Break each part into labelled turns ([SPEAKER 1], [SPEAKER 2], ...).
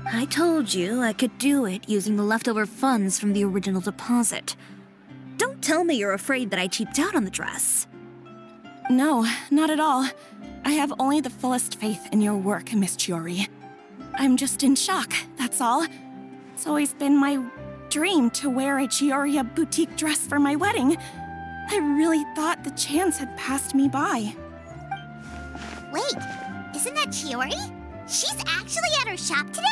[SPEAKER 1] I told you I could do it using the leftover funds from the original deposit. Don't tell me you're afraid that I cheaped out on the dress.
[SPEAKER 2] No, not at all. I have only the fullest faith in your work, Miss Chiori. I'm just in shock, that's all. It's always been my dream to wear a Chiori boutique dress for my wedding. I really thought the chance had passed me by.
[SPEAKER 3] Wait, isn't that Chiori? She's actually at her shop today?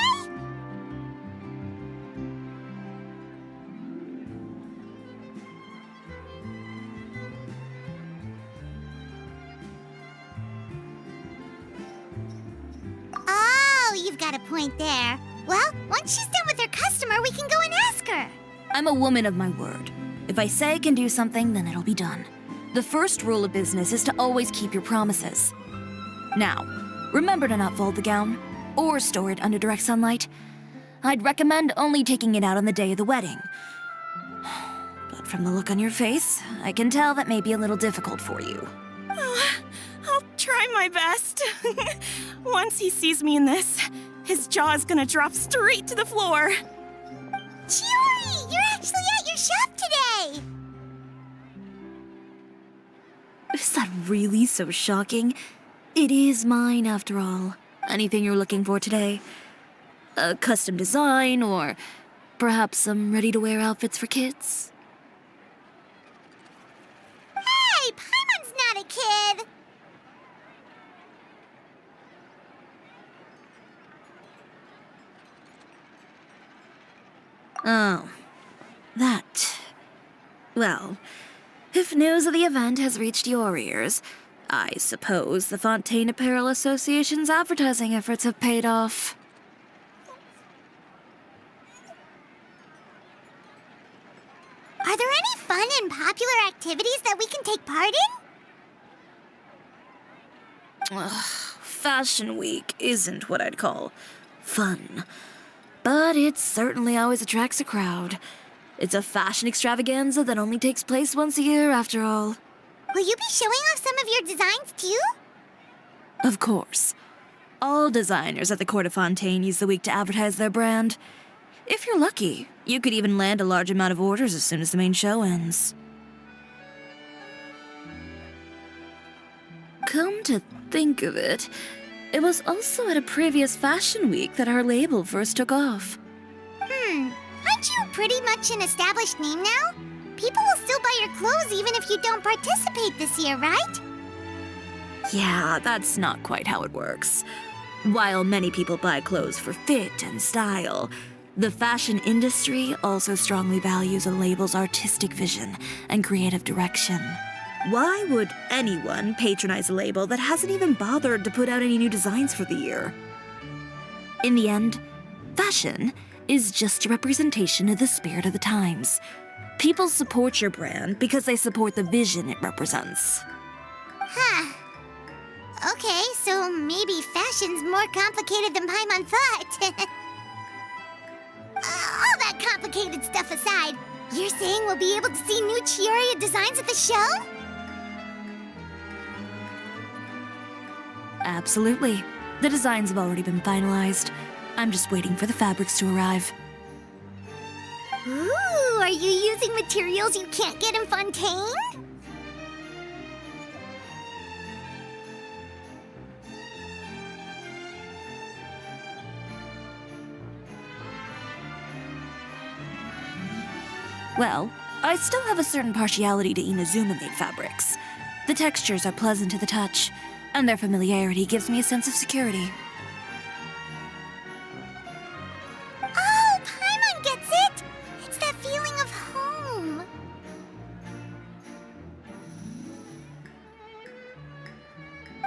[SPEAKER 3] Oh, you've got a point there. Well, once she's done with her customer, we can go and ask her.
[SPEAKER 1] I'm a woman of my word. If I say I can do something, then it'll be done. The first rule of business is to always keep your promises. Now, remember to not fold the gown, or store it under direct sunlight. I'd recommend only taking it out on the day of the wedding. But from the look on your face, I can tell that may be a little difficult for you.
[SPEAKER 2] Oh, I'll try my best. Once he sees me in this, his jaw is gonna drop straight to the floor.
[SPEAKER 3] Chiori, you're actually at your shop today!
[SPEAKER 1] Is that really so shocking? It is mine, after all. Anything you're looking for today? A custom design, or perhaps some ready-to-wear outfits for kids?
[SPEAKER 3] Hey, Paimon's not a kid!
[SPEAKER 1] Oh, that. Well, if news of the event has reached your ears, I suppose the Fontaine Apparel Association's advertising efforts have paid off.
[SPEAKER 3] Are there any fun and popular activities that we can take part in?
[SPEAKER 1] Ugh, Fashion Week isn't what I'd call fun. But it certainly always attracts a crowd. It's a fashion extravaganza that only takes place once a year, after all.
[SPEAKER 3] Will you be showing off some of your designs, too?
[SPEAKER 1] Of course. All designers at the Court of Fontaine use the week to advertise their brand. If you're lucky, you could even land a large amount of orders as soon as the main show ends. Come to think of it, it was also at a previous fashion week that our label first took off.
[SPEAKER 3] Aren't you pretty much an established name now? People will still buy your clothes even if you don't participate this year, right?
[SPEAKER 1] Yeah, that's not quite how it works. While many people buy clothes for fit and style, the fashion industry also strongly values a label's artistic vision and creative direction. Why would anyone patronize a label that hasn't even bothered to put out any new designs for the year? In the end, fashion is just a representation of the spirit of the times. People support your brand because they support the vision it represents.
[SPEAKER 3] Huh. Okay, so maybe fashion's more complicated than Paimon thought. All that complicated stuff aside, you're saying we'll be able to see new Chiori designs at the show?
[SPEAKER 1] Absolutely. The designs have already been finalized. I'm just waiting for the fabrics to arrive.
[SPEAKER 3] Ooh, are you using materials you can't get in Fontaine?
[SPEAKER 1] Well, I still have a certain partiality to Inazuma-made fabrics. The textures are pleasant to the touch, and their familiarity gives me a sense of security.
[SPEAKER 3] Oh, Paimon gets it! It's that feeling of home.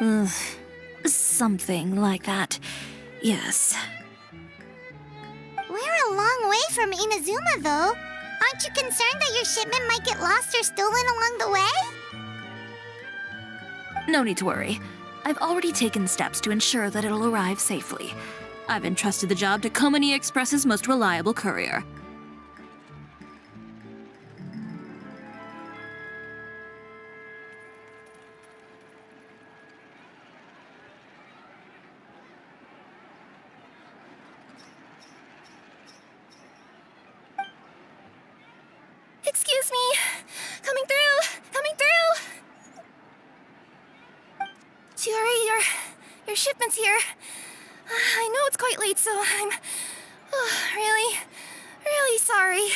[SPEAKER 1] Ugh, something like that. Yes.
[SPEAKER 3] We're a long way from Inazuma, though. Aren't you concerned that your shipment might get lost or stolen along the way?
[SPEAKER 1] No need to worry. I've already taken steps to ensure that it'll arrive safely. I've entrusted the job to Komani Express's most reliable courier.
[SPEAKER 2] shipment's here. I know it's quite late, so I'm really, really sorry.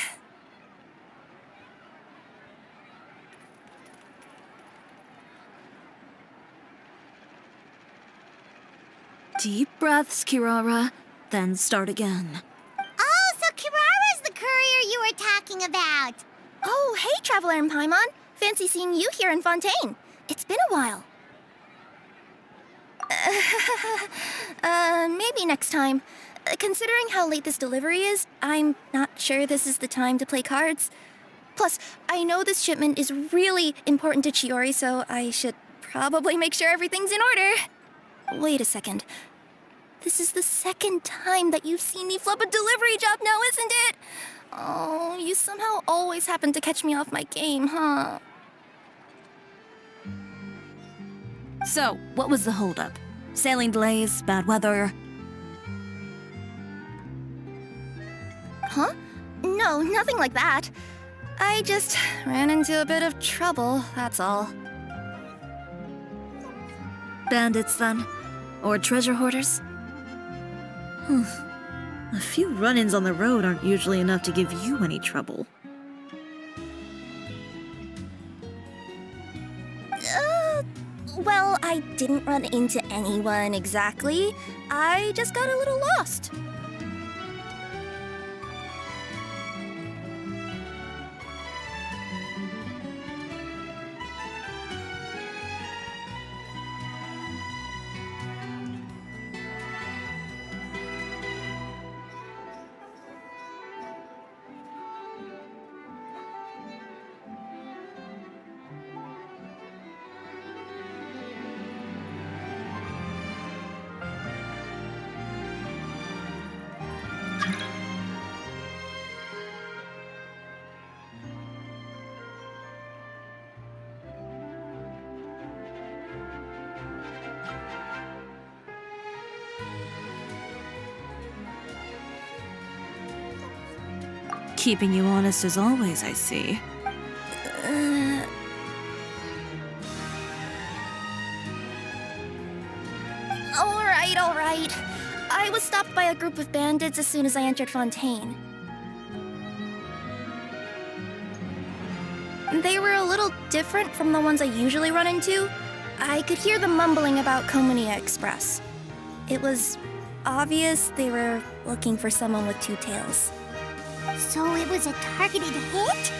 [SPEAKER 1] Deep breaths, Kirara, then start again.
[SPEAKER 3] Oh, so Kirara's the courier you were talking about.
[SPEAKER 2] Oh, hey, Traveler and Paimon. Fancy seeing you here in Fontaine. It's been a while. Maybe next time. Considering how late this delivery is, I'm not sure this is the time to play cards. Plus, I know this shipment is really important to Chiori, so I should probably make sure everything's in order. Wait a second. This is the second time that you've seen me flub a delivery job now, isn't it? Oh, you somehow always happen to catch me off my game, huh?
[SPEAKER 1] So, what was the holdup? Sailing delays, bad weather?
[SPEAKER 2] Huh? No, nothing like that. I just ran into a bit of trouble, that's all.
[SPEAKER 1] Bandits, then? Or treasure hoarders? A few run-ins on the road aren't usually enough to give you any trouble.
[SPEAKER 2] Well, I didn't run into anyone exactly. I just got a little lost.
[SPEAKER 1] Keeping you honest as always, I see.
[SPEAKER 2] All right. I was stopped by a group of bandits as soon as I entered Fontaine. They were a little different from the ones I usually run into. I could hear them mumbling about Komunia Express. It was obvious they were looking for someone with two tails.
[SPEAKER 3] So it was a targeted hit?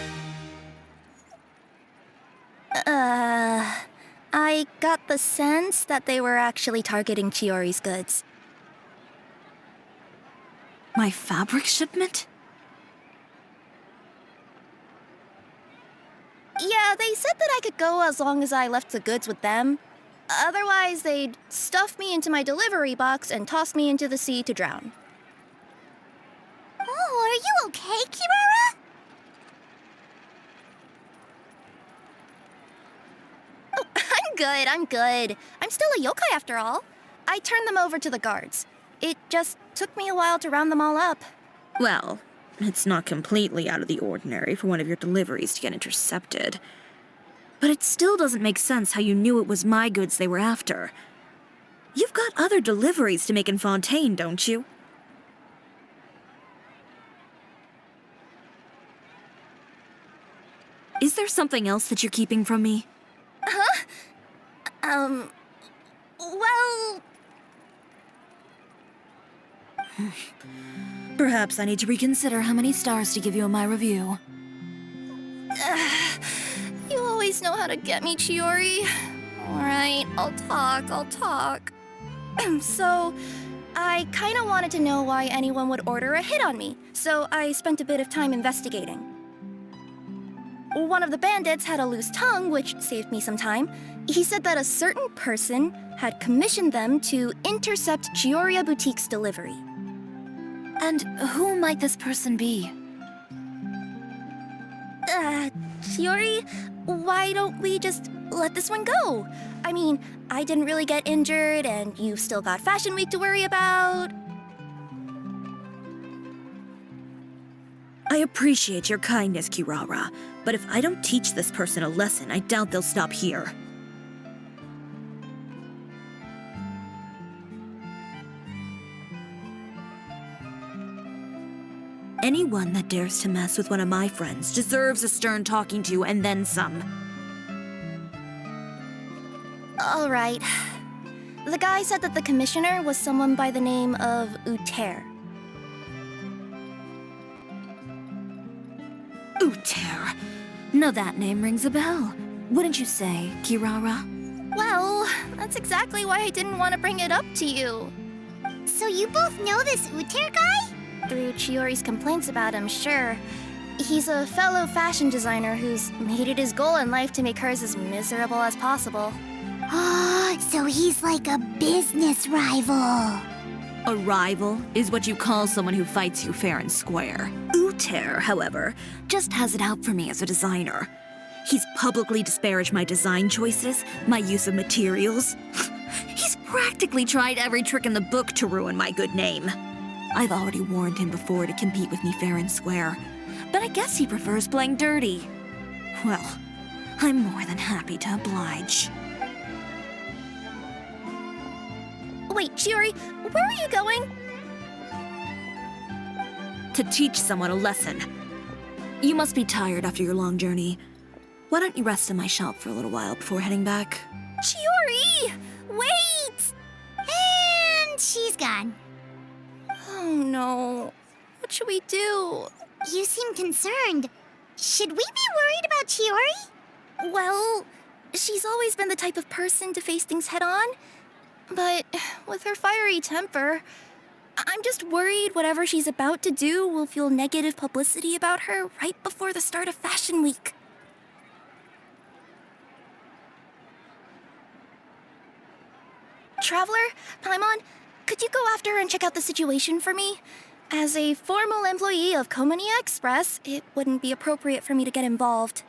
[SPEAKER 2] I got the sense that they were actually targeting Chiori's goods.
[SPEAKER 1] My fabric shipment?
[SPEAKER 2] Yeah, they said that I could go as long as I left the goods with them. Otherwise, they'd stuff me into my delivery box and toss me into the sea to drown.
[SPEAKER 3] Oh, are you okay, Kirara?
[SPEAKER 2] Oh, I'm good. I'm still a yokai after all. I turned them over to the guards. It just took me a while to round them all up.
[SPEAKER 1] Well, it's not completely out of the ordinary for one of your deliveries to get intercepted. But it still doesn't make sense how you knew it was my goods they were after. You've got other deliveries to make in Fontaine, don't you? Is there something else that you're keeping from me?
[SPEAKER 2] Huh? Well...
[SPEAKER 1] Perhaps I need to reconsider how many stars to give you in my review.
[SPEAKER 2] You always know how to get me, Chiori. Alright, I'll talk. So, I kinda wanted to know why anyone would order a hit on me, so I spent a bit of time investigating. One of the bandits had a loose tongue, which saved me some time. He said that a certain person had commissioned them to intercept Chioria Boutique's delivery.
[SPEAKER 1] And who might this person be?
[SPEAKER 2] Chiori, why don't we just let this one go? I mean, I didn't really get injured, and you've still got Fashion Week to worry about.
[SPEAKER 1] I appreciate your kindness, Kirara, but if I don't teach this person a lesson, I doubt they'll stop here. Anyone that dares to mess with one of my friends deserves a stern talking to and then some.
[SPEAKER 4] All right. The guy said that the commissioner was someone by the name of Uter.
[SPEAKER 1] Uter. Now that name rings a bell. Wouldn't you say, Kirara?
[SPEAKER 4] Well, that's exactly why I didn't want to bring it up to you.
[SPEAKER 3] So you both know this Uter guy?
[SPEAKER 4] Through Chiori's complaints about him, sure. He's a fellow fashion designer who's made it his goal in life to make hers as miserable as possible.
[SPEAKER 3] Oh, so he's like a business rival.
[SPEAKER 1] A rival is what you call someone who fights you fair and square. Uter, however, just has it out for me as a designer. He's publicly disparaged my design choices, my use of materials. He's practically tried every trick in the book to ruin my good name. I've already warned him before to compete with me fair and square, but I guess he prefers playing dirty. Well, I'm more than happy to oblige.
[SPEAKER 4] Wait, Chiori, where are you going?
[SPEAKER 1] To teach someone a lesson. You must be tired after your long journey. Why don't you rest on my shelf for a little while before heading back?
[SPEAKER 4] Chiori! Wait!
[SPEAKER 3] And she's gone.
[SPEAKER 4] Oh no. What should we do?
[SPEAKER 3] You seem concerned. Should we be worried about Chiori?
[SPEAKER 4] Well, she's always been the type of person to face things head on. But with her fiery temper, I'm just worried whatever she's about to do will feel negative publicity about her right before the start of Fashion Week. Traveler, Paimon, could you go after her and check out the situation for me? As a formal employee of Komonia Express, it wouldn't be appropriate for me to get involved.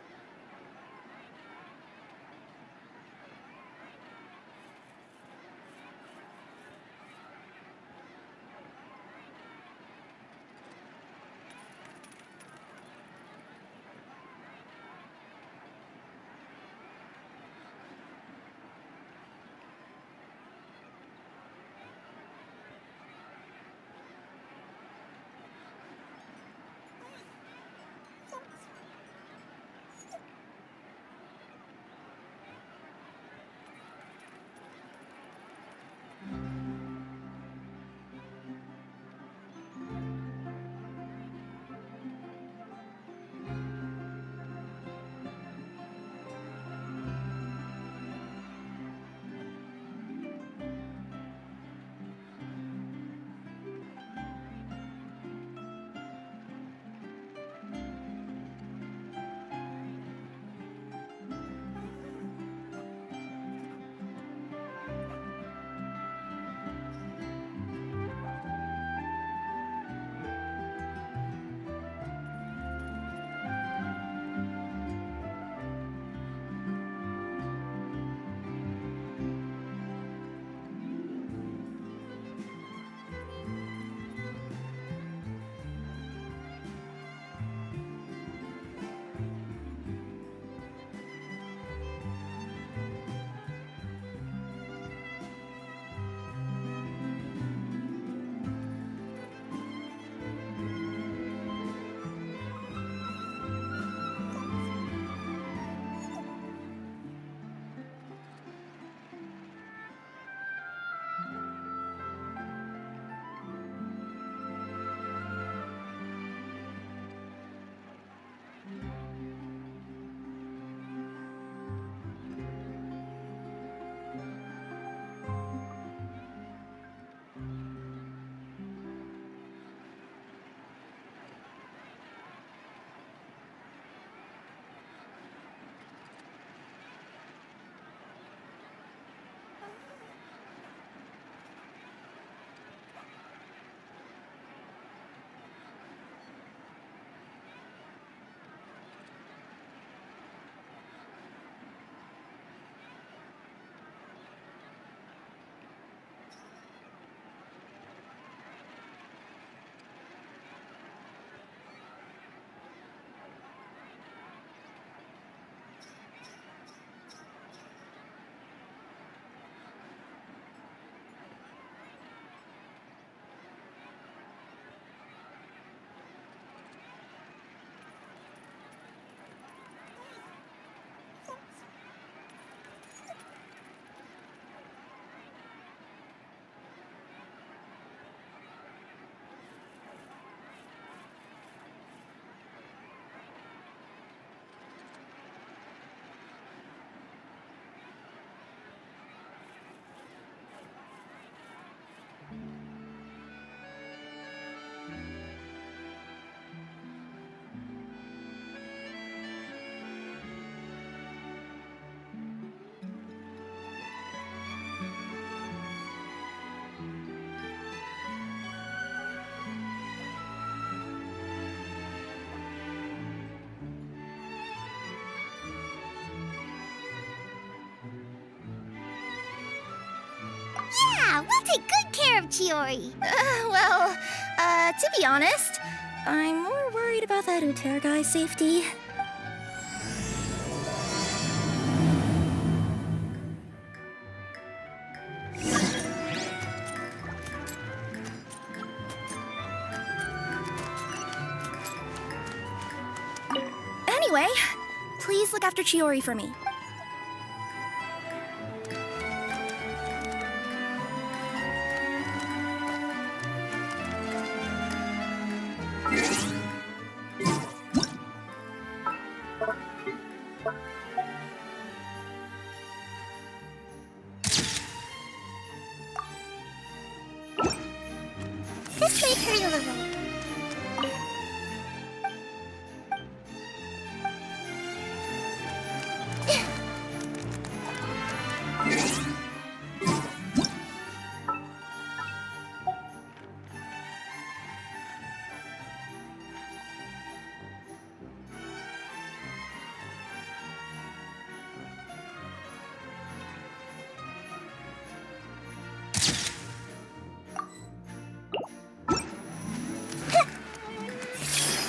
[SPEAKER 3] care of Chiori?
[SPEAKER 4] To be honest, I'm more worried about that Uter guy's safety. Anyway, please look after Chiori for me.
[SPEAKER 3] This may hurt a little.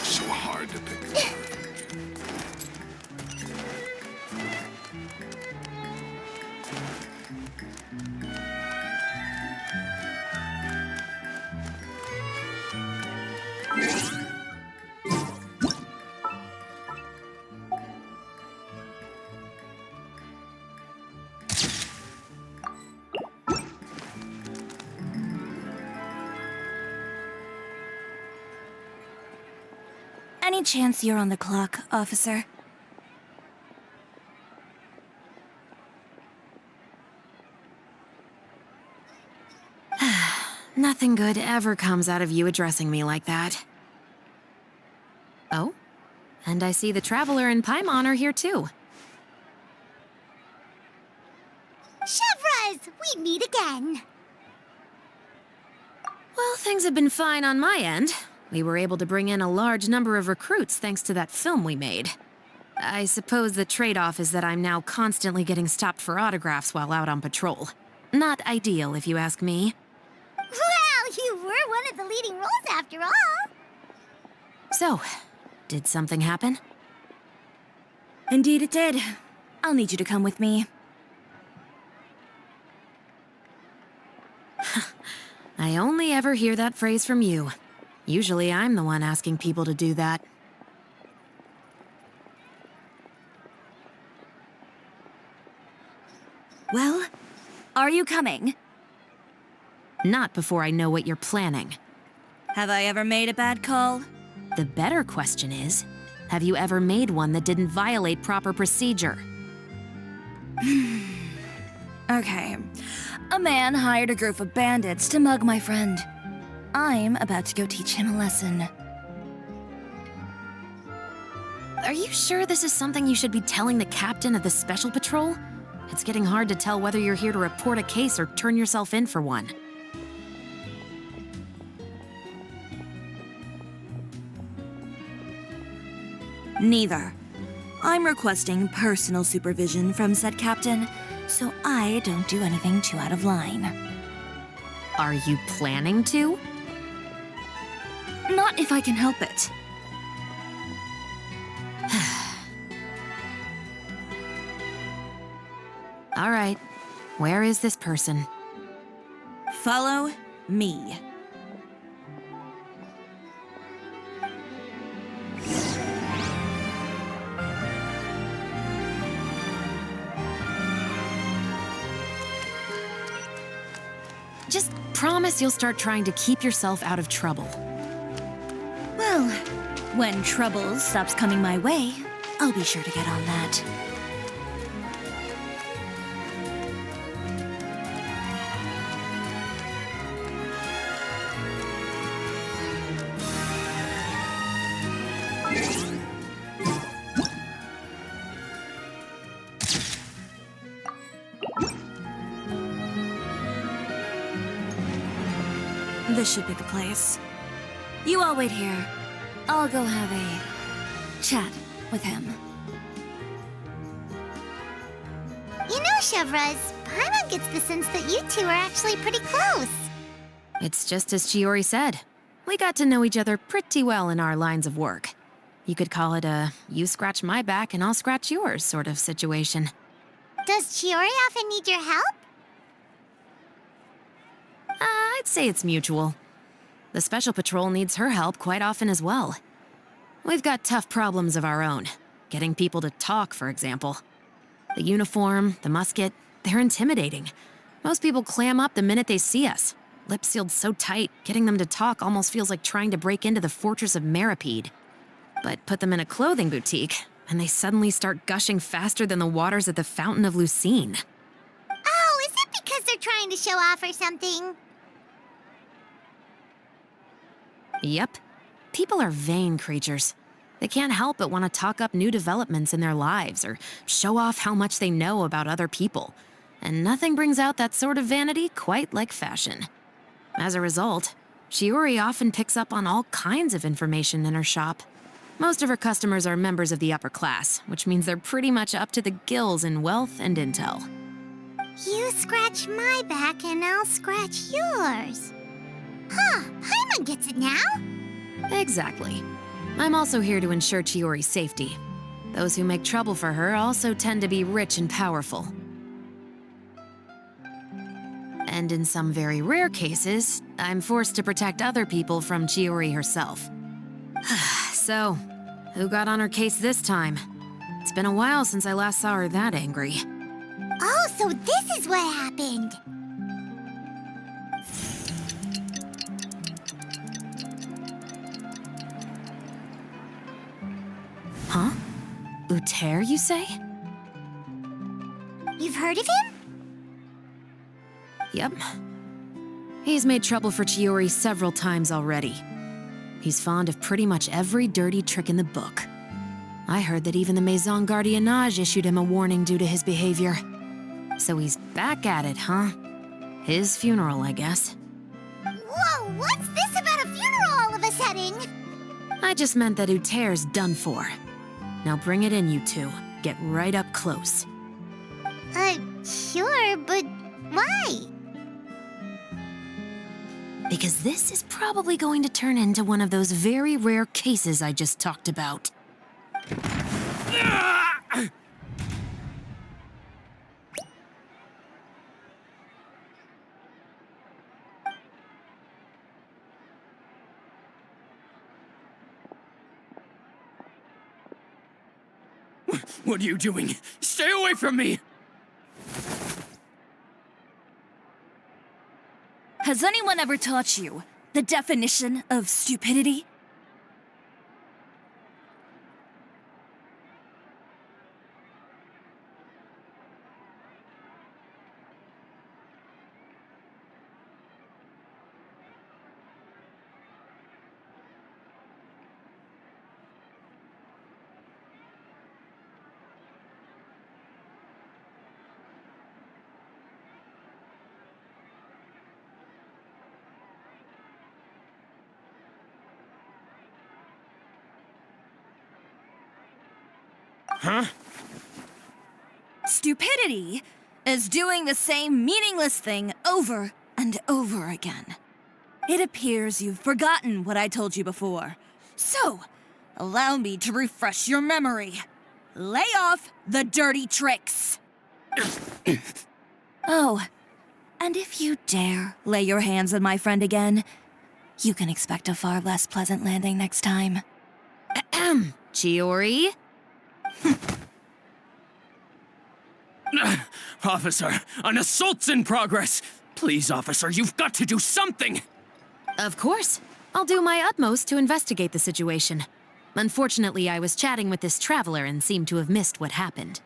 [SPEAKER 5] So hard to pick apart.
[SPEAKER 1] Any chance you're on the clock, officer? Nothing good ever comes out of you addressing me like that. Oh? And I see the Traveler and Paimon are here too.
[SPEAKER 3] Chevraz, we meet again.
[SPEAKER 1] Well, things have been fine on my end. We were able to bring in a large number of recruits thanks to that film we made. I suppose the trade-off is that I'm now constantly getting stopped for autographs while out on patrol. Not ideal, if you ask me.
[SPEAKER 3] Well, you were one of the leading roles after all.
[SPEAKER 1] So, did something happen?
[SPEAKER 2] Indeed it did. I'll need you to come with me.
[SPEAKER 1] I only ever hear that phrase from you. Usually I'm the one asking people to do that.
[SPEAKER 2] Well, are you coming?
[SPEAKER 1] Not before I know what you're planning.
[SPEAKER 2] Have I ever made a bad call?
[SPEAKER 1] The better question is, have you ever made one that didn't violate proper procedure?
[SPEAKER 2] Okay. A man hired a group of bandits to mug my friend. I'm about to go teach him a lesson.
[SPEAKER 1] Are you sure this is something you should be telling the captain of the Special Patrol? It's getting hard to tell whether you're here to report a case or turn yourself in for one.
[SPEAKER 2] Neither. I'm requesting personal supervision from said captain, so I don't do anything too out of line.
[SPEAKER 1] Are you planning to?
[SPEAKER 2] Not if I can help it.
[SPEAKER 1] All right. Where is this person?
[SPEAKER 2] Follow me.
[SPEAKER 1] Just promise you'll start trying to keep yourself out of trouble.
[SPEAKER 2] Well, when trouble stops coming my way, I'll be sure to get on that. This should be the place. You all wait here. I'll go have a chat with him.
[SPEAKER 3] You know, Chevraz, Paimon gets the sense that you two are actually pretty close.
[SPEAKER 5] It's just as Chiori said. We got to know each other pretty well in our lines of work. You could call it a you scratch my back and I'll scratch yours sort of situation.
[SPEAKER 3] Does Chiori often need your help?
[SPEAKER 5] I'd say it's mutual. The Special Patrol needs her help quite often as well. We've got tough problems of our own. Getting people to talk, for example. The uniform, the musket, they're intimidating. Most people clam up the minute they see us. Lips sealed so tight, getting them to talk almost feels like trying to break into the fortress of Meripede. But put them in a clothing boutique, and they suddenly start gushing faster than the waters at the Fountain of Lucine.
[SPEAKER 3] Oh, is it because they're trying to show off or something?
[SPEAKER 5] Yep. People are vain creatures. They can't help but want to talk up new developments in their lives or show off how much they know about other people. And nothing brings out that sort of vanity quite like fashion. As a result, Chiori often picks up on all kinds of information in her shop. Most of her customers are members of the upper class, which means they're pretty much up to the gills in wealth and intel.
[SPEAKER 3] You scratch my back and I'll scratch yours. Huh, Paimon gets it now?
[SPEAKER 5] Exactly. I'm also here to ensure Chiori's safety. Those who make trouble for her also tend to be rich and powerful. And in some very rare cases, I'm forced to protect other people from Chiori herself. So, who got on her case this time? It's been a while since I last saw her that angry.
[SPEAKER 3] Oh, so this is what happened.
[SPEAKER 5] Huh? Uter, you say?
[SPEAKER 3] You've heard of him?
[SPEAKER 5] Yep. He's made trouble for Chiori several times already. He's fond of pretty much every dirty trick in the book. I heard that even the Maison Gardiennage issued him a warning due to his behavior. So he's back at it, huh? His funeral, I guess.
[SPEAKER 3] Whoa, what's this about a funeral all of a sudden?
[SPEAKER 5] I just meant that Uter's done for. Now bring it in, you two. Get right up close.
[SPEAKER 3] Sure, but why?
[SPEAKER 5] Because this is probably going to turn into one of those very rare cases I just talked about.
[SPEAKER 6] What are you doing? Stay away from me!
[SPEAKER 1] Has anyone ever taught you the definition of stupidity?
[SPEAKER 6] Huh?
[SPEAKER 1] Stupidity is doing the same meaningless thing over and over again. It appears you've forgotten what I told you before. So, allow me to refresh your memory. Lay off the dirty tricks. Oh, and if you dare lay your hands on my friend again, you can expect a far less pleasant landing next time.
[SPEAKER 5] Ahem. Chiori?
[SPEAKER 6] Officer, an assault's in progress! Please, officer, you've got to do something!
[SPEAKER 5] Of course. I'll do my utmost to investigate the situation. Unfortunately, I was chatting with this traveler and seemed to have missed what happened.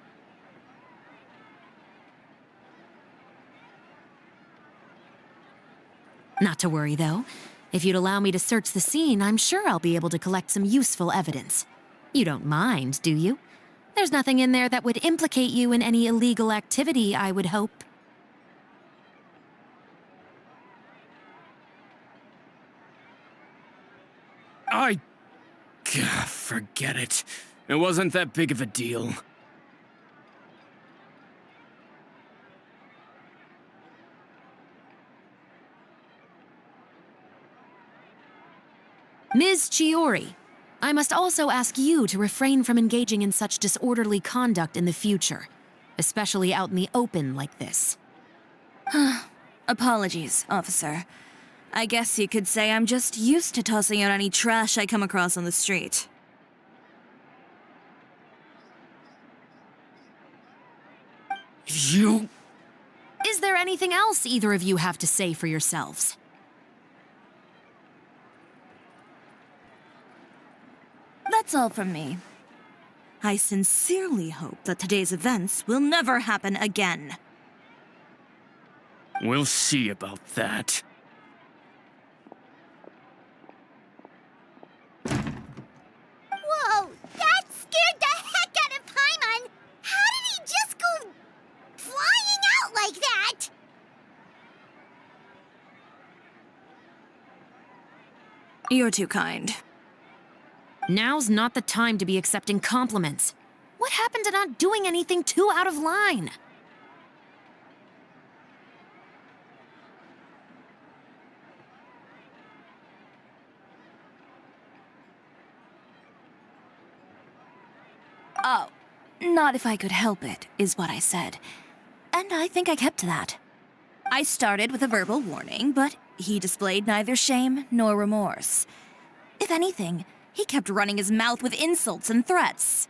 [SPEAKER 5] Not to worry, though. If you'd allow me to search the scene, I'm sure I'll be able to collect some useful evidence. You don't mind, do you? There's nothing in there that would implicate you in any illegal activity, I would hope.
[SPEAKER 6] Forget it. It wasn't that big of a deal.
[SPEAKER 5] Ms. Chiori, I must also ask you to refrain from engaging in such disorderly conduct in the future, especially out in the open like this.
[SPEAKER 1] Apologies, officer. I guess you could say I'm just used to tossing out any trash I come across on the street.
[SPEAKER 6] You...
[SPEAKER 5] Is there anything else either of you have to say for yourselves?
[SPEAKER 1] That's all from me. I sincerely hope that today's events will never happen again.
[SPEAKER 6] We'll see about that.
[SPEAKER 3] Whoa, that scared the heck out of Paimon! How did he just go flying out like that?
[SPEAKER 1] You're too kind.
[SPEAKER 5] Now's not the time to be accepting compliments. What happened to not doing anything too out of line?
[SPEAKER 1] Oh, not if I could help it, is what I said. And I think I kept to that. I started with a verbal warning, but he displayed neither shame nor remorse. If anything, he kept running his mouth with insults and threats.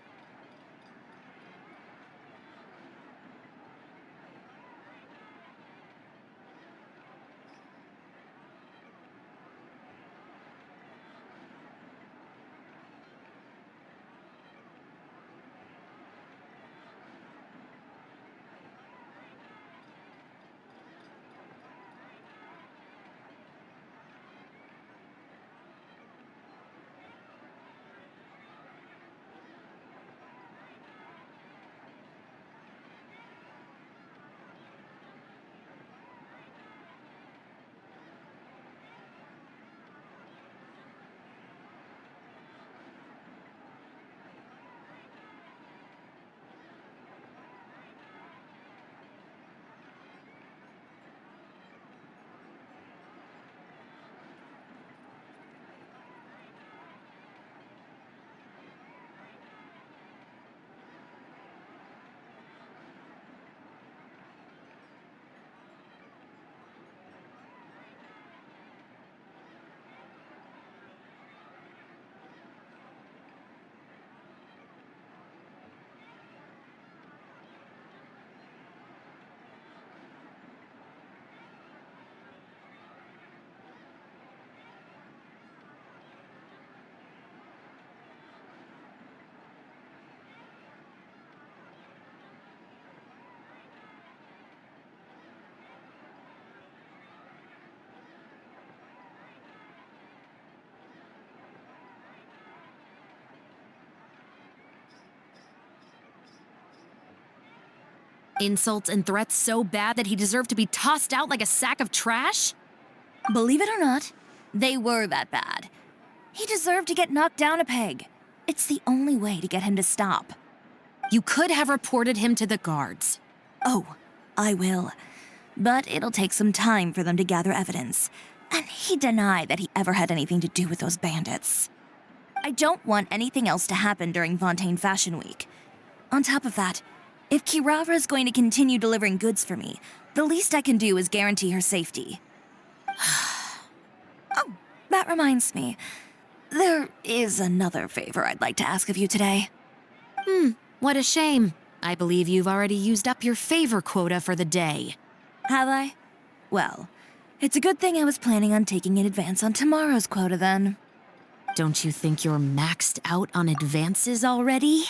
[SPEAKER 5] Insults and threats so bad that he deserved to be tossed out like a sack of trash?
[SPEAKER 1] Believe it or not, they were that bad. He deserved to get knocked down a peg. It's the only way to get him to stop.
[SPEAKER 5] You could have reported him to the guards.
[SPEAKER 1] Oh, I will. But it'll take some time for them to gather evidence. And he denied that he ever had anything to do with those bandits. I don't want anything else to happen during Fontaine Fashion Week. On top of that, if Kirara is going to continue delivering goods for me, the least I can do is guarantee her safety. Oh, that reminds me. There is another favor I'd like to ask of you today.
[SPEAKER 5] What a shame. I believe you've already used up your favor quota for the day.
[SPEAKER 1] Have I? Well, it's a good thing I was planning on taking an advance on tomorrow's quota then.
[SPEAKER 5] Don't you think you're maxed out on advances already?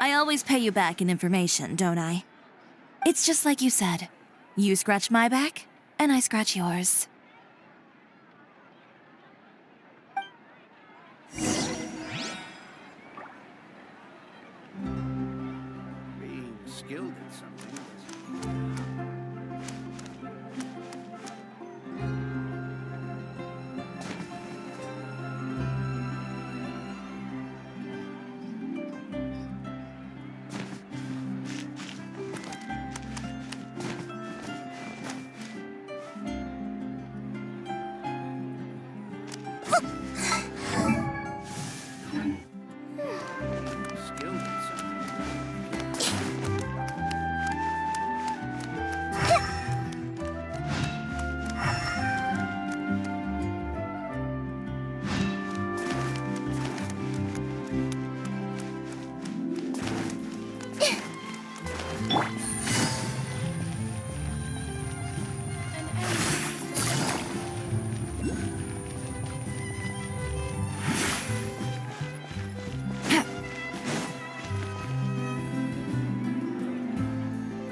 [SPEAKER 1] I always pay you back in information, don't I? It's just like you said. You scratch my back, and I scratch yours.
[SPEAKER 7] Being skilled at something. Skilled at something.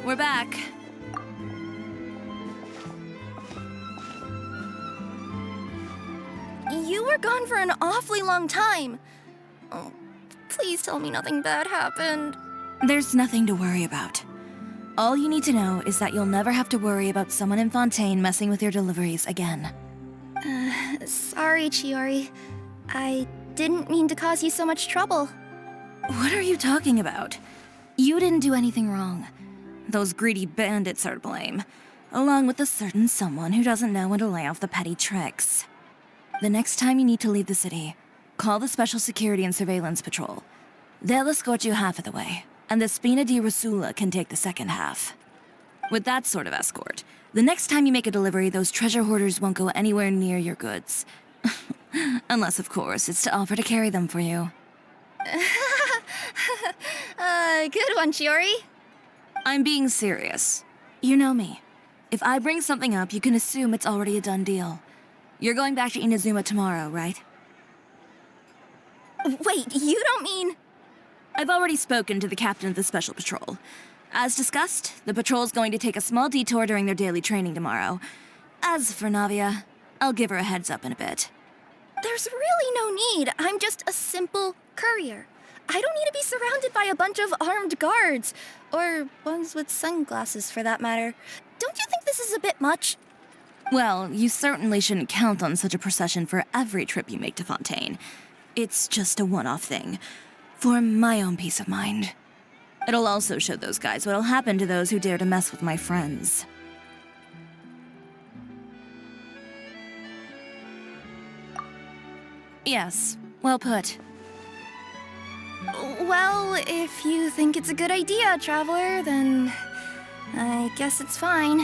[SPEAKER 1] We're back.
[SPEAKER 4] You were gone for an awfully long time. Oh, please tell me nothing bad happened.
[SPEAKER 1] There's nothing to worry about. All you need to know is that you'll never have to worry about someone in Fontaine messing with your deliveries again.
[SPEAKER 4] Sorry, Chiori. I didn't mean to cause you so much trouble.
[SPEAKER 1] What are you talking about? You didn't do anything wrong. Those greedy bandits are to blame, along with a certain someone who doesn't know when to lay off the petty tricks. The next time you need to leave the city, call the Special Security and Surveillance Patrol. They'll escort you half of the way, and the Spina di Rosula can take the second half. With that sort of escort, the next time you make a delivery, those treasure hoarders won't go anywhere near your goods. Unless, of course, it's to offer to carry them for you.
[SPEAKER 4] Good one, Chiori.
[SPEAKER 1] I'm being serious. You know me. If I bring something up, you can assume it's already a done deal. You're going back to Inazuma tomorrow, right?
[SPEAKER 4] Wait, you don't mean...
[SPEAKER 1] I've already spoken to the captain of the Special Patrol. As discussed, the patrol's going to take a small detour during their daily training tomorrow. As for Navia, I'll give her a heads up in a bit.
[SPEAKER 4] There's really no need. I'm just a simple courier. I don't need to be surrounded by a bunch of armed guards. Or ones with sunglasses, for that matter. Don't you think this is a bit much?
[SPEAKER 1] Well, you certainly shouldn't count on such a procession for every trip you make to Fontaine. It's just a one-off thing, for my own peace of mind. It'll also show those guys what'll happen to those who dare to mess with my friends. Yes, well put.
[SPEAKER 4] Well, if you think it's a good idea, Traveler, then I guess it's fine.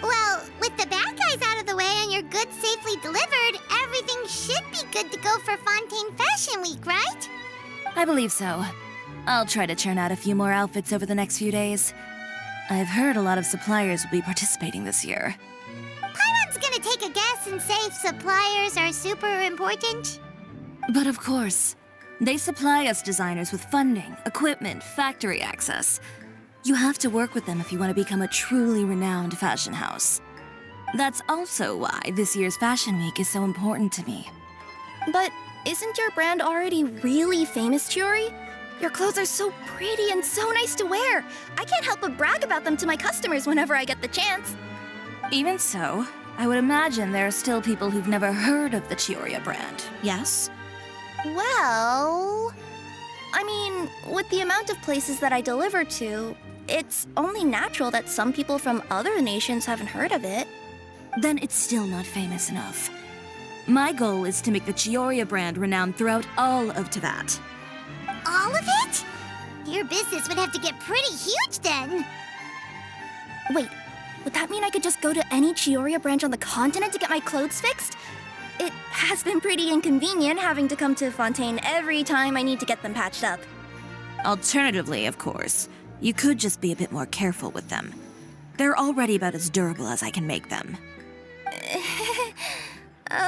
[SPEAKER 3] Well, with the bad guys out of the way and your goods safely delivered, everything should be good to go for Fontaine Fashion Week, right?
[SPEAKER 1] I believe so. I'll try to churn out a few more outfits over the next few days. I've heard a lot of suppliers will be participating this year.
[SPEAKER 3] Paimon's gonna take a guess and say if suppliers are super important.
[SPEAKER 1] But of course, they supply us designers with funding, equipment, factory access. You have to work with them if you want to become a truly renowned fashion house. That's also why this year's Fashion Week is so important to me.
[SPEAKER 4] But isn't your brand already really famous, Chiori? Your clothes are so pretty and so nice to wear. I can't help but brag about them to my customers whenever I get the chance.
[SPEAKER 1] Even so, I would imagine there are still people who've never heard of the Chiori brand, yes?
[SPEAKER 3] Well...
[SPEAKER 4] I mean, with the amount of places that I deliver to, it's only natural that some people from other nations haven't heard of it.
[SPEAKER 1] Then it's still not famous enough. My goal is to make the Chiori brand renowned throughout all of Teyvat.
[SPEAKER 3] all of it? Your business would have to get pretty huge then.
[SPEAKER 4] Wait, would that mean I could just go to any Chiori branch on the continent to get my clothes fixed? It has been pretty inconvenient having to come to Fontaine every time I need to get them patched up.
[SPEAKER 1] Alternatively, of course, you could just be a bit more careful with them. They're already about as durable as I can make them.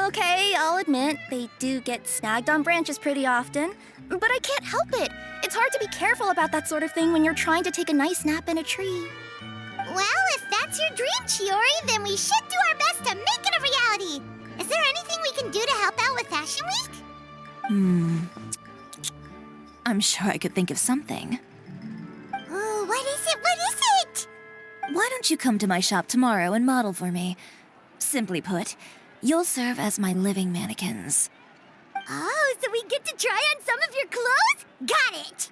[SPEAKER 4] Okay, I'll admit, they do get snagged on branches pretty often, but I can't help it. It's hard to be careful about that sort of thing when you're trying to take a nice nap in a tree.
[SPEAKER 3] Well, if that's your dream, Chiori, then we should do our best to make it a reality. Is there anything we can do to help out with Fashion Week?
[SPEAKER 1] I'm sure I could think of something.
[SPEAKER 3] Ooh, what is it? What is it?
[SPEAKER 1] Why don't you come to my shop tomorrow and model for me? Simply put, you'll serve as my living mannequins.
[SPEAKER 3] Oh, so we get to try on some of your clothes? Got it!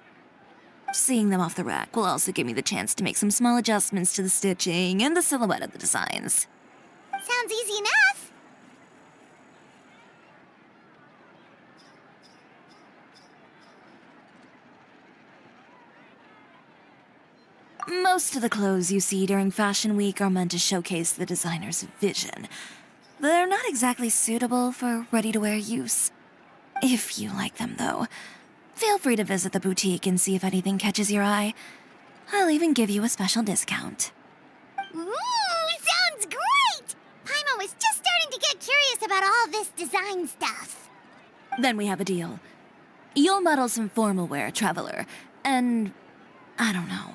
[SPEAKER 1] Seeing them off the rack will also give me the chance to make some small adjustments to the stitching and the silhouette of the designs.
[SPEAKER 3] Sounds easy enough.
[SPEAKER 1] Most of the clothes you see during Fashion Week are meant to showcase the designer's vision. They're not exactly suitable for ready-to-wear use. If you like them, though, feel free to visit the boutique and see if anything catches your eye. I'll even give you a special discount.
[SPEAKER 3] Ooh, sounds great! Paimon was just starting to get curious about all this design stuff.
[SPEAKER 1] Then we have a deal. You'll model some formal wear, Traveler, and I don't know.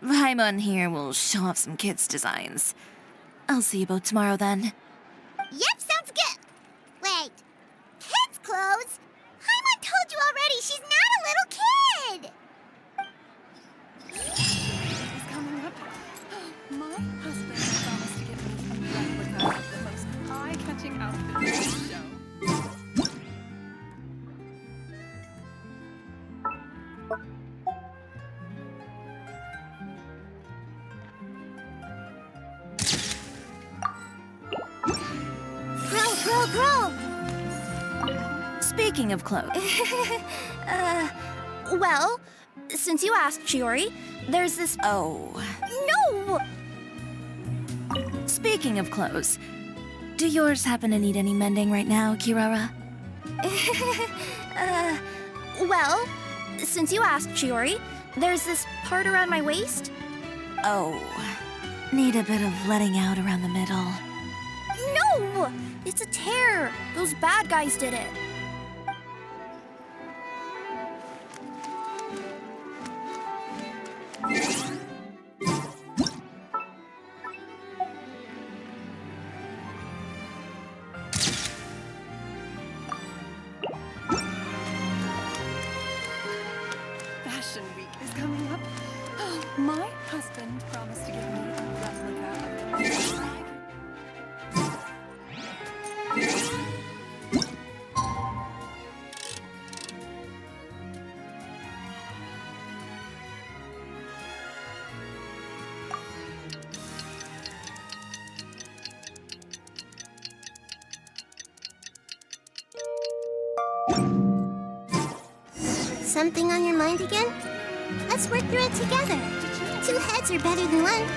[SPEAKER 1] Paimon here will show off some kids' designs. I'll see you both tomorrow then.
[SPEAKER 3] Yep, sounds good. Wait, kids' clothes? Paimon told you already she's not a little kid.
[SPEAKER 2] Is coming up. My husband promised to get me a replica of the most eye-catching outfit in the show.
[SPEAKER 3] Grow.
[SPEAKER 1] Speaking of clothes,
[SPEAKER 4] Well, since you asked, Chiori, there's this.
[SPEAKER 1] oh,
[SPEAKER 4] No!
[SPEAKER 1] speaking of clothes, do yours happen to need any mending right now, Kirara?
[SPEAKER 4] Well, since you asked, Chiori, there's this part around my waist.
[SPEAKER 1] Oh, need a bit of letting out around the middle.
[SPEAKER 4] No! It's a tear. Those bad guys did it.
[SPEAKER 2] Fashion Week is coming up. My husband promised to give me a replica of the most
[SPEAKER 3] Something on your mind again? Let's work through it together. 2 heads are better than one.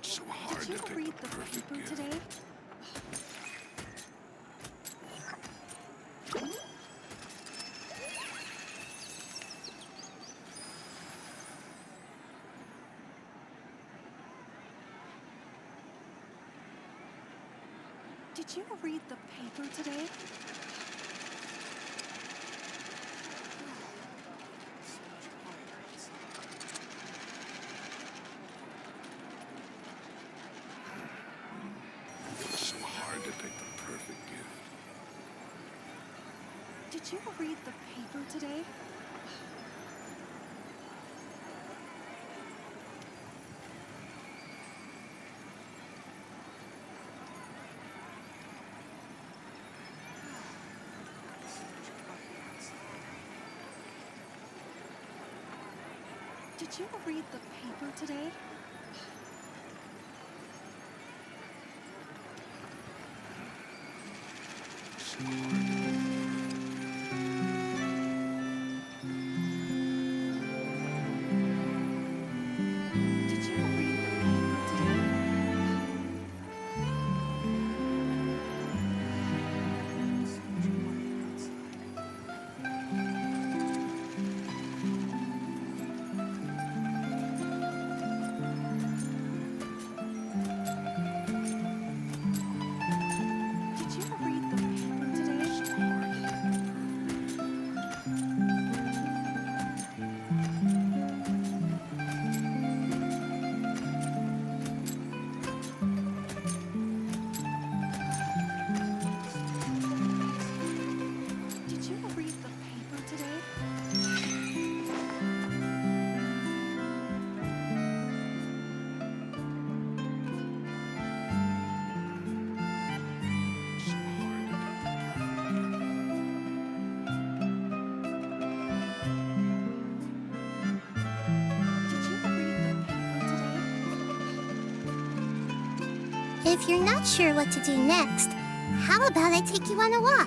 [SPEAKER 7] So hard
[SPEAKER 2] Did
[SPEAKER 7] to
[SPEAKER 2] you
[SPEAKER 7] pick
[SPEAKER 2] read
[SPEAKER 7] the
[SPEAKER 2] the
[SPEAKER 7] perfect
[SPEAKER 2] paper
[SPEAKER 7] gift.
[SPEAKER 2] today? Did you read the paper today?
[SPEAKER 7] So hard to pick the perfect gift.
[SPEAKER 2] Did you read the paper today? Did you read the paper today?
[SPEAKER 7] So hard to
[SPEAKER 2] Did you read the paper today?
[SPEAKER 3] if you're not sure what to do next, how about I take you on a walk?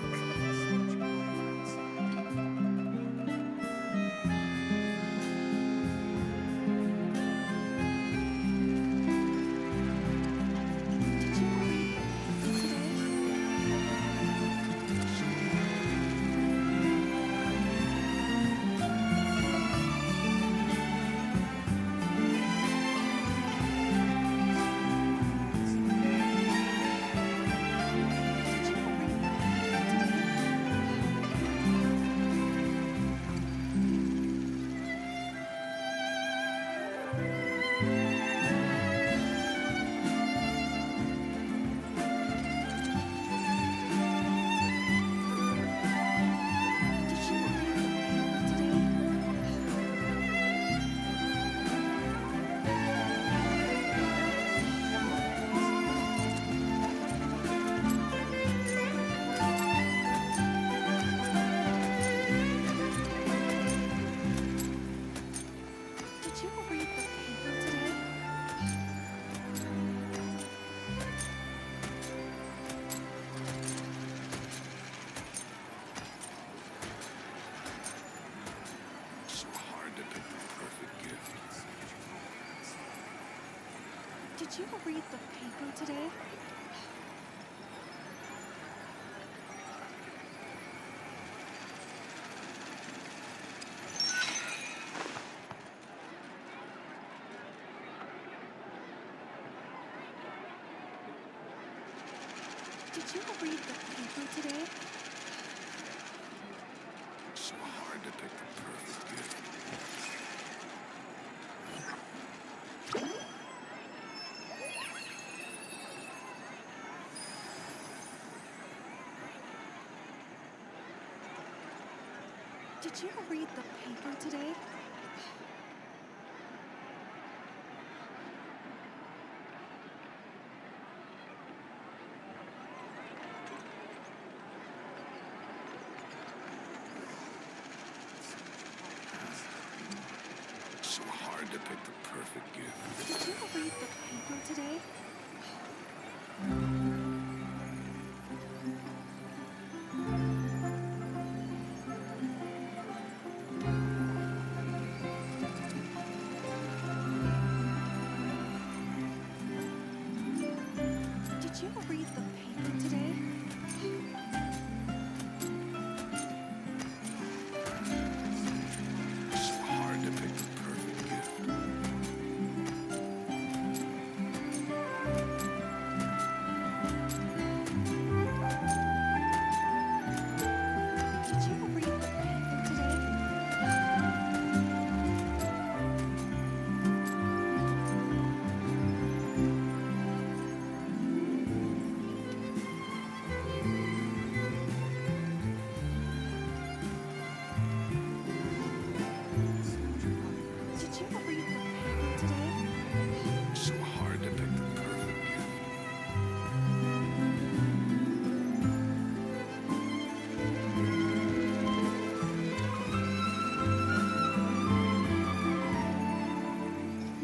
[SPEAKER 7] So hard to pick the perfect gift.
[SPEAKER 2] Did you read the paper today? Did you read the paper today?
[SPEAKER 7] So hard to pick the perfect gift.
[SPEAKER 2] Did you read the paper today?
[SPEAKER 7] So hard to pick the perfect gift.
[SPEAKER 2] Did you read the paper today? Did you read the paper today?
[SPEAKER 7] So hard to pick the perfect gift.
[SPEAKER 2] Did you read the paper today? Did you read the paper today?
[SPEAKER 7] So hard to pick the perfect gift.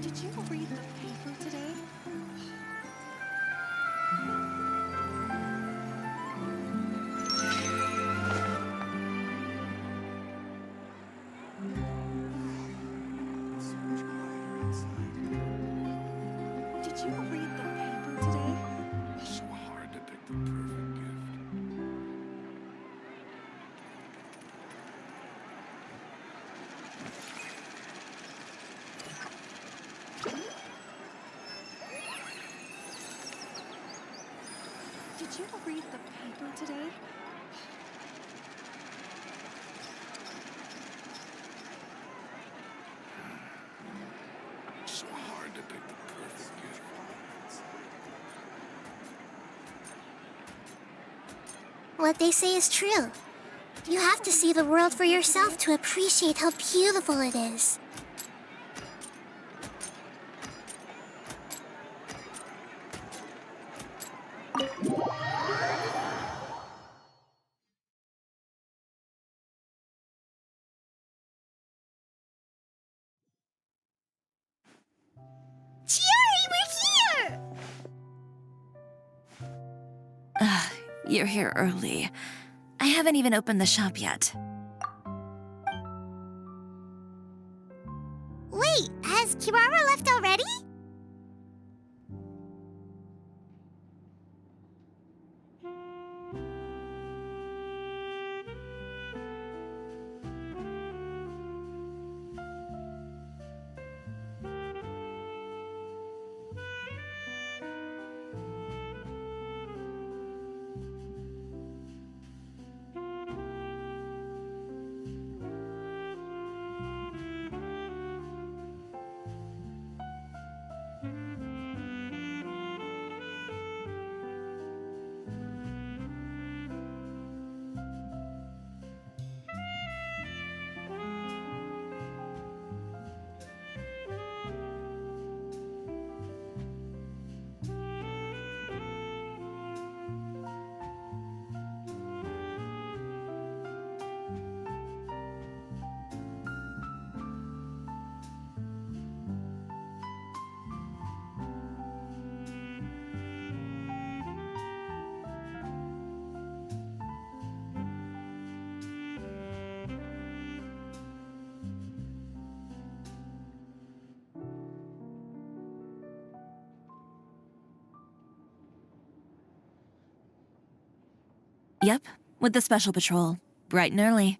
[SPEAKER 2] Did you read the paper today? Did you read the paper today?
[SPEAKER 7] So hard to pick the perfect gift.
[SPEAKER 2] Did you read the paper today?
[SPEAKER 7] So hard to pick the perfect gift.
[SPEAKER 3] What they say is true. You have to see the world for yourself to appreciate how beautiful it is. Chiori, we're here!
[SPEAKER 1] You're here early. I haven't even opened the shop yet.
[SPEAKER 3] Wait, has Kirara left already?
[SPEAKER 1] Yep, with the special patrol. Bright and early.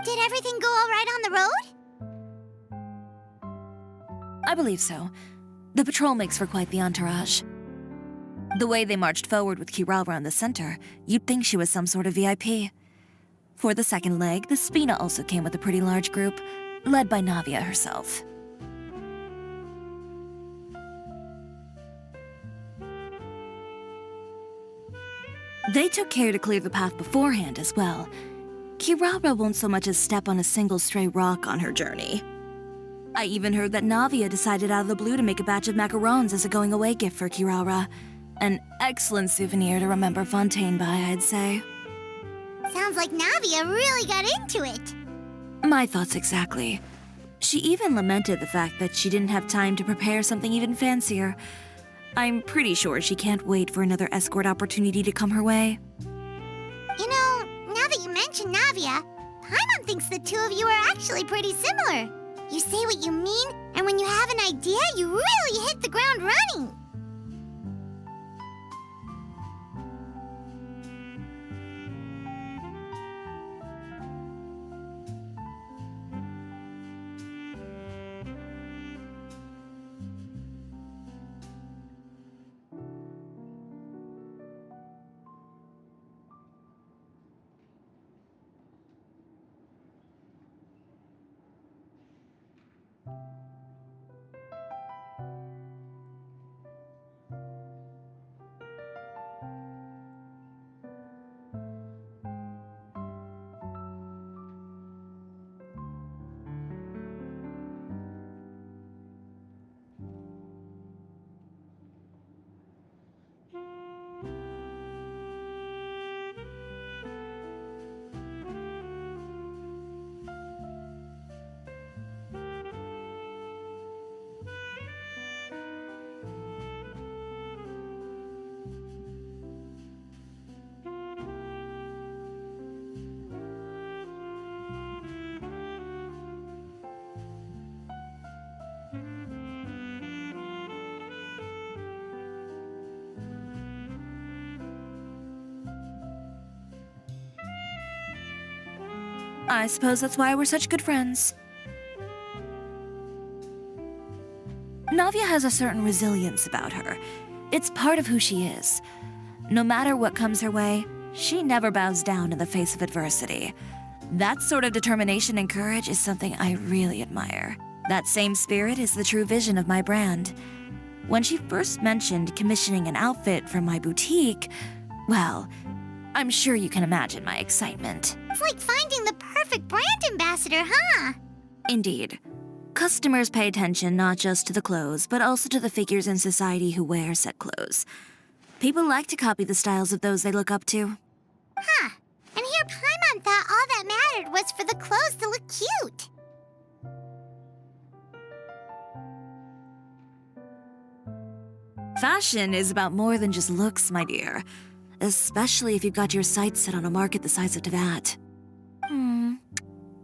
[SPEAKER 3] Did everything go all right on the road?
[SPEAKER 1] I believe so. The patrol makes for quite the entourage. The way they marched forward with Kirara in the center, you'd think she was some sort of VIP. For the second leg, the Spina also came with a pretty large group, led by Navia herself. They took care to clear the path beforehand as well. Kirara won't so much as step on a single stray rock on her journey. I even heard that Navia decided out of the blue to make a batch of macarons as a going-away gift for Kirara. An excellent souvenir to remember Fontaine by, I'd say.
[SPEAKER 3] Sounds like Navia really got into it.
[SPEAKER 1] My thoughts exactly. She even lamented the fact that she didn't have time to prepare something even fancier. I'm pretty sure she can't wait for another escort opportunity to come her way.
[SPEAKER 3] You know, now that you mention Navia, Paimon thinks the two of you are actually pretty similar. You say what you mean, and when you have an idea, you really hit the ground running.
[SPEAKER 1] I suppose that's why we're such good friends. Navia has a certain resilience about her. It's part of who she is. No matter what comes her way, she never bows down in the face of adversity. That sort of determination and courage is something I really admire. That same spirit is the true vision of my brand. When she first mentioned commissioning an outfit from my boutique, well, I'm sure you can imagine my excitement.
[SPEAKER 3] It's like finding the perfect brand ambassador, huh?
[SPEAKER 1] Indeed. Customers pay attention not just to the clothes, but also to the figures in society who wear said clothes. People like to copy the styles of those they look up to.
[SPEAKER 3] Huh. And here Paimon thought all that mattered was for the clothes to look cute.
[SPEAKER 1] Fashion is about more than just looks, my dear. Especially if you've got your sights set on a market the size of Teyvat.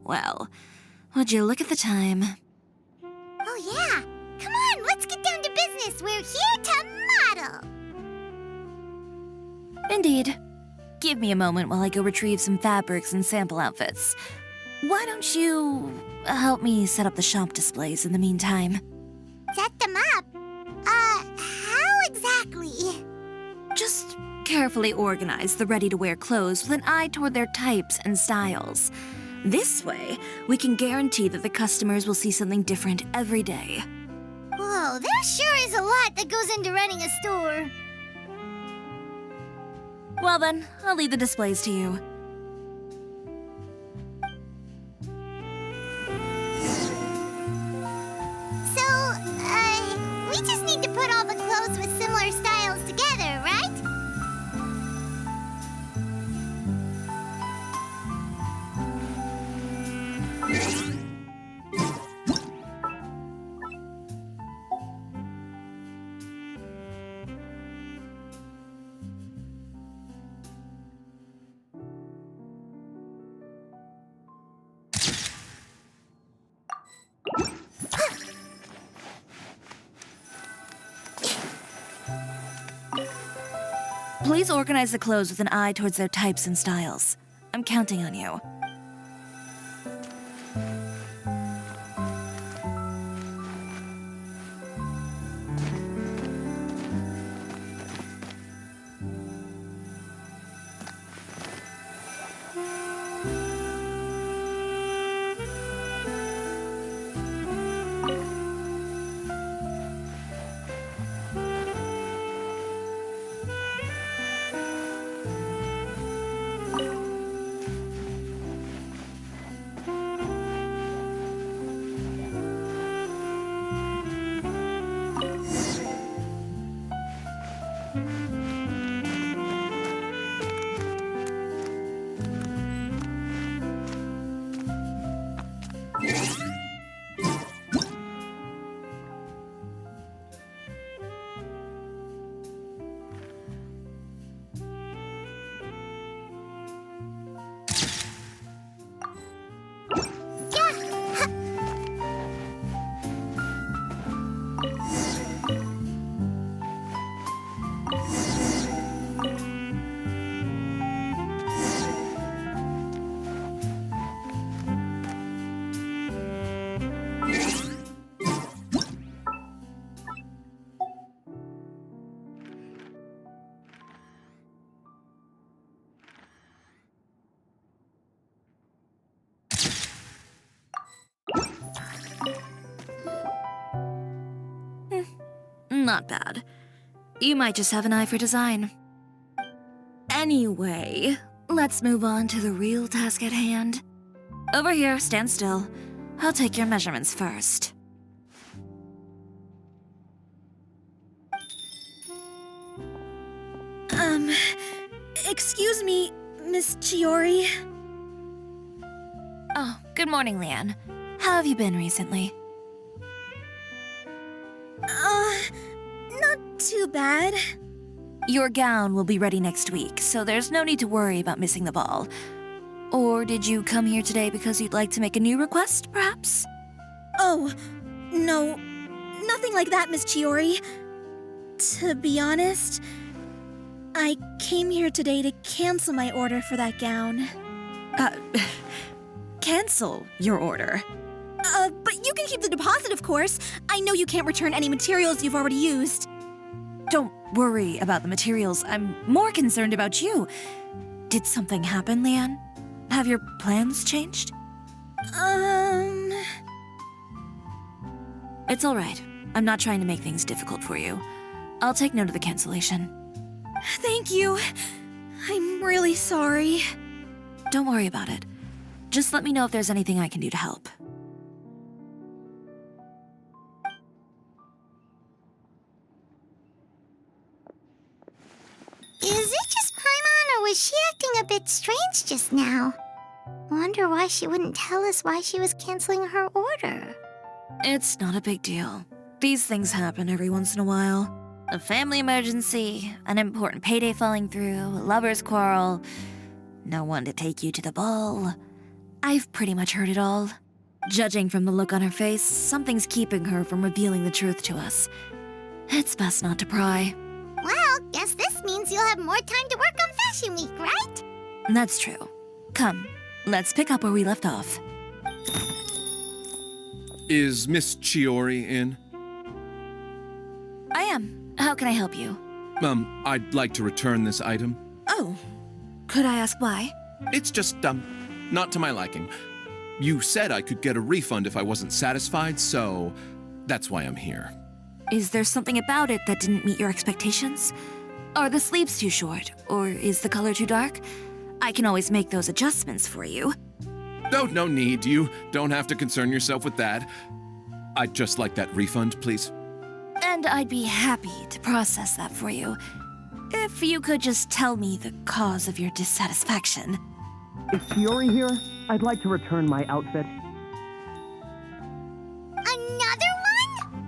[SPEAKER 1] Well, would you look at the time?
[SPEAKER 3] Oh yeah! Come on, let's get down to business. We're here to model.
[SPEAKER 1] Indeed. Give me a moment while I go retrieve some fabrics and sample outfits. Why don't you help me set up the shop displays in the meantime?
[SPEAKER 3] Set them up? How exactly?
[SPEAKER 1] Just carefully organize the ready-to-wear clothes with an eye toward their types and styles. This way, we can guarantee that the customers will see something different every day.
[SPEAKER 3] Whoa, there sure is a lot that goes into running a store.
[SPEAKER 1] Well then, I'll leave the displays to you.
[SPEAKER 3] So, we just need to put all the clothes with similar styles together, right?
[SPEAKER 1] Please organize the clothes with an eye towards their types and styles. I'm counting on you. Not bad. You might just have an eye for design. Anyway, let's move on to the real task at hand. Over here, stand still. I'll take your measurements first.
[SPEAKER 4] Excuse me, Miss Chiori.
[SPEAKER 1] Oh, good morning, Leanne. How have you been recently?
[SPEAKER 4] Not too bad.
[SPEAKER 1] Your gown will be ready next week, so there's no need to worry about missing the ball. Or did you come here today because you'd like to make a new request, perhaps?
[SPEAKER 4] Oh, no. Nothing like that, Miss Chiori. To be honest, I came here today to cancel my order for that gown.
[SPEAKER 1] Cancel your order.
[SPEAKER 4] But you can keep the deposit, of course. I know you can't return any materials you've already used.
[SPEAKER 1] Don't worry about the materials. I'm more concerned about you. Did something happen, Leanne? Have your plans changed? It's all right. I'm not trying to make things difficult for you. I'll take note of the cancellation.
[SPEAKER 4] Thank you. I'm really sorry.
[SPEAKER 1] Don't worry about it. Just let me know if there's anything I can do to help.
[SPEAKER 3] Is it just Paimon, or was she acting a bit strange just now? Wonder why she wouldn't tell us why she was canceling her order.
[SPEAKER 1] It's not a big deal. These things happen every once in a while. A family emergency, an important payday falling through, a lover's quarrel, no one to take you to the ball. I've pretty much heard it all. Judging from the look on her face, something's keeping her from revealing the truth to us. It's best not to pry.
[SPEAKER 3] Well, guess this means you'll have more time to work on Fashion Week, right?
[SPEAKER 1] That's true. Come, let's pick up where we left off.
[SPEAKER 7] Is Miss Chiori in?
[SPEAKER 1] I am. How can I help you?
[SPEAKER 7] I'd like to return this item.
[SPEAKER 1] Oh, could I ask why?
[SPEAKER 7] It's just, not to my liking. You said I could get a refund if I wasn't satisfied, so that's why I'm here.
[SPEAKER 1] Is there something about it that didn't meet your expectations? Are the sleeves too short, or is the color too dark? I can always make those adjustments for you.
[SPEAKER 7] No need. You don't have to concern yourself with that. I'd just like that refund, please.
[SPEAKER 1] And I'd be happy to process that for you. If you could just tell me the cause of your dissatisfaction.
[SPEAKER 8] Is Chiori here? I'd like to return my outfit.
[SPEAKER 3] Another one?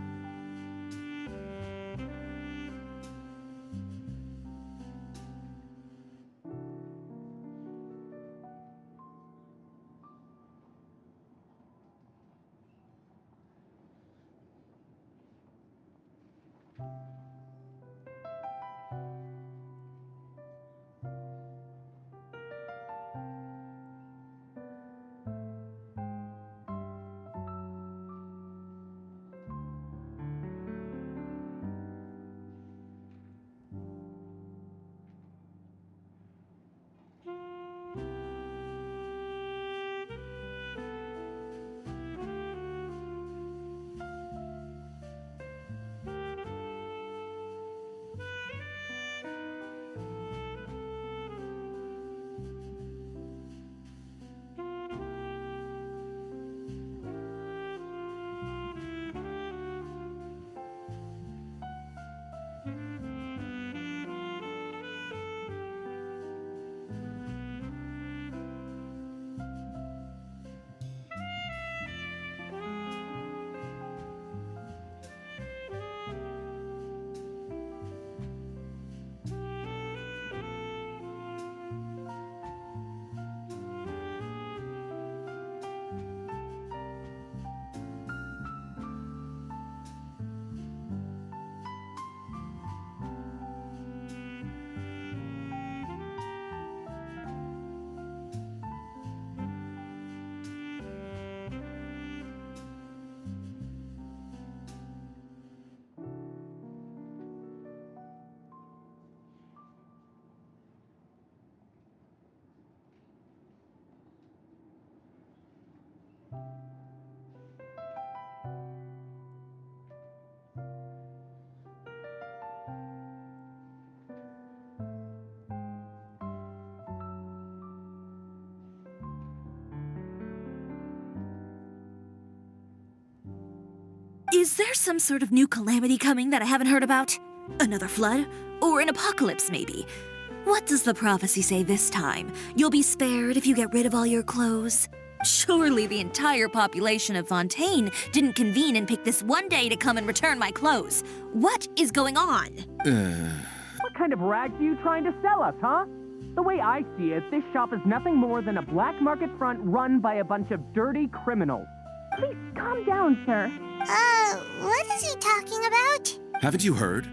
[SPEAKER 1] Is there some sort of new calamity coming that I haven't heard about? Another flood? Or an apocalypse, maybe? What does the prophecy say this time? You'll be spared if you get rid of all your clothes? Surely the entire population of Fontaine didn't convene and pick this one day to come and return my clothes. What is going on?
[SPEAKER 8] What kind of rags are you trying to sell us, huh? The way I see it, this shop is nothing more than a black market front run by a bunch of dirty criminals. Please calm down, sir.
[SPEAKER 3] What is he talking about?
[SPEAKER 7] Haven't you heard?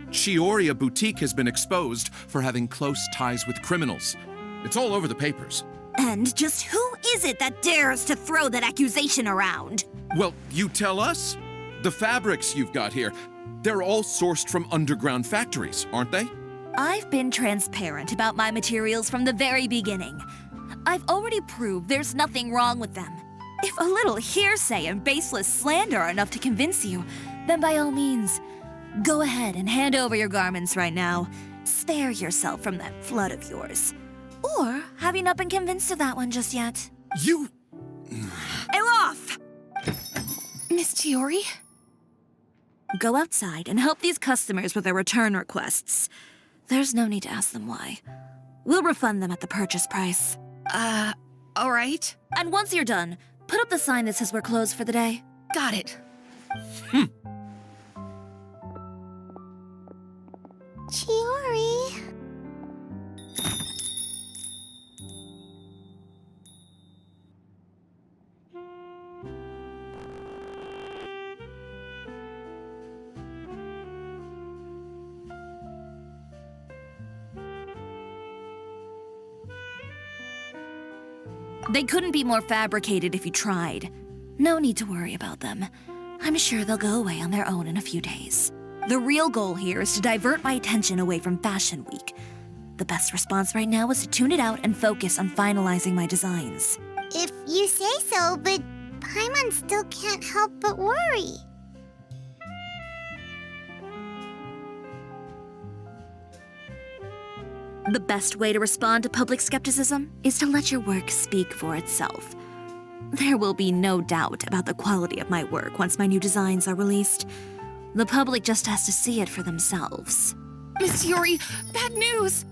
[SPEAKER 7] Chiori Boutique has been exposed for having close ties with criminals. It's all over the papers.
[SPEAKER 1] And just who is it that dares to throw that accusation around?
[SPEAKER 7] Well, you tell us. The fabrics you've got here, they're all sourced from underground factories, aren't they?
[SPEAKER 1] I've been transparent about my materials from the very beginning. I've already proved there's nothing wrong with them. If a little hearsay and baseless slander are enough to convince you, then by all means, go ahead and hand over your garments right now. Spare yourself from that flood of yours. Or have you not been convinced of that one just yet?
[SPEAKER 7] You...
[SPEAKER 1] Elof!
[SPEAKER 2] Miss Chiori?
[SPEAKER 1] Go outside and help these customers with their return requests. There's no need to ask them why. We'll refund them at the purchase price.
[SPEAKER 5] All right.
[SPEAKER 1] And once you're done, put up the sign that says we're closed for the day.
[SPEAKER 5] Got it.
[SPEAKER 3] Chiori.
[SPEAKER 1] They couldn't be more fabricated if you tried. No need to worry about them. I'm sure they'll go away on their own in a few days. The real goal here is to divert my attention away from Fashion Week. The best response right now is to tune it out and focus on finalizing my designs.
[SPEAKER 3] If you say so, but Paimon still can't help but worry.
[SPEAKER 1] The best way to respond to public skepticism is to let your work speak for itself. There will be no doubt about the quality of my work once my new designs are released. The public just has to see it for themselves.
[SPEAKER 2] Miss Chiori, bad news!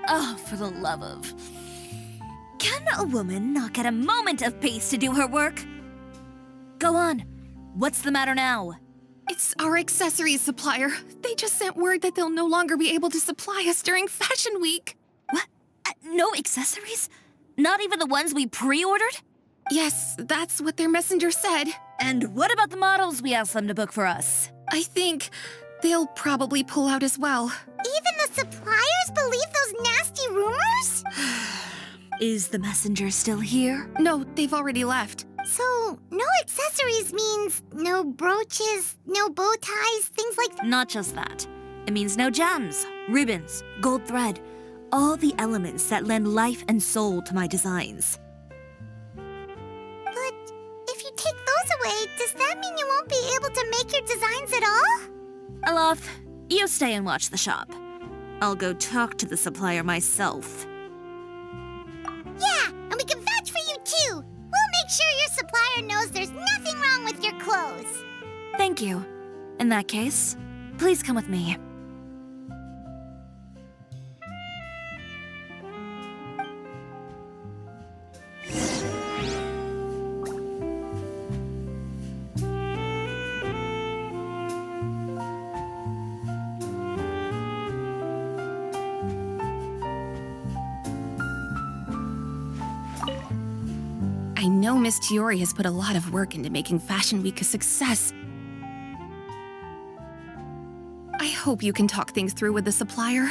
[SPEAKER 1] Oh, for the love of... Can a woman not get a moment of peace to do her work? Go on. What's the matter now?
[SPEAKER 2] It's our accessories supplier. They just sent word that they'll no longer be able to supply us during Fashion Week.
[SPEAKER 1] What? No accessories? Not even the ones we pre-ordered?
[SPEAKER 2] Yes, that's what their messenger said.
[SPEAKER 1] And what about the models we asked them to book for us?
[SPEAKER 2] I think they'll probably pull out as well.
[SPEAKER 3] Even the suppliers believe those nasty rumors?
[SPEAKER 1] Is the messenger still here?
[SPEAKER 2] No, they've already left.
[SPEAKER 3] So, no accessories means no brooches, no bow ties, things like
[SPEAKER 1] Not just that. It means no gems, ribbons, gold thread, all the elements that lend life and soul to my designs.
[SPEAKER 3] But if you take those away, does that mean you won't be able to make your designs at all?
[SPEAKER 1] Alof, you stay and watch the shop. I'll go talk to the supplier myself.
[SPEAKER 3] Yeah, and we can vouch for you too. We'll make sure your supplier knows there's nothing wrong with your clothes.
[SPEAKER 1] Thank you. In that case, please come with me.
[SPEAKER 2] I know Miss Chiori has put a lot of work into making Fashion Week a success. I hope you can talk things through with the supplier.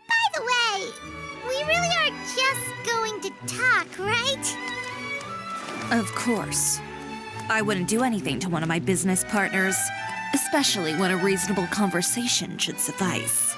[SPEAKER 3] By the way, we really are just going to talk, right?
[SPEAKER 1] Of course. I wouldn't do anything to one of my business partners, especially when a reasonable conversation should suffice.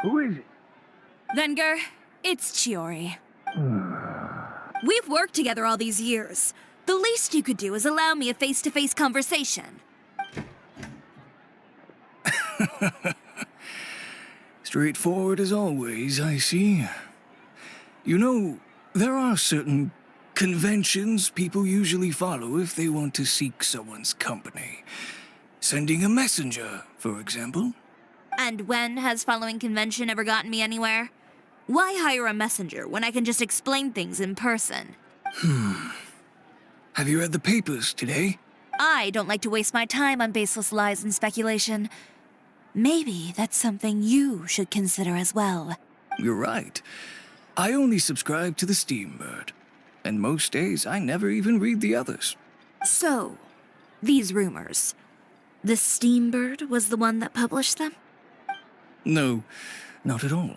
[SPEAKER 8] Who is it?
[SPEAKER 1] Venger, it's Chiori. We've worked together all these years. The least you could do is allow me a face-to-face conversation.
[SPEAKER 9] It's Straightforward as always, I see. You know, there are certain conventions people usually follow if they want to seek someone's company. Sending a messenger, for example.
[SPEAKER 1] And when has following convention ever gotten me anywhere? Why hire a messenger when I can just explain things in person?
[SPEAKER 9] Have you read the papers today?
[SPEAKER 1] I don't like to waste my time on baseless lies and speculation. Maybe that's something you should consider as well.
[SPEAKER 9] You're right. I only subscribe to the Steambird. And most days I never even read the others.
[SPEAKER 1] So, these rumors. The Steambird was the one that published them?
[SPEAKER 9] No, not at all.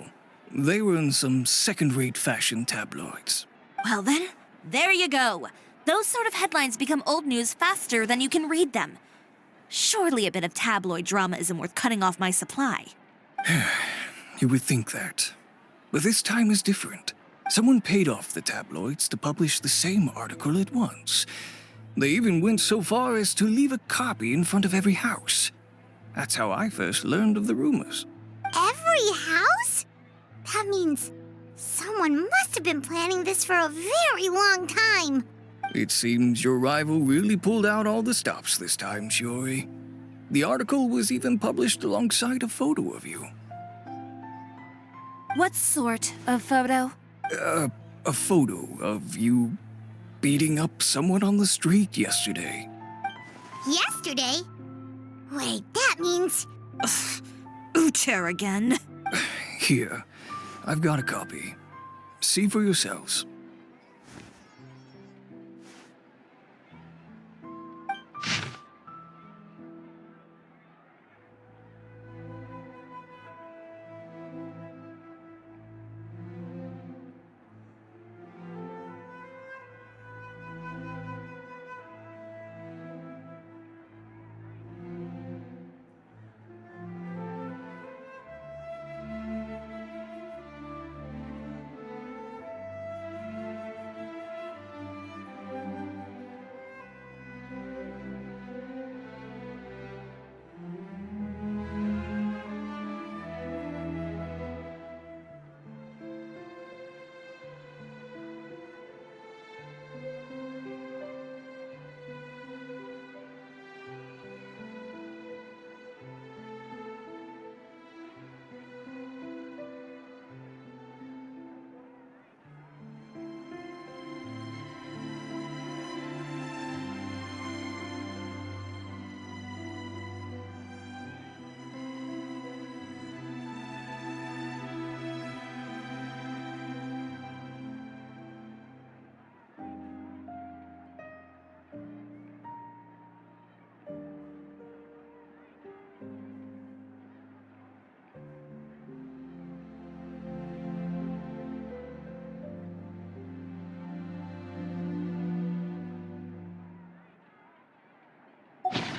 [SPEAKER 9] They were in some second-rate fashion tabloids.
[SPEAKER 1] Well then, there you go. Those sort of headlines become old news faster than you can read them. Surely a bit of tabloid drama isn't worth cutting off my supply.
[SPEAKER 9] You would think that. But this time is different. Someone paid off the tabloids to publish the same article at once. They even went so far as to leave a copy in front of every house. That's how I first learned of the rumors.
[SPEAKER 3] Every house? That means someone must have been planning this for a very long time.
[SPEAKER 9] It seems your rival really pulled out all the stops this time, Chiori. The article was even published alongside a photo of you.
[SPEAKER 1] What sort of photo?
[SPEAKER 9] A photo of you beating up someone on the street yesterday.
[SPEAKER 3] Yesterday? Wait, that means...
[SPEAKER 1] Ucher again.
[SPEAKER 9] Here, I've got a copy. See for yourselves.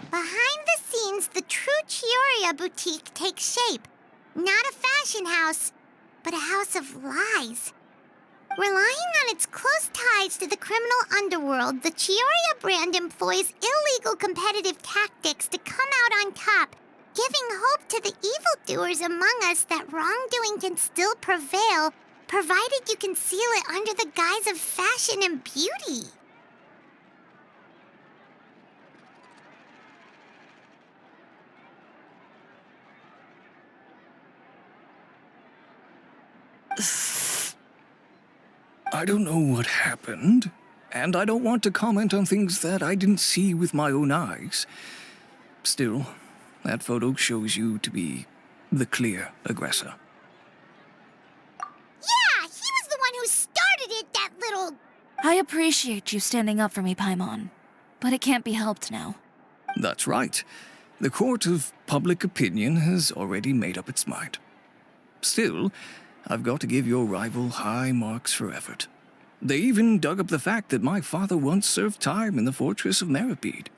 [SPEAKER 3] Behind the scenes, the true Chiori boutique takes shape. Not a fashion house, but a house of lies. Relying on its close ties to the criminal underworld, the Chiori brand employs illegal competitive tactics to come out on top, giving hope to the evildoers among us that wrongdoing can still prevail, provided you conceal it under the guise of fashion and beauty.
[SPEAKER 9] I don't know what happened, and I don't want to comment on things that I didn't see with my own eyes. Still, that photo shows you to be the clear aggressor.
[SPEAKER 3] Yeah, he was the one who started it, that little...
[SPEAKER 1] I appreciate you standing up for me, Paimon, but it can't be helped now.
[SPEAKER 9] That's right. The court of public opinion has already made up its mind. Still, I've got to give your rival high marks for effort. They even dug up the fact that my father once served time in the fortress of Meripede.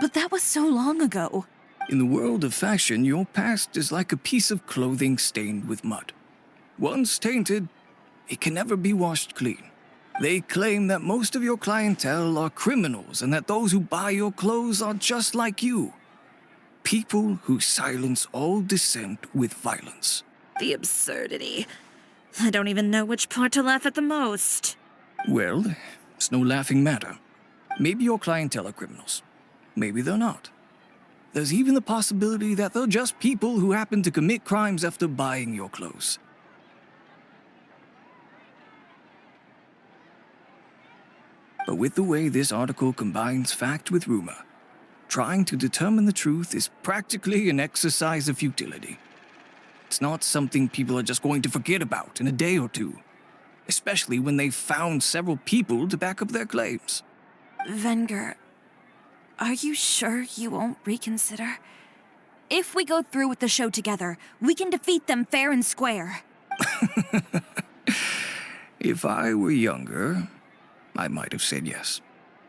[SPEAKER 1] But that was so long ago.
[SPEAKER 9] In the world of fashion, your past is like a piece of clothing stained with mud. Once tainted, it can never be washed clean. They claim that most of your clientele are criminals and that those who buy your clothes are just like you. People who silence all dissent with violence.
[SPEAKER 1] The absurdity. I don't even know which part to laugh at the most.
[SPEAKER 9] Well, it's no laughing matter. Maybe your clientele are criminals. Maybe they're not. There's even the possibility that they're just people who happen to commit crimes after buying your clothes. But with the way this article combines fact with rumor, trying to determine the truth is practically an exercise of futility. It's not something people are just going to forget about in a day or two, especially when they've found several people to back up their claims.
[SPEAKER 2] Venger, are you sure you won't reconsider? If we go through with the show together, we can defeat them fair and square.
[SPEAKER 9] If I were younger, I might have said yes.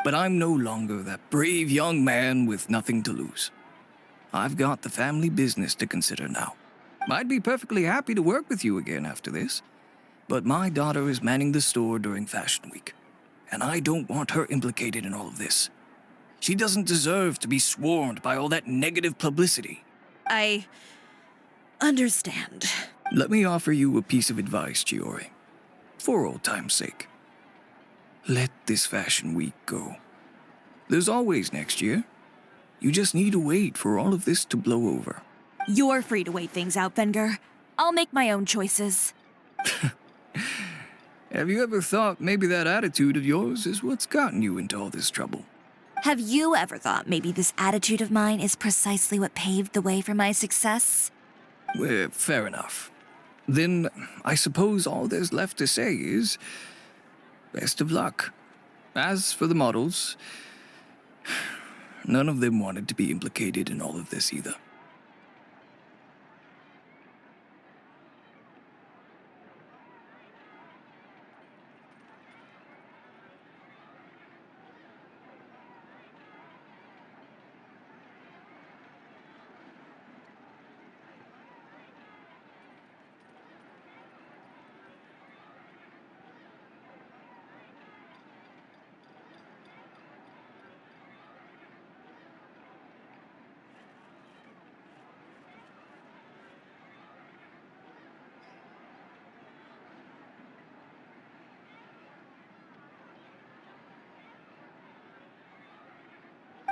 [SPEAKER 9] But I'm no longer that brave young man with nothing to lose. I've got the family business to consider now. I'd be perfectly happy to work with you again after this, but my daughter is manning the store during Fashion Week, and I don't want her implicated in all of this. She doesn't deserve to be swarmed by all that negative publicity.
[SPEAKER 1] I understand.
[SPEAKER 9] Let me offer you a piece of advice, Chiori, for old time's sake. Let this Fashion Week go. There's always next year. You just need to wait for all of this to blow over.
[SPEAKER 2] You're free to wait things out, Venger. I'll make my own choices.
[SPEAKER 9] Have you ever thought maybe that attitude of yours is what's gotten you into all this trouble?
[SPEAKER 2] Have you ever thought maybe this attitude of mine is precisely what paved the way for my success?
[SPEAKER 9] Well, fair enough. Then I suppose all there's left to say is, best of luck. As for the models, none of them wanted to be implicated in all of this either.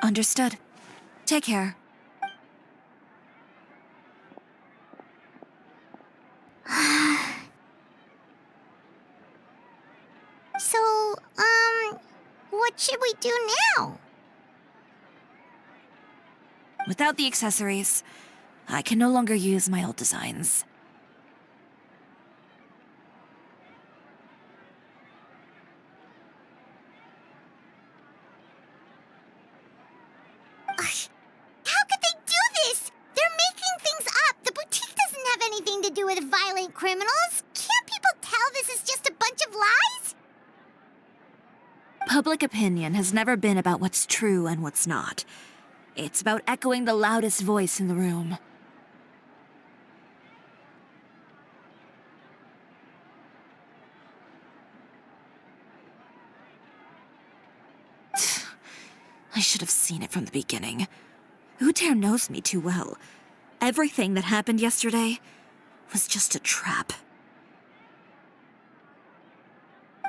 [SPEAKER 2] Understood. Take care.
[SPEAKER 3] So, what should we do now?
[SPEAKER 2] Without the accessories, I can no longer use my old designs.
[SPEAKER 3] How could they do this? They're making things up. The boutique doesn't have anything to do with violent criminals. Can't people tell this is just a bunch of lies?
[SPEAKER 2] Public opinion has never been about what's true and what's not. It's about echoing the loudest voice in the room. I should have seen it from the beginning. Uter knows me too well. Everything that happened yesterday was just a trap.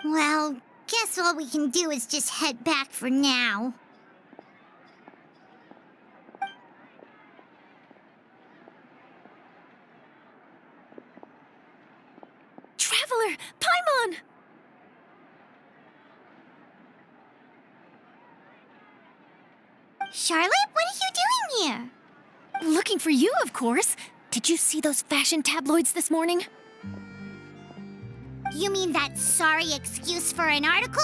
[SPEAKER 3] Well, guess all we can do is just head back for now.
[SPEAKER 4] Traveler! Paimon!
[SPEAKER 3] Charlotte, what are you doing here?
[SPEAKER 4] Looking for you, of course. Did you see those fashion tabloids this morning?
[SPEAKER 3] You mean that sorry excuse for an article?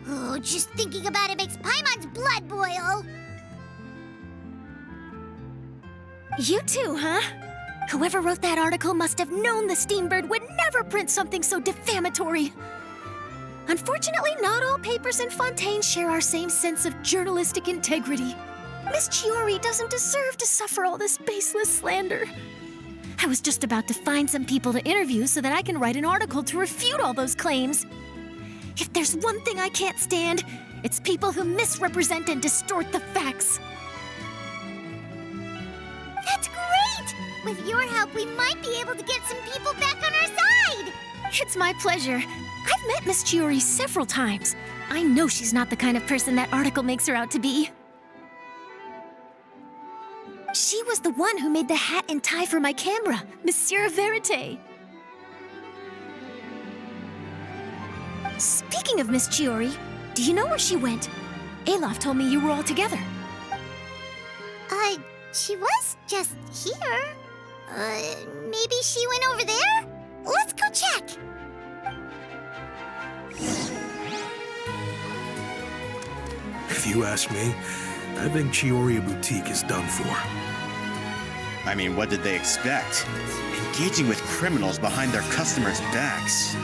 [SPEAKER 3] Oh, just thinking about it makes Paimon's blood boil.
[SPEAKER 4] You too, huh? Whoever wrote that article must have known the Steambird would never print something so defamatory. Unfortunately, not all papers in Fontaine share our same sense of journalistic integrity. Miss Chiori doesn't deserve to suffer all this baseless slander. I was just about to find some people to interview so that I can write an article to refute all those claims. If there's one thing I can't stand, it's people who misrepresent and distort the facts.
[SPEAKER 3] With your help, we might be able to get some people back on our side!
[SPEAKER 10] It's my pleasure. I've met Miss Chiori several times. I know she's not the kind of person that article makes her out to be. She was the one who made the hat and tie for my camera, Monsieur Verite. Speaking of Miss Chiori, do you know where she went? Alof told me you were all together.
[SPEAKER 3] She was just here. Maybe she went over there? Let's go check.
[SPEAKER 11] If you ask me, I think Chiori Boutique is done for.
[SPEAKER 12] I mean, what did they expect? Engaging with criminals behind their customers' backs.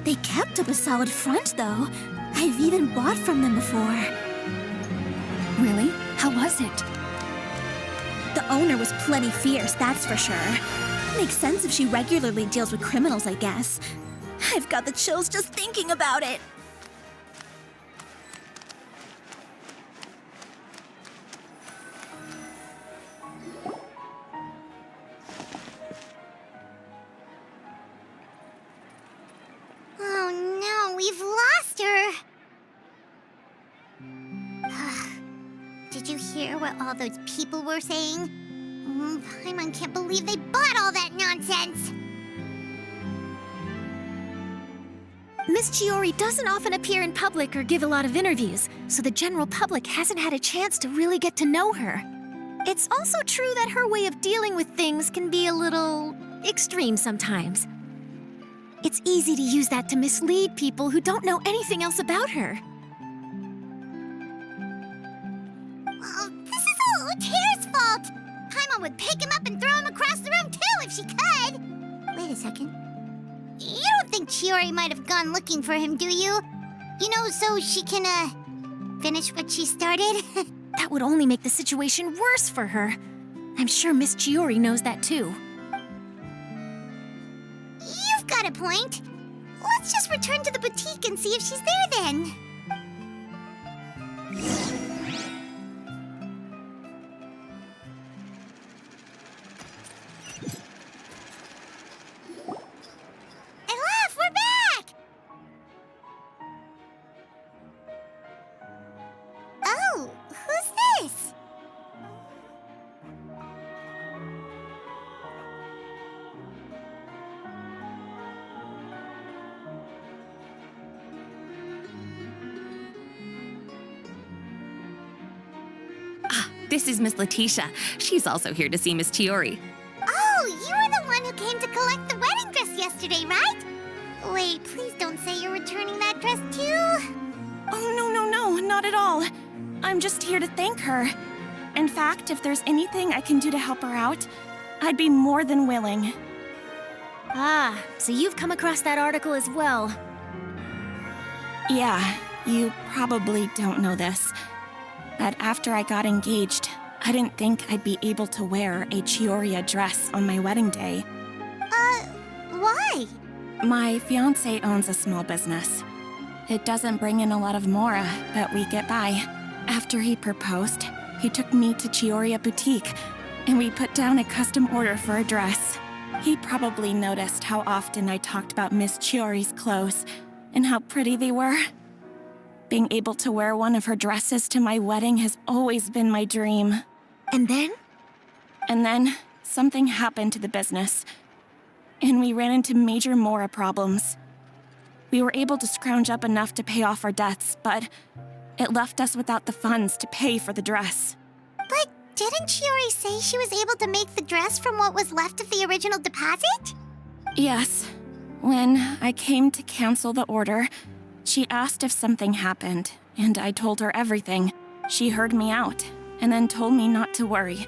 [SPEAKER 3] They kept up a solid front, though. I've even bought from them before.
[SPEAKER 2] Really? How was it?
[SPEAKER 3] The owner was plenty fierce, that's for sure. Makes sense if she regularly deals with criminals, I guess. I've got the chills just thinking about it. Oh no, we've lost her! Did you hear what all those people were saying? Paimon can't believe they bought all that nonsense!
[SPEAKER 10] Miss Chiori doesn't often appear in public or give a lot of interviews, so the general public hasn't had a chance to really get to know her. It's also true that her way of dealing with things can be a little extreme sometimes. It's easy to use that to mislead people who don't know anything else about her.
[SPEAKER 3] Oh, this is all Tear's fault! Paimon would pick him up and throw him across the room too if she could! Wait a second. You don't think Chiori might have gone looking for him, do you? You know, so she can, finish what she started?
[SPEAKER 10] That would only make the situation worse for her. I'm sure Miss Chiori knows that too.
[SPEAKER 3] You've got a point. Let's just return to the boutique and see if she's there then. Alof, we're back! Oh, who's this?
[SPEAKER 2] This is Miss Letitia. She's also here to see Miss Chiori.
[SPEAKER 3] Oh, you were the one who came to collect the wedding dress yesterday, right? Wait, please don't say you're returning that dress too.
[SPEAKER 2] Oh, no, not at all. I'm just here to thank her. In fact, if there's anything I can do to help her out, I'd be more than willing.
[SPEAKER 10] Ah, so you've come across that article as well.
[SPEAKER 2] Yeah, you probably don't know this, but after I got engaged, I didn't think I'd be able to wear a Chiori dress on my wedding day.
[SPEAKER 3] Why?
[SPEAKER 2] My fiancé owns a small business. It doesn't bring in a lot of mora, but we get by. After he proposed, he took me to Chiori Boutique, and we put down a custom order for a dress. He probably noticed how often I talked about Miss Chiori's clothes and how pretty they were. Being able to wear one of her dresses to my wedding has always been my dream.
[SPEAKER 10] And then?
[SPEAKER 2] And then, something happened to the business, and we ran into major mora problems. We were able to scrounge up enough to pay off our debts, but it left us without the funds to pay for the dress.
[SPEAKER 3] But didn't Chiori say she was able to make the dress from what was left of the original deposit?
[SPEAKER 2] Yes. When I came to cancel the order, she asked if something happened, and I told her everything. She heard me out, and then told me not to worry.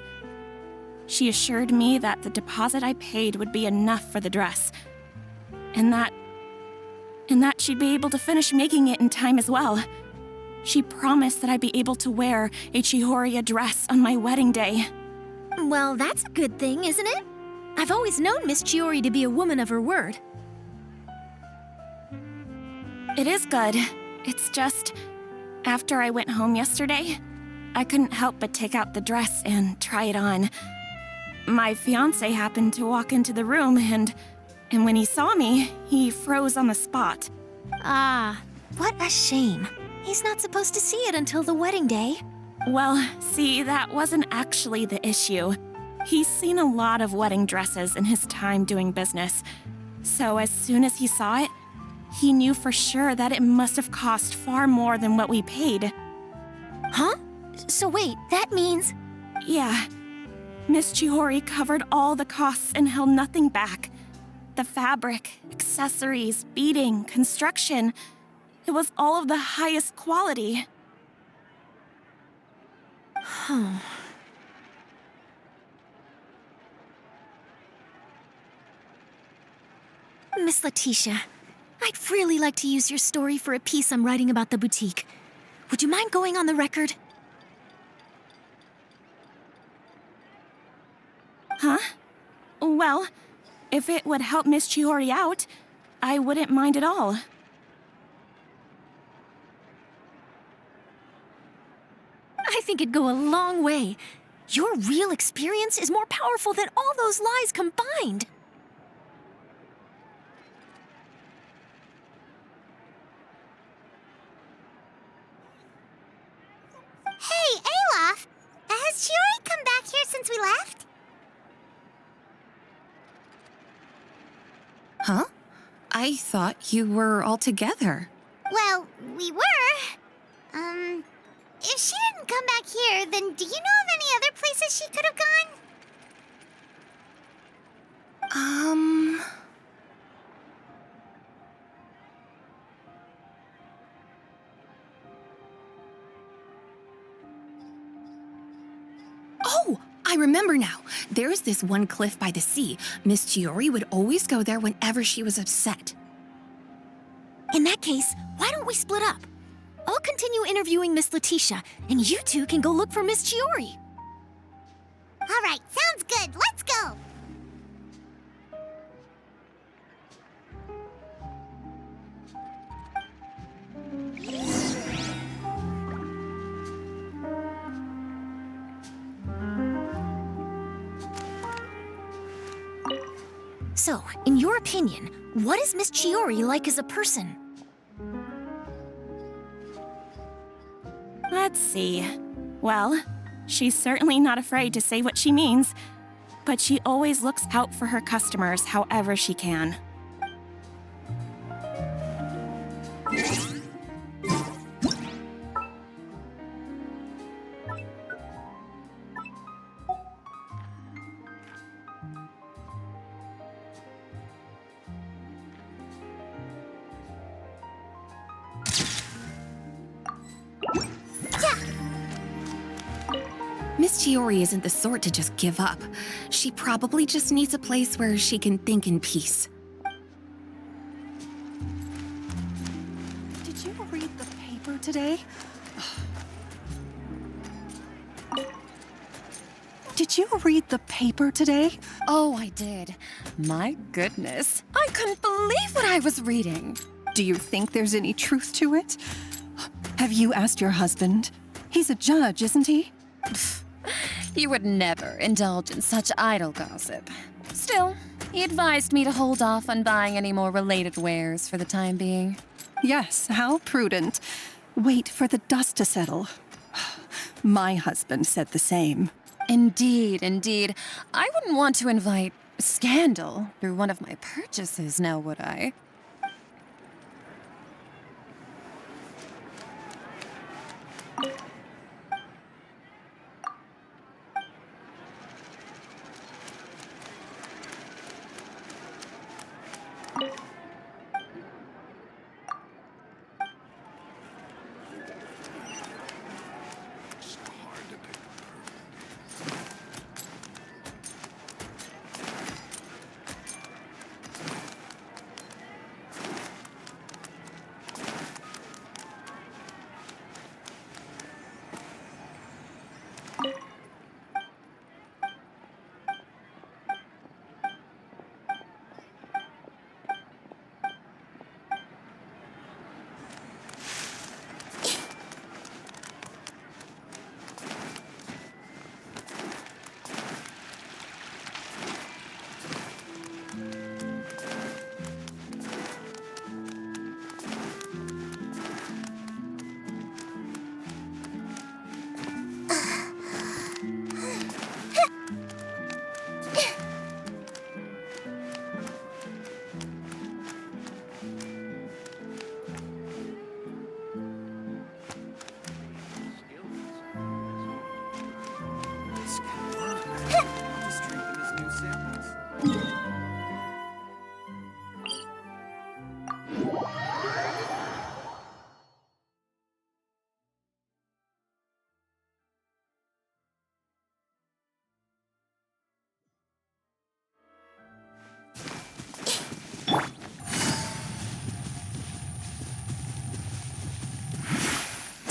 [SPEAKER 2] She assured me that the deposit I paid would be enough for the dress, and that she'd be able to finish making it in time as well. She promised that I'd be able to wear a Chiori dress on my wedding day.
[SPEAKER 10] Well, that's a good thing, isn't it? I've always known Miss Chiori to be a woman of her word.
[SPEAKER 2] It is good. It's just, after I went home yesterday, I couldn't help but take out the dress and try it on. My fiancé happened to walk into the room and when he saw me, he froze on the spot.
[SPEAKER 10] Ah, what a shame. He's not supposed to see it until the wedding day.
[SPEAKER 2] Well, see, that wasn't actually the issue. He's seen a lot of wedding dresses in his time doing business. So as soon as he saw it, he knew for sure that it must have cost far more than what we paid.
[SPEAKER 10] Huh? So wait, that means...
[SPEAKER 2] Yeah. Miss Chiori covered all the costs and held nothing back. The fabric, accessories, beading, construction. It was all of the highest quality.
[SPEAKER 10] Miss Letitia, I'd really like to use your story for a piece I'm writing about the boutique. Would you mind going on the record?
[SPEAKER 2] Huh? Well, if it would help Miss Chiori out, I wouldn't mind at all.
[SPEAKER 10] I think it'd go a long way. Your real experience is more powerful than all those lies combined.
[SPEAKER 3] Hey, Olaf! Has Chiori come back here since we left?
[SPEAKER 5] Huh? I thought you were all together.
[SPEAKER 3] Well, we were. If she didn't come back here, then do you know of any other places she could have gone?
[SPEAKER 5] Oh, I remember now. There's this one cliff by the sea. Miss Chiori would always go there whenever she was upset.
[SPEAKER 10] In that case, why don't we split up? I'll continue interviewing Miss Letitia, and you two can go look for Miss Chiori.
[SPEAKER 3] All right, sounds good. Let's go.
[SPEAKER 10] So, in your opinion, what is Miss Chiori like as a person?
[SPEAKER 2] Let's see. Well, she's certainly not afraid to say what she means, but she always looks out for her customers however she can.
[SPEAKER 5] Miss Chiori isn't the sort to just give up. She probably just needs a place where she can think in peace.
[SPEAKER 13] Did you read the paper today? Did you read the paper today?
[SPEAKER 14] Oh, I did. My goodness. I couldn't believe what I was reading.
[SPEAKER 13] Do you think there's any truth to it? Have you asked your husband? He's a judge, isn't he?
[SPEAKER 14] He would never indulge in such idle gossip. Still, he advised me to hold off on buying any more related wares for the time being.
[SPEAKER 13] Yes, how prudent. Wait for the dust to settle. My husband said the same.
[SPEAKER 14] Indeed, indeed. I wouldn't want to invite scandal through one of my purchases, now would I?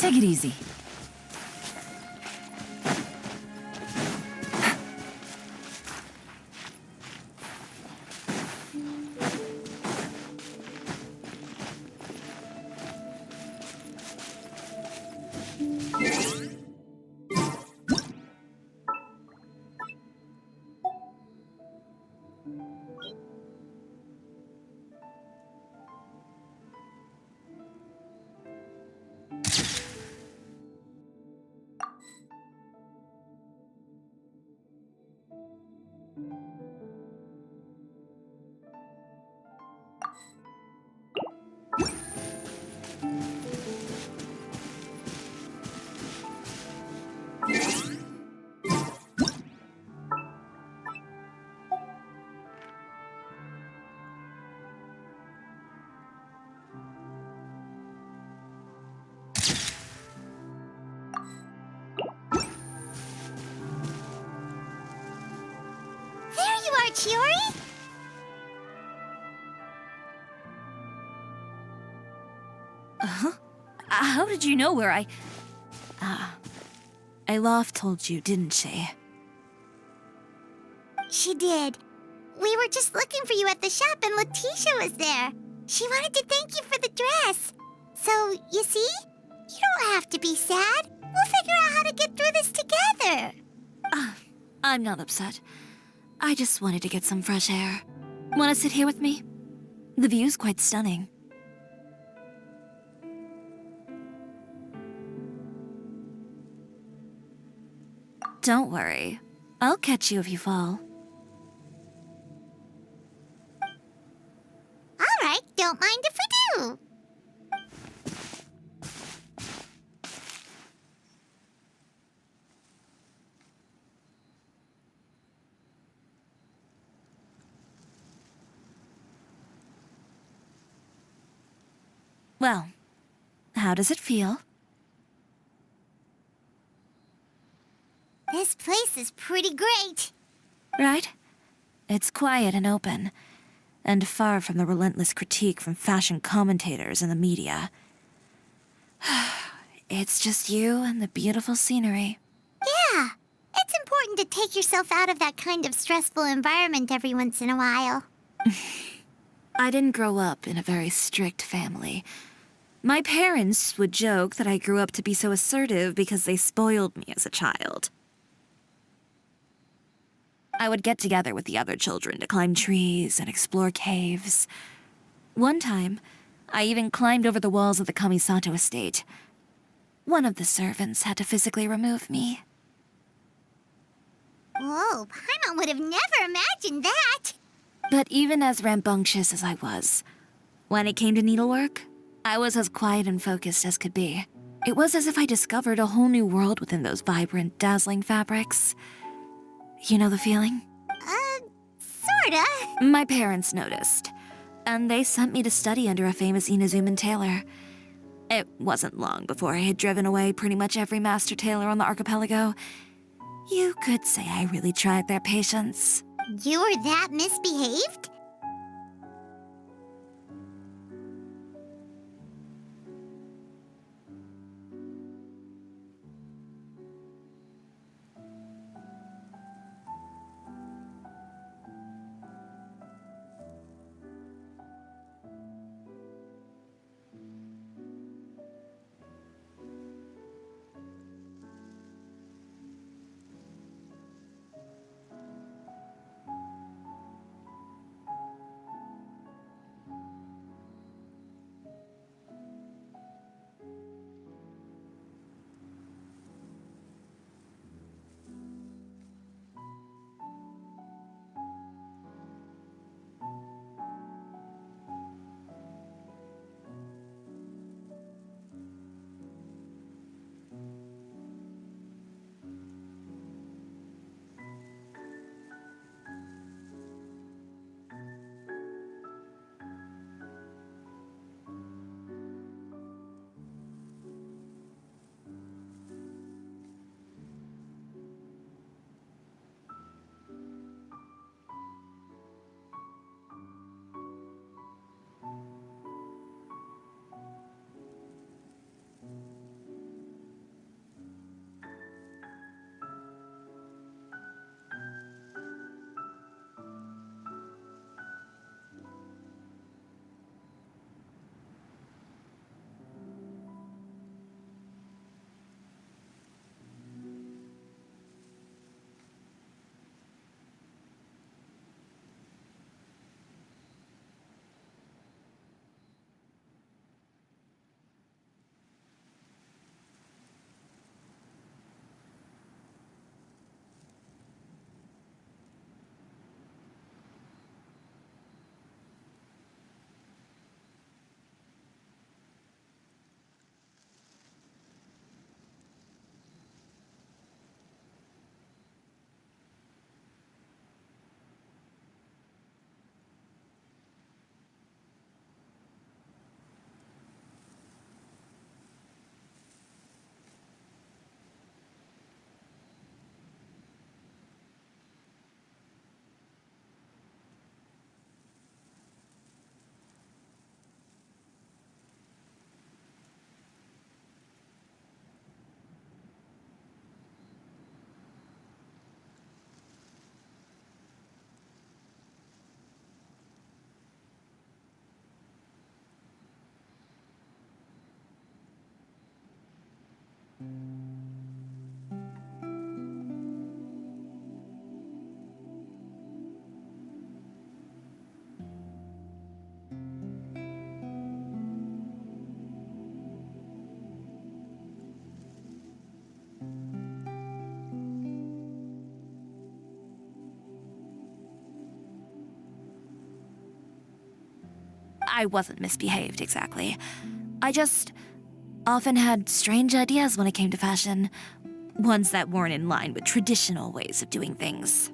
[SPEAKER 5] Take it easy.
[SPEAKER 3] There you are, Chiori!
[SPEAKER 1] Uh-huh. How did you know where I... Alof told you, didn't she?
[SPEAKER 3] She did. We were just looking for you at the shop and Letitia was there. She wanted to thank you for the dress. So, you see? You don't have to be sad. We'll figure out how to get through this together.
[SPEAKER 1] I'm not upset. I just wanted to get some fresh air. Want to sit here with me? The view's quite stunning. Don't worry. I'll catch you if you fall.
[SPEAKER 3] All right, don't mind if we do.
[SPEAKER 1] Well, how does it feel?
[SPEAKER 3] This place is pretty great.
[SPEAKER 1] Right? It's quiet and open, and far from the relentless critique from fashion commentators and the media. It's just you and the beautiful scenery.
[SPEAKER 3] Yeah, it's important to take yourself out of that kind of stressful environment every once in a while.
[SPEAKER 1] I didn't grow up in a very strict family. My parents would joke that I grew up to be so assertive because they spoiled me as a child. I would get together with the other children to climb trees and explore caves. One time, I even climbed over the walls of the Kamisato estate. One of the servants had to physically remove me.
[SPEAKER 3] Whoa, Paimon would have never imagined that.
[SPEAKER 1] But even as rambunctious as I was, when it came to needlework, I was as quiet and focused as could be. It was as if I discovered a whole new world within those vibrant, dazzling fabrics. You know the feeling?
[SPEAKER 3] Sorta.
[SPEAKER 1] My parents noticed, and they sent me to study under a famous Inazuman tailor. It wasn't long before I had driven away pretty much every master tailor on the archipelago. You could say I really tried their patience.
[SPEAKER 3] You were that misbehaved?
[SPEAKER 1] I wasn't misbehaved exactly. I just often had strange ideas when it came to fashion. Ones that weren't in line with traditional ways of doing things.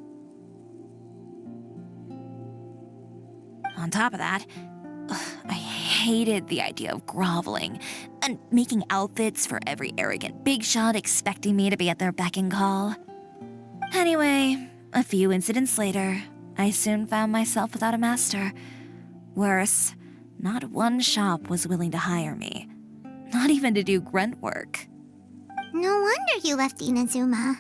[SPEAKER 1] On top of that, I hated the idea of groveling and making outfits for every arrogant big shot expecting me to be at their beck and call. Anyway, a few incidents later, I soon found myself without a master. Worse, not one shop was willing to hire me. Not even to do grunt work.
[SPEAKER 3] No wonder you left Inazuma.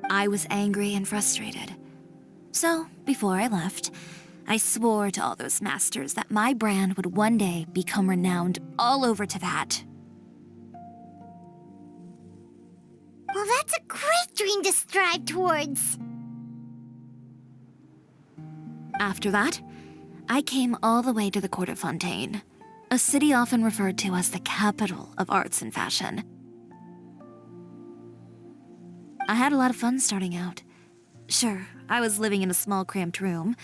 [SPEAKER 1] I was angry and frustrated. So, before I left, I swore to all those masters that my brand would one day become renowned all over Teyvat.
[SPEAKER 3] Well, that's a great dream to strive towards.
[SPEAKER 1] After that, I came all the way to the court of Fontaine, a city often referred to as the capital of arts and fashion. I had a lot of fun starting out. Sure, I was living in a small cramped room,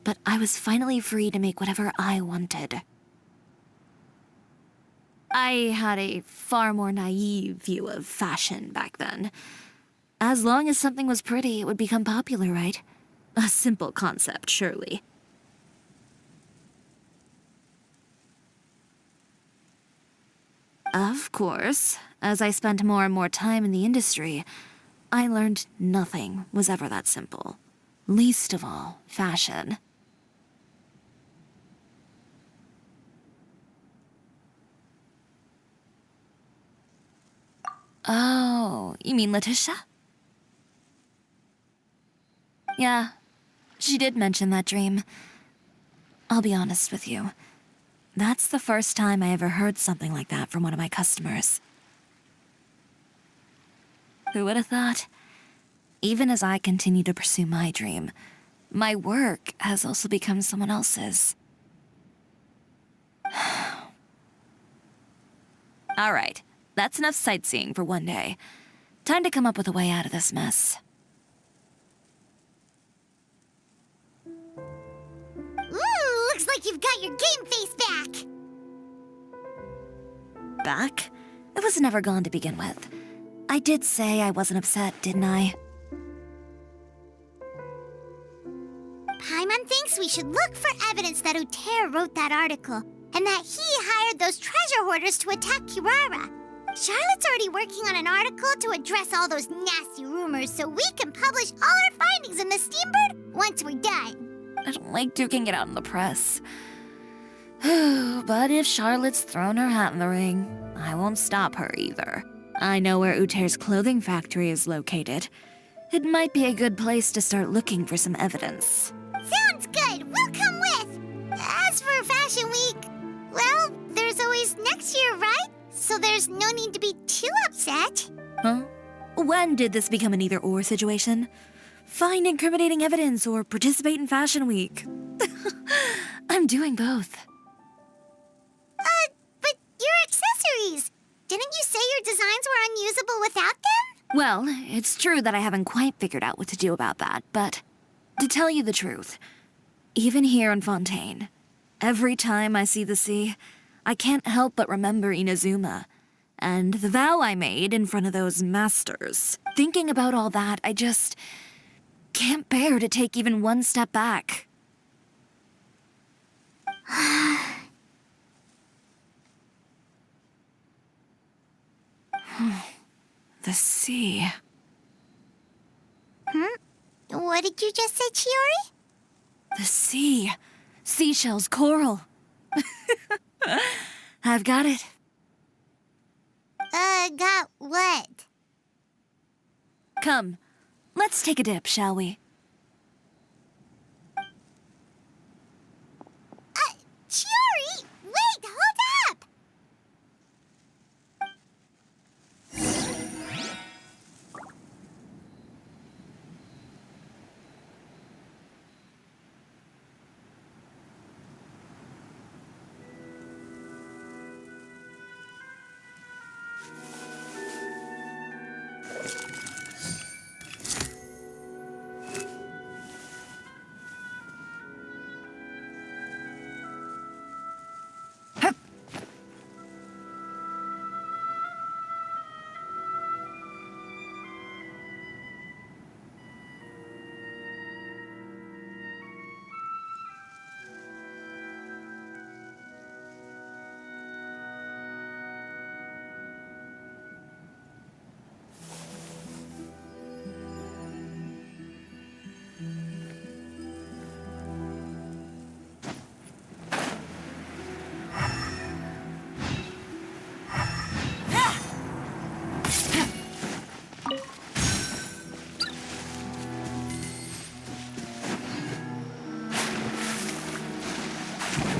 [SPEAKER 1] but I was finally free to make whatever I wanted. I had a far more naive view of fashion back then. As long as something was pretty, it would become popular, right? A simple concept, surely. Of course, as I spent more and more time in the industry, I learned nothing was ever that simple. Least of all, fashion. Oh, you mean Letitia? Yeah, she did mention that dream. I'll be honest with you. That's the first time I ever heard something like that from one of my customers. Who would have thought? Even as I continue to pursue my dream, my work has also become someone else's. All right, that's enough sightseeing for one day. Time to come up with a way out of this mess.
[SPEAKER 3] Ooh, looks like you've got your game face back.
[SPEAKER 1] Back? It was never gone to begin with. I did say I wasn't upset, didn't I?
[SPEAKER 3] Paimon thinks we should look for evidence that Uter wrote that article, and that he hired those treasure hoarders to attack Kirara. Charlotte's already working on an article to address all those nasty rumors so we can publish all our findings in the Steambird once we're done.
[SPEAKER 1] I don't like duking it out in the press. But if Charlotte's thrown her hat in the ring, I won't stop her either. I know where Uter's clothing factory is located. It might be a good place to start looking for some evidence.
[SPEAKER 3] Sounds good. We'll come with. As for Fashion Week, well, there's always next year, right? So there's no need to be too upset.
[SPEAKER 1] Huh? When did this become an either-or situation? Find incriminating evidence or participate in Fashion Week. I'm doing both.
[SPEAKER 3] But your accessories! Didn't you say your designs were unusable without them?
[SPEAKER 1] Well, it's true that I haven't quite figured out what to do about that, but to tell you the truth, even here in Fontaine, every time I see the sea, I can't help but remember Inazuma and the vow I made in front of those masters. Thinking about all that, I just can't bear to take even one step back. The sea.
[SPEAKER 3] What did you just say, Chiori?
[SPEAKER 1] The sea. Seashells, coral. I've got it.
[SPEAKER 3] Got what?
[SPEAKER 1] Come, let's take a dip, shall we?
[SPEAKER 3] Chiori! Wait, hold up!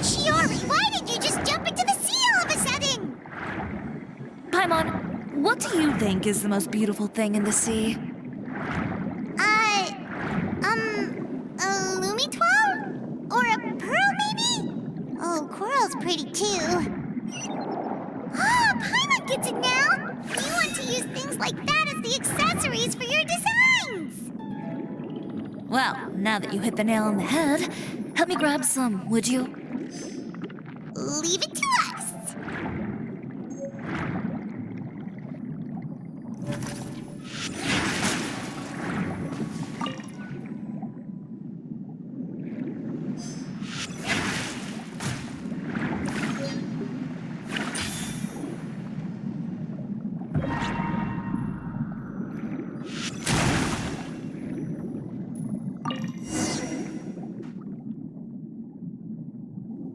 [SPEAKER 3] Chiori, why did you just jump into the sea all of a sudden?
[SPEAKER 1] Paimon, what do you think is the most beautiful thing in the sea?
[SPEAKER 3] A Lumitwal? Or a pearl, maybe? Oh, coral's pretty too. Ah, Paimon gets it now! You want to use things like that as the accessories for your designs!
[SPEAKER 1] Well, now that you hit the nail on the head, help me grab some, would you?
[SPEAKER 3] Leave it to us!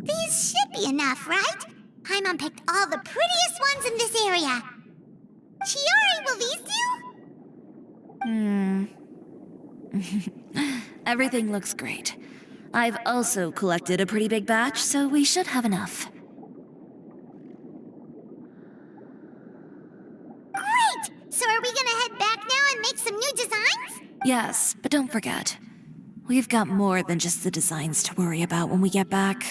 [SPEAKER 3] These should be enough, right? Paimon picked all the prettiest ones in this area. Chiori, will these do?
[SPEAKER 1] Everything looks great. I've also collected a pretty big batch, so we should have enough.
[SPEAKER 3] Great! So are we gonna head back now and make some new designs?
[SPEAKER 1] Yes, but don't forget, we've got more than just the designs to worry about when we get back.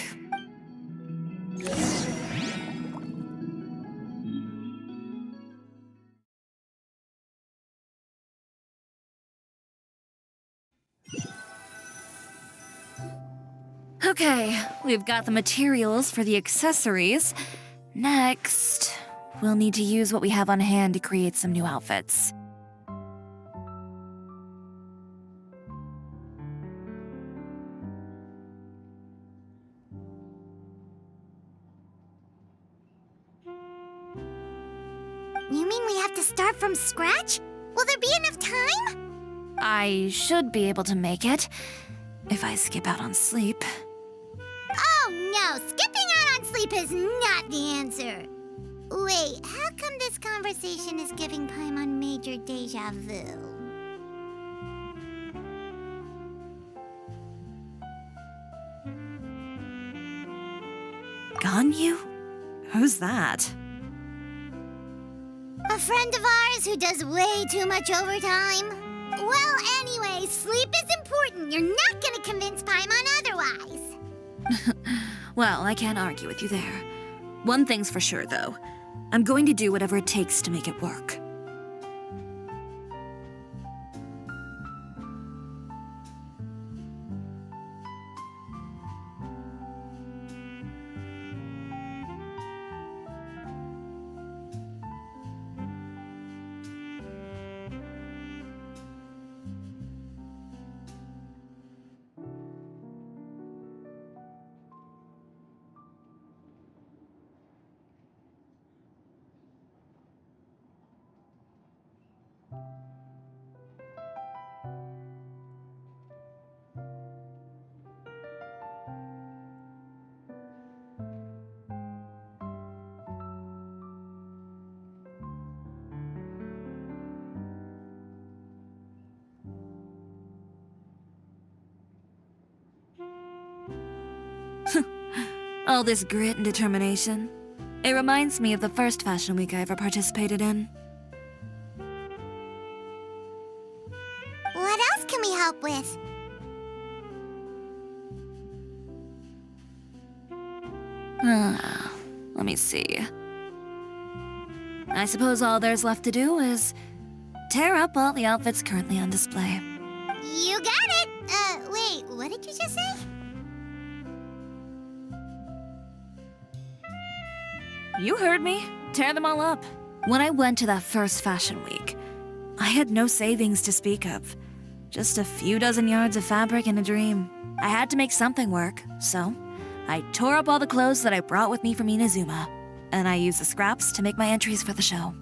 [SPEAKER 1] Okay, we've got the materials for the accessories. Next, we'll need to use what we have on hand to create some new outfits.
[SPEAKER 3] You mean we have to start from scratch? Will there be enough time?
[SPEAKER 1] I should be able to make it, if I skip out on sleep.
[SPEAKER 3] Oh no, skipping out on sleep is not the answer. Wait, how come this conversation is giving Paimon major deja vu?
[SPEAKER 1] Ganyu? Who's that?
[SPEAKER 3] A friend of ours who does way too much overtime? Well, anyway, sleep is important. You're not gonna convince Paimon otherwise.
[SPEAKER 1] Well, I can't argue with you there. One thing's for sure, though. I'm going to do whatever it takes to make it work. All this grit and determination. It reminds me of the first fashion week I ever participated in.
[SPEAKER 3] What else can we help with?
[SPEAKER 1] Let me see. I suppose all there's left to do is tear up all the outfits currently on display.
[SPEAKER 3] You got it! Wait, what did you just say?
[SPEAKER 1] You heard me. Tear them all up. When I went to that first fashion week, I had no savings to speak of. Just a few dozen yards of fabric and a dream. I had to make something work, so I tore up all the clothes that I brought with me from Inazuma, and I used the scraps to make my entries for the show.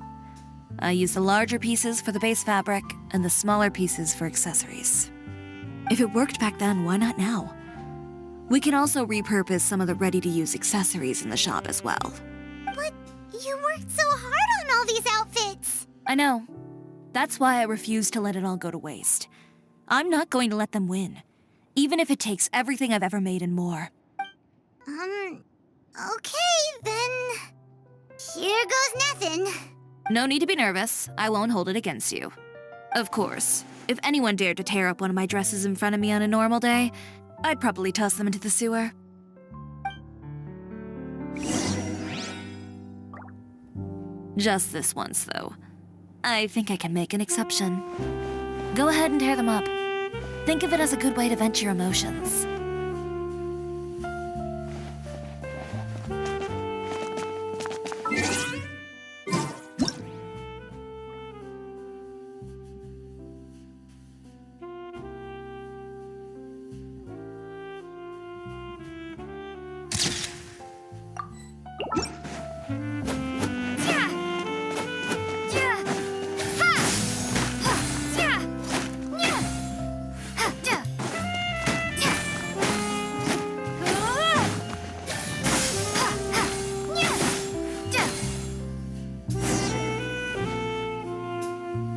[SPEAKER 1] I used the larger pieces for the base fabric and the smaller pieces for accessories. If it worked back then, why not now? We can also repurpose some of the ready-to-use accessories in the shop as well.
[SPEAKER 3] But you worked so hard on all these outfits!
[SPEAKER 1] I know. That's why I refuse to let it all go to waste. I'm not going to let them win, even if it takes everything I've ever made and more.
[SPEAKER 3] Okay, then... Here goes nothing.
[SPEAKER 1] No need to be nervous. I won't hold it against you. Of course, if anyone dared to tear up one of my dresses in front of me on a normal day, I'd probably toss them into the sewer. Just this once, though. I think I can make an exception. Go ahead and tear them up. Think of it as a good way to vent your emotions.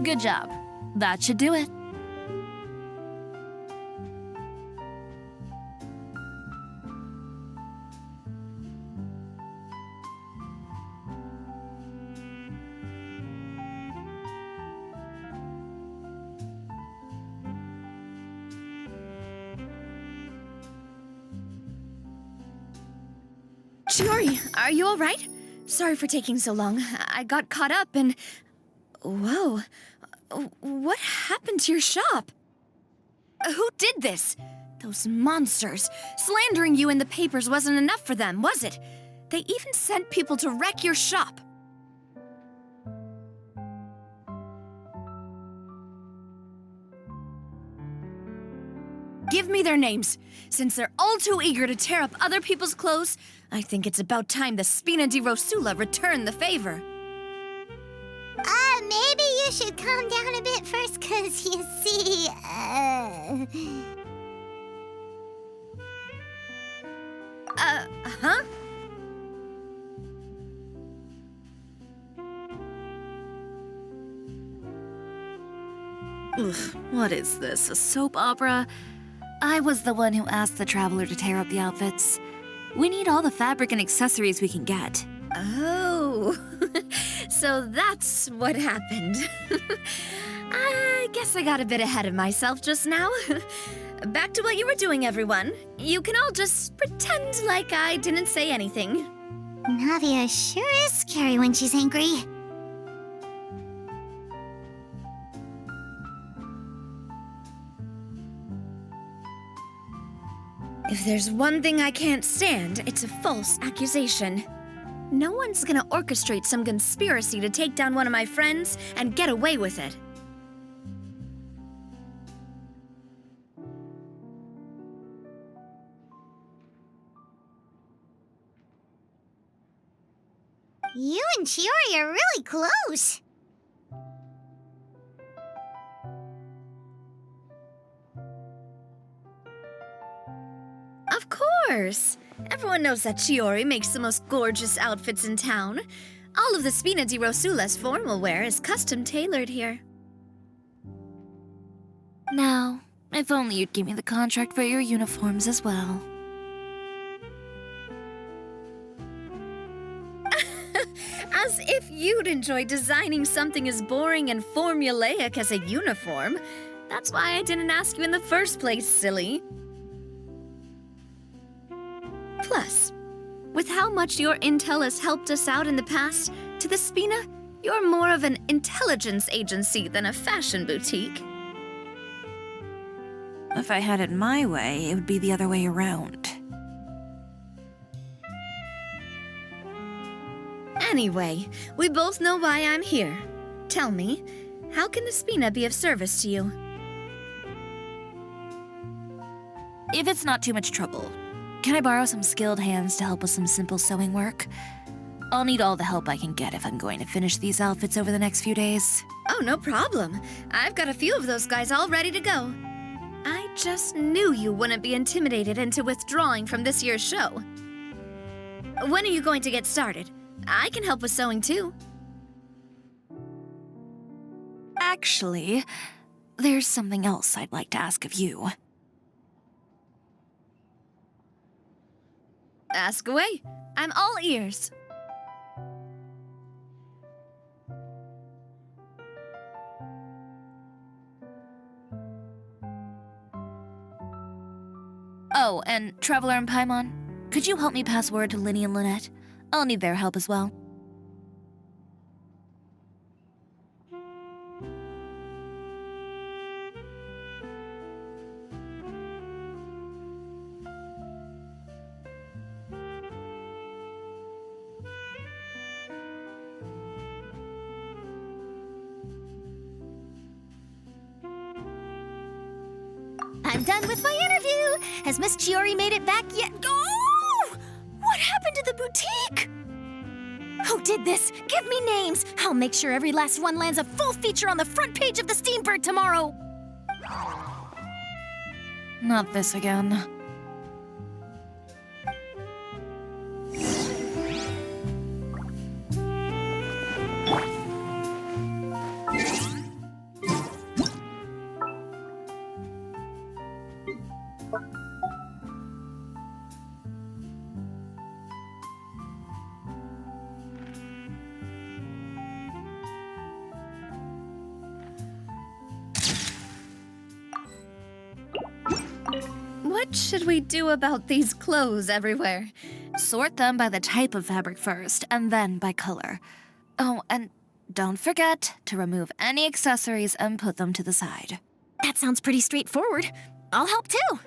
[SPEAKER 1] Good job. That should do it.
[SPEAKER 10] Chiori, are you all right? Sorry for taking so long. I got caught up and... Whoa. What happened to your shop? Who did this? Those monsters. Slandering you in the papers wasn't enough for them, was it? They even sent people to wreck your shop. Give me their names. Since they're all too eager to tear up other people's clothes, I think it's about time the Spina di Rosula return the favor.
[SPEAKER 3] Maybe you should calm down a bit first, 'cause you see,
[SPEAKER 10] huh?
[SPEAKER 1] Ugh, what is this, a soap opera? I was the one who asked the traveler to tear up the outfits. We need all the fabric and accessories we can get.
[SPEAKER 10] Oh, so that's what happened. I guess I got a bit ahead of myself just now. Back to what you were doing, everyone. You can all just pretend like I didn't say anything.
[SPEAKER 3] Navia sure is scary when she's angry.
[SPEAKER 10] If there's one thing I can't stand, it's a false accusation. No one's gonna orchestrate some conspiracy to take down one of my friends and get away with it.
[SPEAKER 3] You and Chiori are really close.
[SPEAKER 10] Of course! Everyone knows that Chiori makes the most gorgeous outfits in town. All of the Spina di Rosula's formal wear is custom tailored here.
[SPEAKER 1] Now, if only you'd give me the contract for your uniforms as well.
[SPEAKER 10] As if you'd enjoy designing something as boring and formulaic as a uniform. That's why I didn't ask you in the first place, silly. Plus, with how much your intel has helped us out in the past, to the Spina, you're more of an intelligence agency than a fashion boutique.
[SPEAKER 1] If I had it my way, it would be the other way around.
[SPEAKER 10] Anyway, we both know why I'm here. Tell me, how can the Spina be of service to you?
[SPEAKER 1] If it's not too much trouble, can I borrow some skilled hands to help with some simple sewing work? I'll need all the help I can get if I'm going to finish these outfits over the next few days.
[SPEAKER 10] Oh, no problem. I've got a few of those guys all ready to go. I just knew you wouldn't be intimidated into withdrawing from this year's show. When are you going to get started? I can help with sewing too.
[SPEAKER 1] Actually, there's something else I'd like to ask of you.
[SPEAKER 10] Ask away.
[SPEAKER 4] I'm all ears. Oh, and Traveler and Paimon, could you help me pass word to Linny and Lynette? I'll need their help as well.
[SPEAKER 10] I'm done with my interview! Has Miss Chiori made it back yet? Oh! What happened to the boutique? Who did this? Give me names! I'll make sure every last one lands a full feature on the front page of the Steambird tomorrow!
[SPEAKER 1] Not this again.
[SPEAKER 4] What should we do about these clothes everywhere?
[SPEAKER 1] Sort them by the type of fabric first, and then by color. Oh, and don't forget to remove any accessories and put them to the side.
[SPEAKER 10] That sounds pretty straightforward. I'll help too!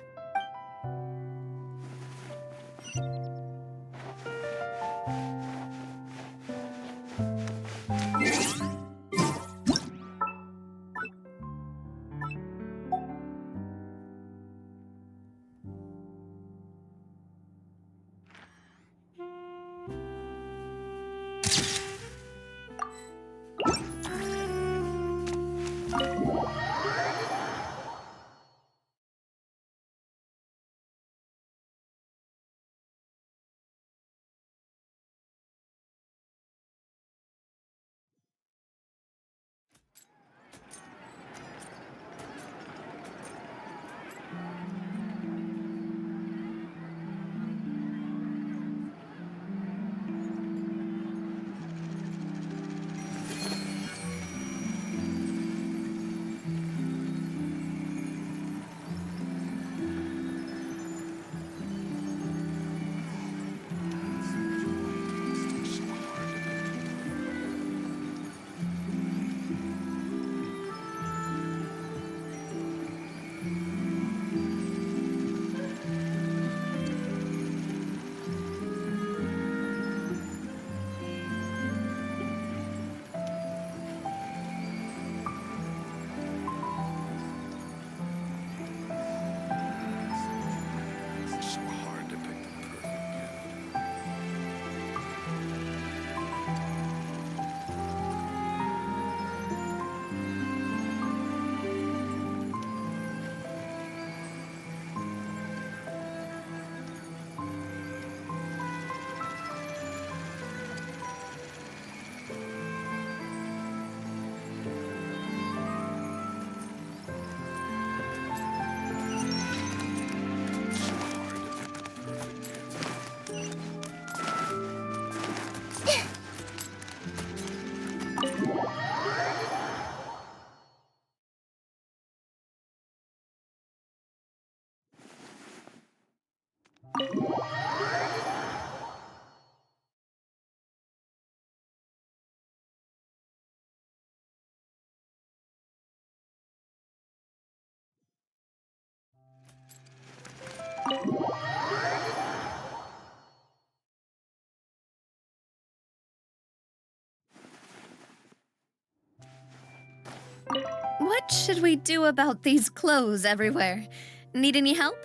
[SPEAKER 4] What should we do about these clothes everywhere? Need any help?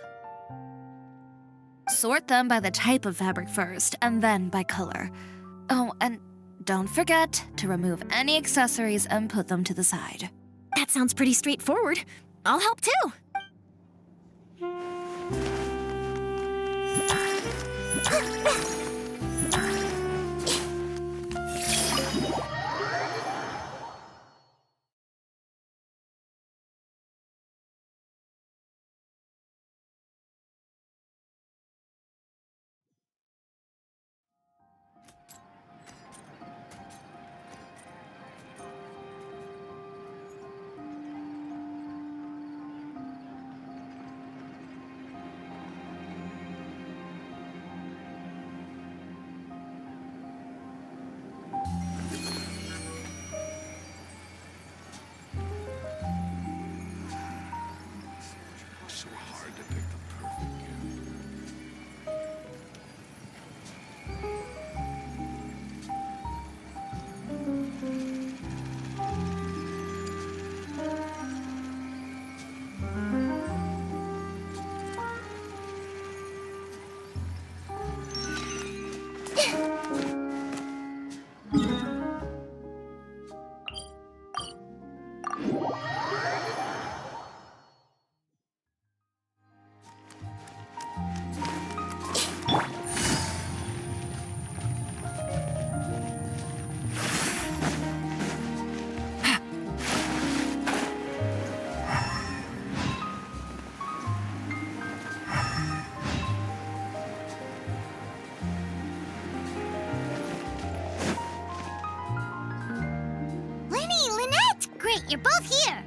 [SPEAKER 1] Sort them by the type of fabric first, and then by color. Oh, and don't forget to remove any accessories and put them to the side.
[SPEAKER 10] That sounds pretty straightforward. I'll help too!
[SPEAKER 3] you're both here.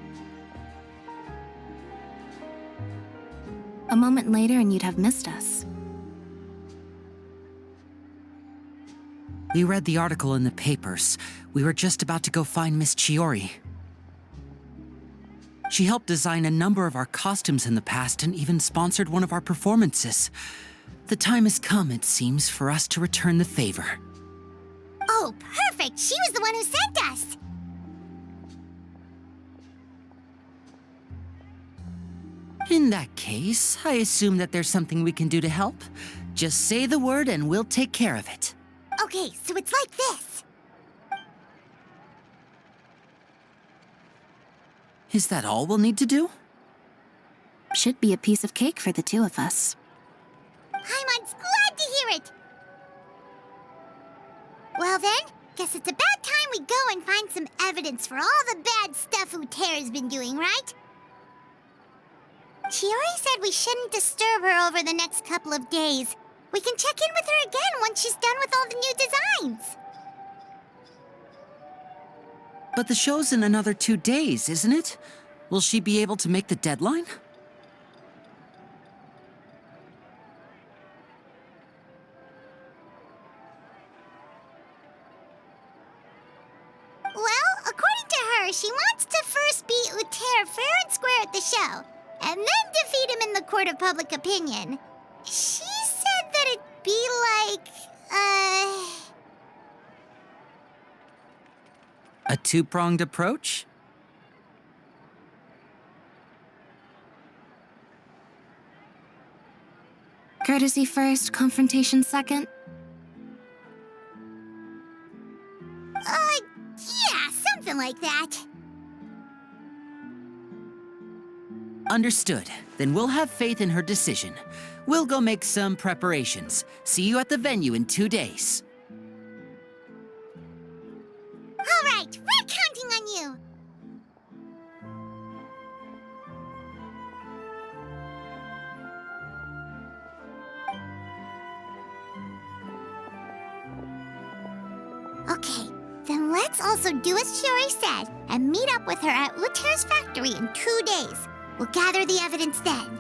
[SPEAKER 4] A moment later and you'd have missed us.
[SPEAKER 15] We read the article in the papers. We were just about to go find Miss Chiori. She helped design a number of our costumes in the past and even sponsored one of our performances. The time has come, it seems, for us to return the favor.
[SPEAKER 3] Oh, perfect! She was the one who sent us!
[SPEAKER 15] In that case, I assume that there's something we can do to help. Just say the word and we'll take care of it.
[SPEAKER 3] Okay, so it's like this.
[SPEAKER 15] Is that all we'll need to do?
[SPEAKER 4] Should be a piece of cake for the two of us.
[SPEAKER 3] Paimon's glad to hear it! Well then, guess it's about time we go and find some evidence for all the bad stuff Uterra's been doing, right? Chiori said we shouldn't disturb her over the next couple of days. We can check in with her again once she's done with all the new designs.
[SPEAKER 15] But the show's in another 2 days, isn't it? Will she be able to make the deadline?
[SPEAKER 3] Well, according to her, she wants to first beat Uter fair and square at the show, and then defeat him in the court of public opinion. She said that it'd be like,
[SPEAKER 15] A two-pronged approach?
[SPEAKER 4] Courtesy first, confrontation second?
[SPEAKER 3] Yeah, something like that.
[SPEAKER 15] Understood. Then we'll have faith in her decision. We'll go make some preparations. See you at the venue in 2 days.
[SPEAKER 3] All right, we're counting on you. Okay, then let's also do as Chiori said and meet up with her at Uter's factory in 2 days. We'll gather the evidence then.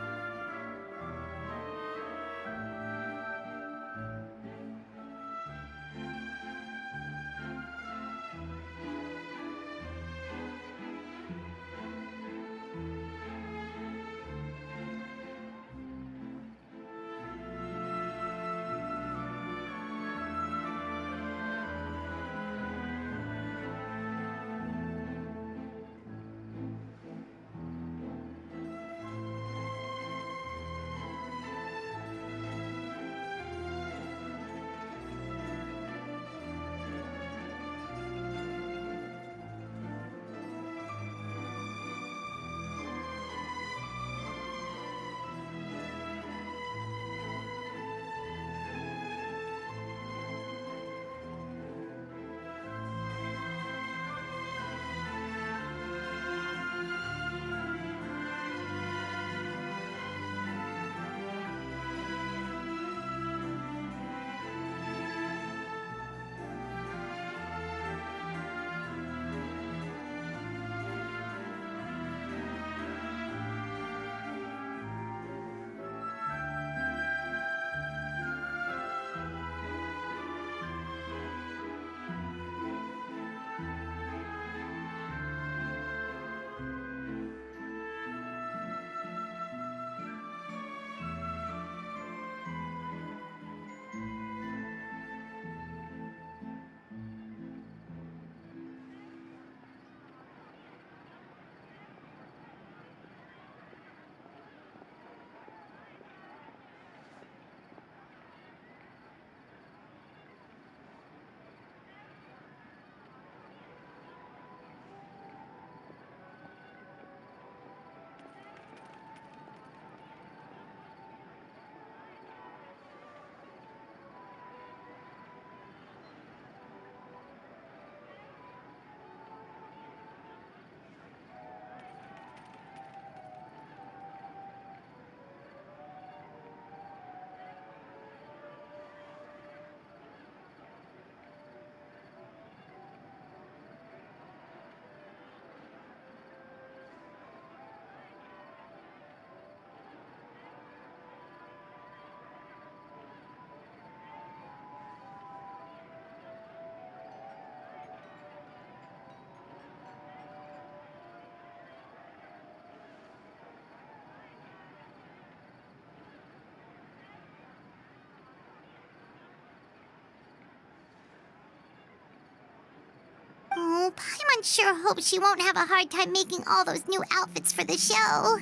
[SPEAKER 3] Paimon sure hopes she won't have a hard time making all those new outfits for the show.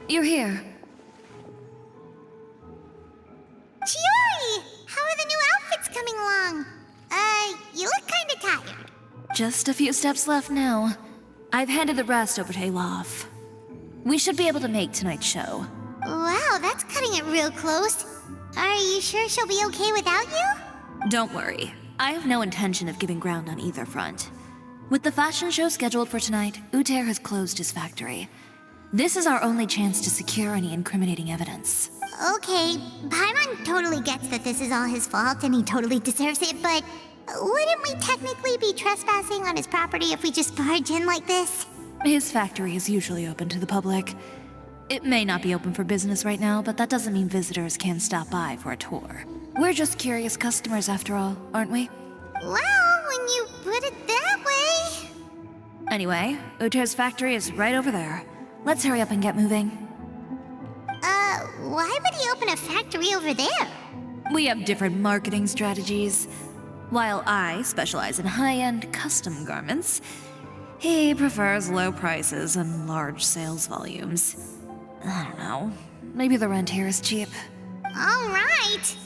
[SPEAKER 1] You're here.
[SPEAKER 3] Chiori! How are the new outfits coming along? You look kinda tired.
[SPEAKER 1] Just a few steps left now. I've handed the rest over to Elof. We should be able to make tonight's show.
[SPEAKER 3] Wow, that's cutting it real close. Are you sure she'll be okay without you?
[SPEAKER 1] Don't worry. I have no intention of giving ground on either front. With the fashion show scheduled for tonight, Uter has closed his factory. This is our only chance to secure any incriminating evidence.
[SPEAKER 3] Okay, Paimon totally gets that this is all his fault and he totally deserves it, but wouldn't we technically be trespassing on his property if we just barge in like this?
[SPEAKER 1] His factory is usually open to the public. It may not be open for business right now, but that doesn't mean visitors can't stop by for a tour. We're just curious customers after all, aren't we?
[SPEAKER 3] Well, when you put it that way...
[SPEAKER 1] Anyway, Uter's factory is right over there. Let's hurry up and get moving.
[SPEAKER 3] Why would he open a factory over there?
[SPEAKER 1] We have different marketing strategies. While I specialize in high-end custom garments, he prefers low prices and large sales volumes. I don't know. Maybe the rent here is cheap.
[SPEAKER 3] All right.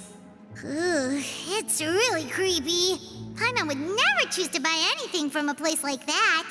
[SPEAKER 3] Ooh, it's really creepy. Paimon would never choose to buy anything from a place like that.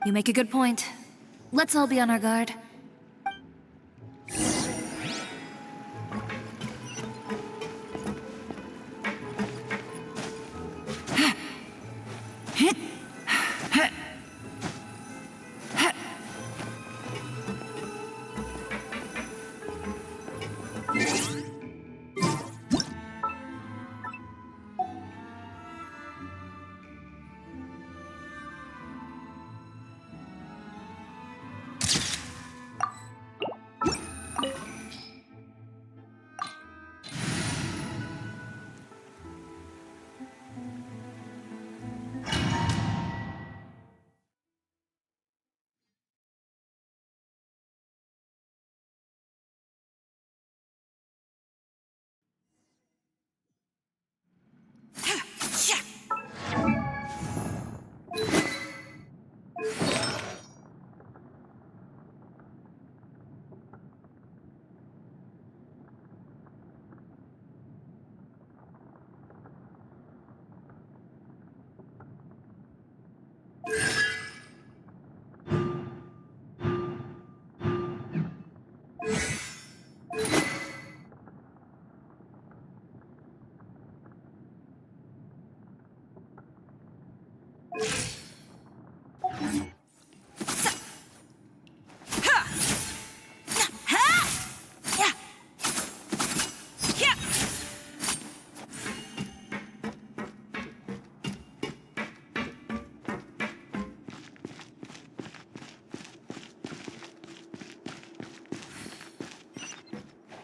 [SPEAKER 1] You make a good point. Let's all be on our guard.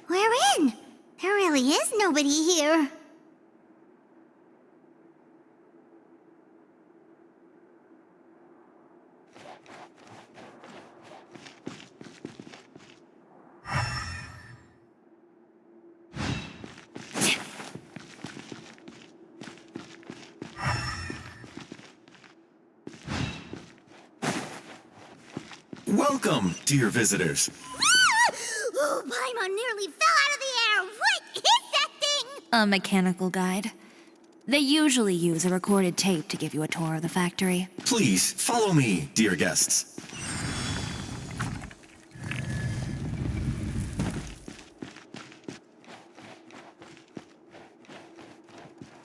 [SPEAKER 3] We're in. There really is nobody here.
[SPEAKER 16] Welcome, dear visitors.
[SPEAKER 3] Oh, Paimon nearly fell out of the air. What is that thing?
[SPEAKER 1] A mechanical guide. They usually use a recorded tape to give you a tour of the factory.
[SPEAKER 16] Please follow me, dear guests.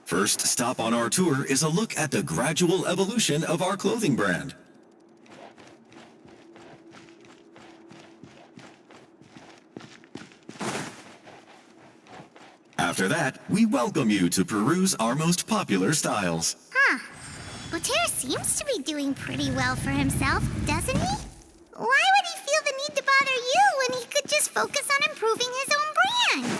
[SPEAKER 16] First stop on our tour is a look at the gradual evolution of our clothing brand. After that, we welcome you to peruse our most popular styles.
[SPEAKER 3] Huh. Buter seems to be doing pretty well for himself, doesn't he? Why would he feel the need to bother you when he could just focus on improving his own brand?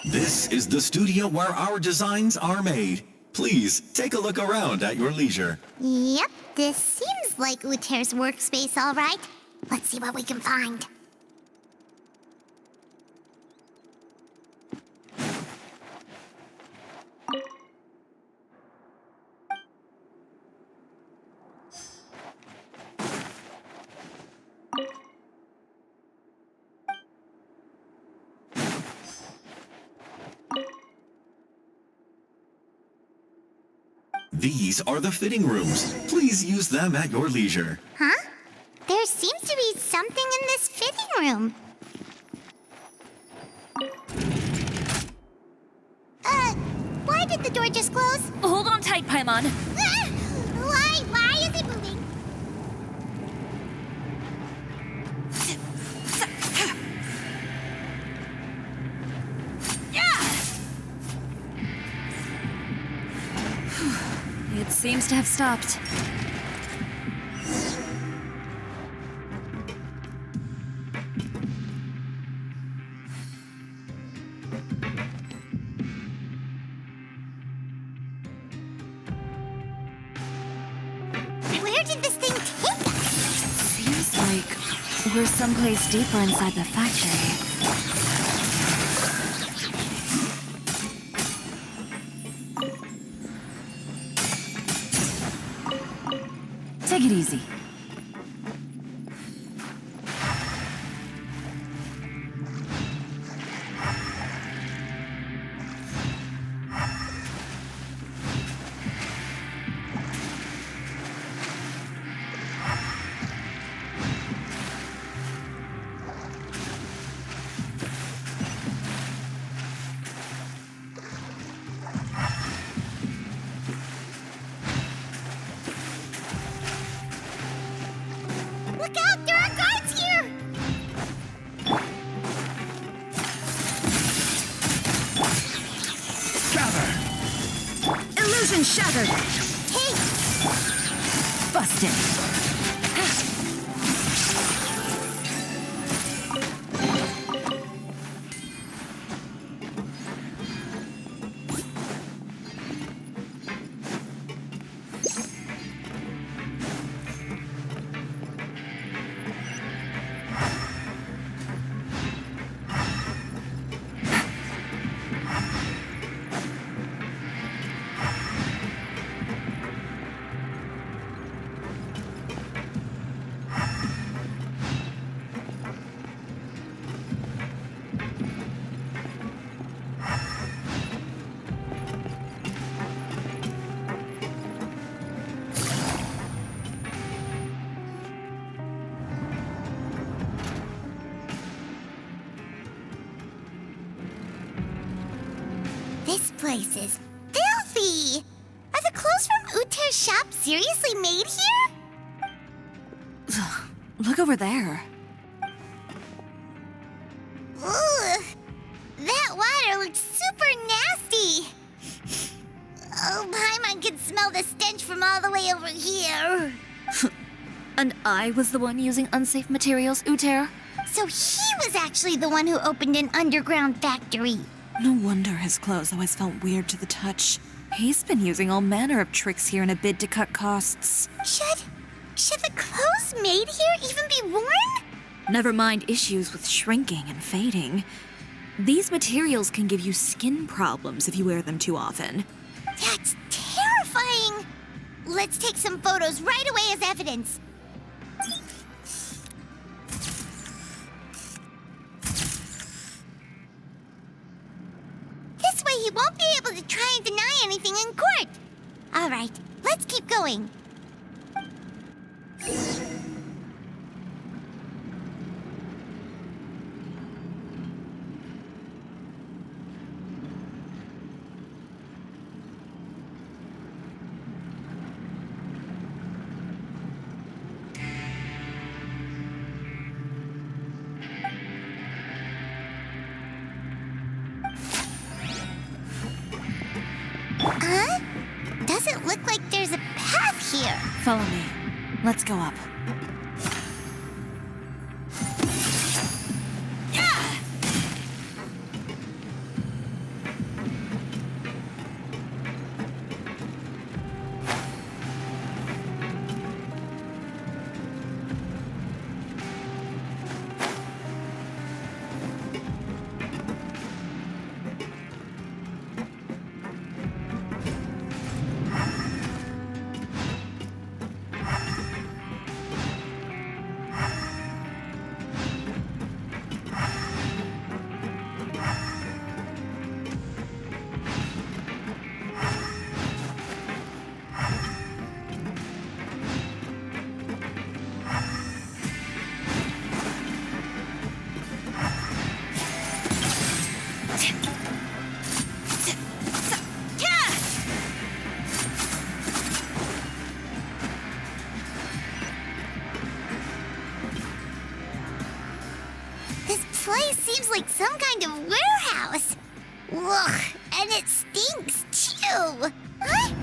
[SPEAKER 16] This is the studio where our designs are made. Please, take a look around at your leisure.
[SPEAKER 3] Yep, this seems like Buter's workspace, all right. Let's see what we can find.
[SPEAKER 16] These are the fitting rooms. Please use them at your leisure.
[SPEAKER 3] Huh? There seems to be something in this fitting room. Why did the door just close?
[SPEAKER 1] Hold on tight, Paimon.
[SPEAKER 3] Why is it moving?
[SPEAKER 1] It seems to have stopped.
[SPEAKER 3] Where did this thing take us?
[SPEAKER 1] Seems like we're someplace deeper inside the factory. Take it easy. Illusion shattered!
[SPEAKER 3] Hey!
[SPEAKER 1] Busted!
[SPEAKER 3] This place is filthy! Are the clothes from Uter's shop seriously made here?
[SPEAKER 1] Look over there.
[SPEAKER 3] Ugh! That water looks super nasty! Oh, Paimon can smell the stench from all the way over here.
[SPEAKER 1] And I was the one using unsafe materials, Uter?
[SPEAKER 3] So he was actually the one who opened an underground factory.
[SPEAKER 1] No wonder his clothes always felt weird to the touch. He's been using all manner of tricks here in a bid to cut costs.
[SPEAKER 3] Should the clothes made here even be worn?
[SPEAKER 1] Never mind issues with shrinking and fading. These materials can give you skin problems if you wear them too often.
[SPEAKER 3] That's terrifying! Let's take some photos right away as evidence. This way he won't be able to try and deny anything in court. All right, let's keep going. Huh? Doesn't look like there's a path here.
[SPEAKER 1] Follow me. Let's go up. This place seems like some kind of warehouse. Ugh, and it stinks too. Huh?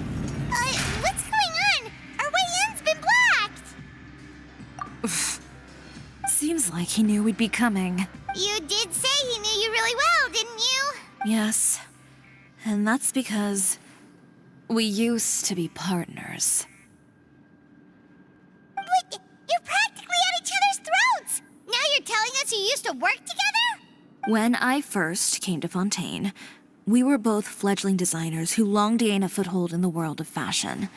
[SPEAKER 1] What's going on? Our way in's been blocked. Seems like he knew we'd be coming.
[SPEAKER 3] You did say he knew you really well, didn't you?
[SPEAKER 1] Yes. And that's because we used to be partners.
[SPEAKER 3] But you're practically at each other's throats. Now you're telling us you used to work together?
[SPEAKER 1] When I first came to Fontaine, we were both fledgling designers who longed to gain a foothold in the world of fashion.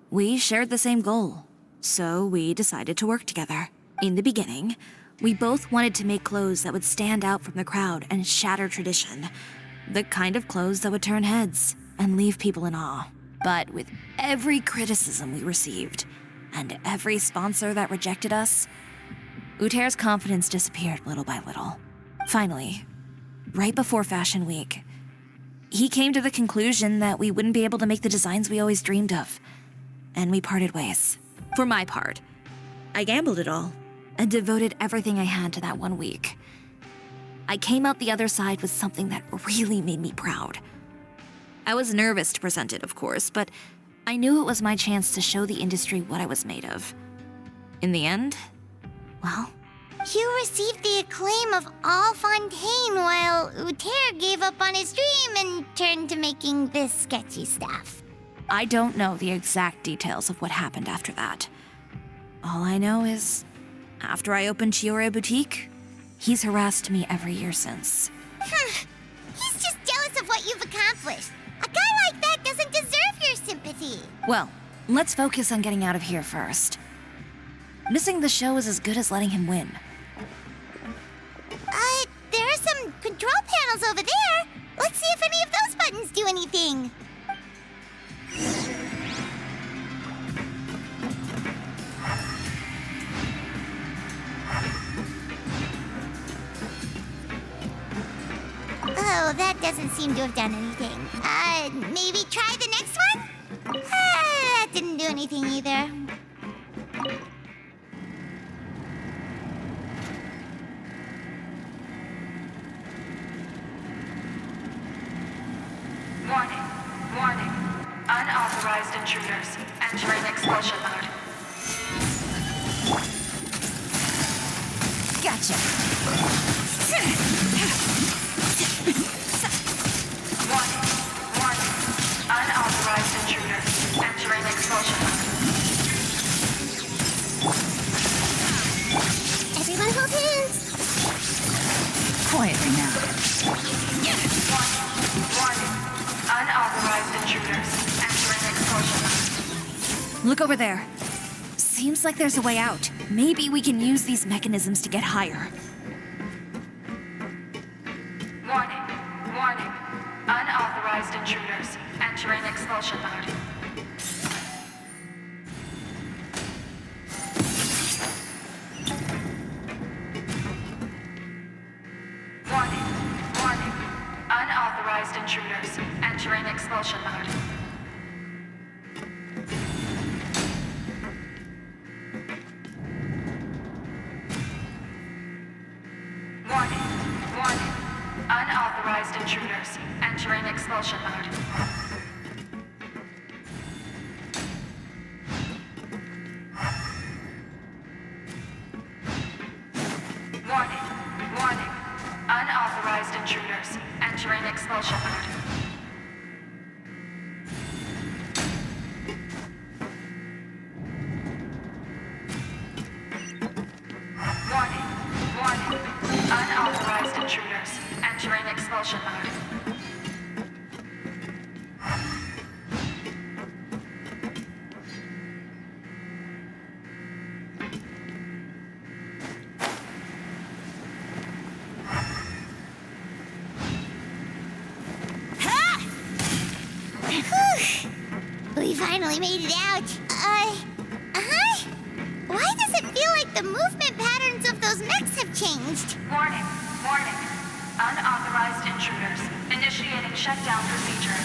[SPEAKER 1] We shared the same goal, so we decided to work together. In the beginning, we both wanted to make clothes that would stand out from the crowd and shatter tradition. The kind of clothes that would turn heads and leave people in awe. But with every criticism we received, and every sponsor that rejected us, Uter's confidence disappeared little by little. Finally, right before Fashion Week, he came to the conclusion that we wouldn't be able to make the designs we always dreamed of, and we parted ways. For my part, I gambled it all and devoted everything I had to that 1 week. I came out the other side with something that really made me proud. I was nervous to present it, of course, but I knew it was my chance to show the industry what I was made of. In the end, well...
[SPEAKER 3] You received the acclaim of all Fontaine while Uter gave up on his dream and turned to making this sketchy stuff.
[SPEAKER 1] I don't know the exact details of what happened after that. All I know is, after I opened Chiori Boutique, he's harassed me every year since.
[SPEAKER 3] He's just jealous of what you've accomplished. A guy like that doesn't deserve your sympathy.
[SPEAKER 1] Well, let's focus on getting out of here first. Missing the show is as good as letting him win.
[SPEAKER 3] There are some control panels over there. Let's see if any of those buttons do anything. Oh, that doesn't seem to have done anything. Maybe try the next one? That didn't do anything either.
[SPEAKER 17] Warning. Warning. Unauthorized intruders entering expulsion mode.
[SPEAKER 1] Gotcha.
[SPEAKER 17] Warning. Warning. Unauthorized intruders entering expulsion mode.
[SPEAKER 3] Everyone hold hands.
[SPEAKER 1] Quietly now.
[SPEAKER 17] Warning. Unauthorized intruders entering expulsion mode.
[SPEAKER 1] Look over there. Seems like there's a way out. Maybe we can use these mechanisms to get higher.
[SPEAKER 17] Warning. Warning. Unauthorized intruders entering expulsion mode. Warning. Warning. Unauthorized intruders entering expulsion mode. Warning. Warning. Unauthorized intruders entering expulsion mode. Warning. Warning. Unauthorized intruders entering expulsion mode. Warning. Warning. Unauthorized intruders entering expulsion mode.
[SPEAKER 3] We finally made it out. Why does it feel like the movement patterns of those mechs have changed?
[SPEAKER 17] Warning. Warning. Unauthorized intruders initiating shutdown procedure.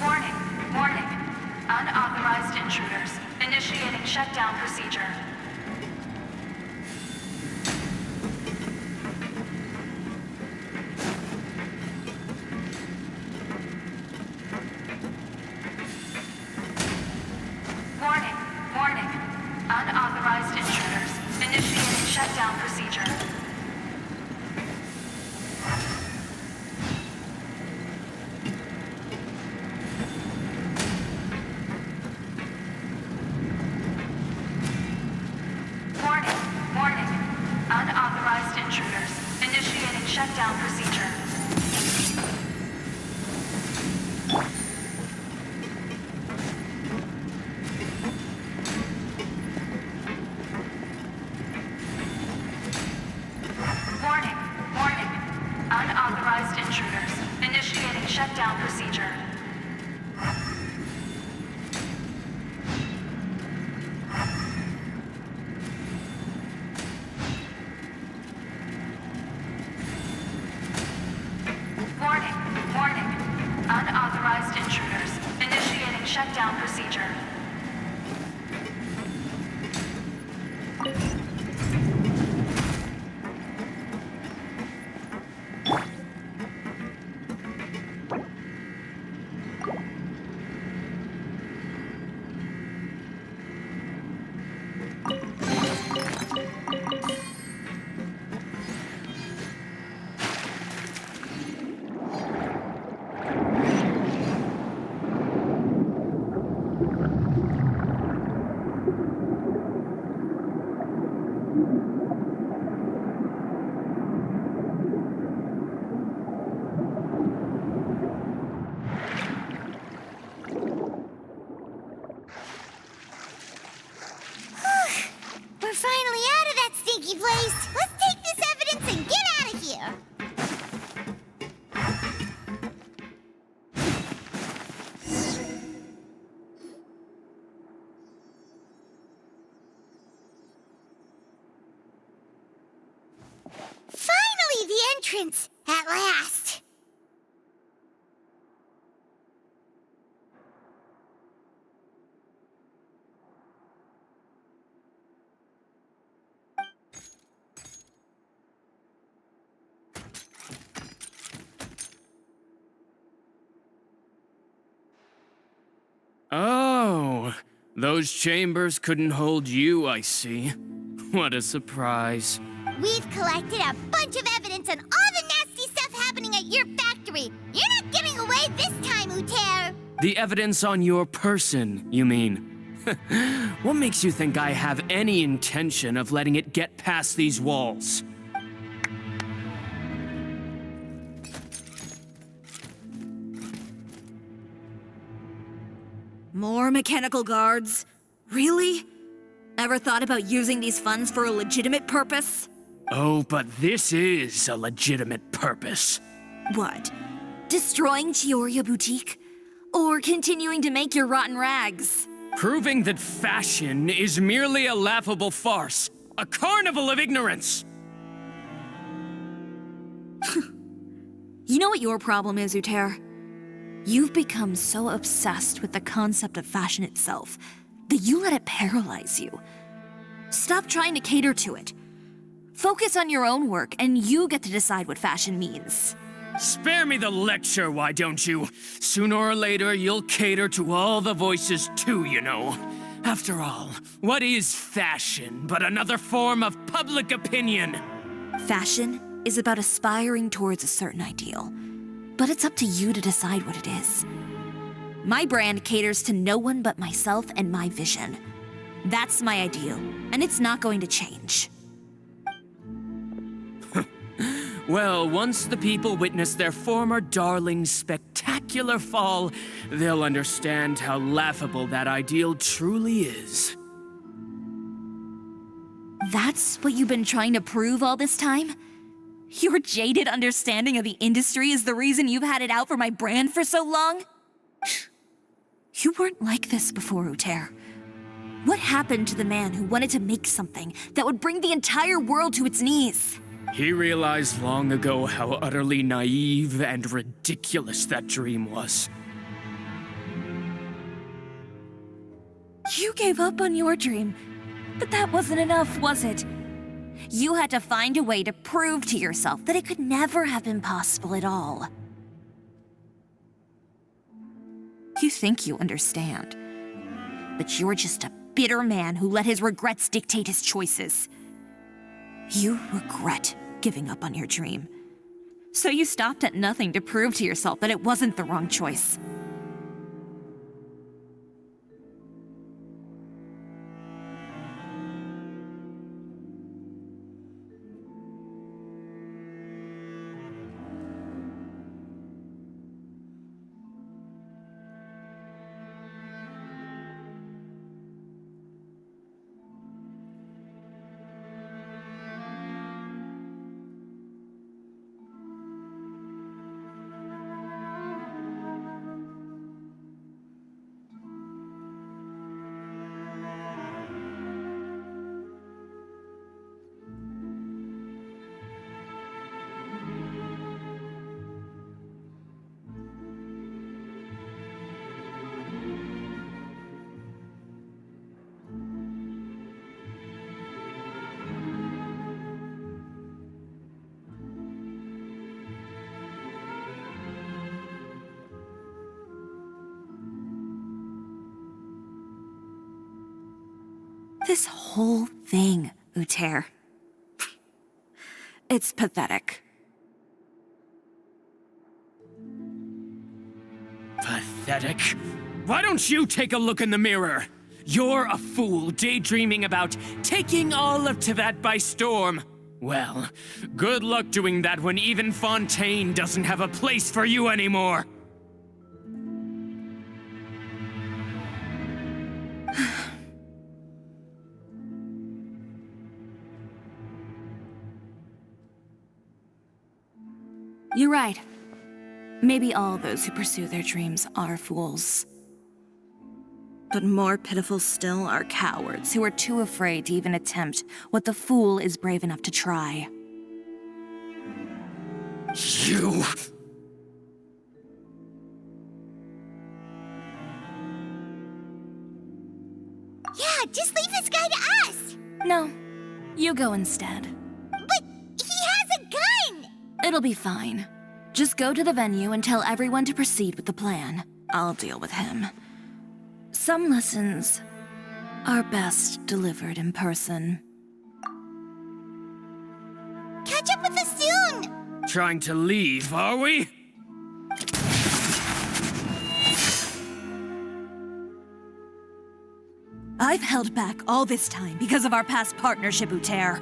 [SPEAKER 17] Warning. Warning. Unauthorized intruders initiating shutdown procedure. Warning. Warning. Unauthorized intruders initiating shutdown procedure. Warning. Warning. Unauthorized intruders initiating shutdown procedure. Warning. Warning. Unauthorized intruders initiating shutdown procedure.
[SPEAKER 3] entrance, at last.
[SPEAKER 6] Oh, those chambers couldn't hold you, I see. What a surprise.
[SPEAKER 3] We've collected a bunch of evidence on all the nasty stuff happening at your factory. You're not getting away this time, Uter.
[SPEAKER 6] The evidence on your person, you mean? What makes you think I have any intention of letting it get past these walls?
[SPEAKER 1] More mechanical guards? Really? Ever thought about using these funds for a legitimate purpose?
[SPEAKER 6] Oh, but this is a legitimate purpose.
[SPEAKER 1] What? Destroying Chiori Boutique? Or continuing to make your rotten rags?
[SPEAKER 6] Proving that fashion is merely a laughable farce, a carnival of ignorance.
[SPEAKER 1] You know what your problem is, Uter? You've become so obsessed with the concept of fashion itself that you let it paralyze you. Stop trying to cater to it. Focus on your own work, and you get to decide what fashion means.
[SPEAKER 6] Spare me the lecture, why don't you? Sooner or later, you'll cater to all the voices too, you know. After all, what is fashion but another form of public opinion?
[SPEAKER 1] Fashion is about aspiring towards a certain ideal, but it's up to you to decide what it is. My brand caters to no one but myself and my vision. That's my ideal, and it's not going to change.
[SPEAKER 6] Well, once the people witness their former darling's spectacular fall, they'll understand how laughable that ideal truly is.
[SPEAKER 1] That's what you've been trying to prove all this time? Your jaded understanding of the industry is the reason you've had it out for my brand for so long? You weren't like this before, Uter. What happened to the man who wanted to make something that would bring the entire world to its knees?
[SPEAKER 6] He realized long ago how utterly naive and ridiculous that dream was.
[SPEAKER 1] You gave up on your dream, but that wasn't enough, was it? You had to find a way to prove to yourself that it could never have been possible at all. You think you understand, but you're just a bitter man who let his regrets dictate his choices. You regret giving up on your dream. So you stopped at nothing to prove to yourself that it wasn't the wrong choice. This whole thing, Uter. It's pathetic.
[SPEAKER 6] Pathetic? Why don't you take a look in the mirror? You're a fool daydreaming about taking all of Teyvat by storm. Well, good luck doing that when even Fontaine doesn't have a place for you anymore.
[SPEAKER 1] You're right. Maybe all those who pursue their dreams are fools. But more pitiful still are cowards who are too afraid to even attempt what the fool is brave enough to try.
[SPEAKER 6] You...
[SPEAKER 3] Yeah, just leave this guy to us!
[SPEAKER 2] No, you go instead.
[SPEAKER 3] But he has a gun!
[SPEAKER 2] It'll be fine. Just go to the venue and tell everyone to proceed with the plan. I'll deal with him. Some lessons are best delivered in person.
[SPEAKER 3] Catch up with us soon!
[SPEAKER 6] Trying to leave, are we?
[SPEAKER 1] I've held back all this time because of our past partnership, Uter.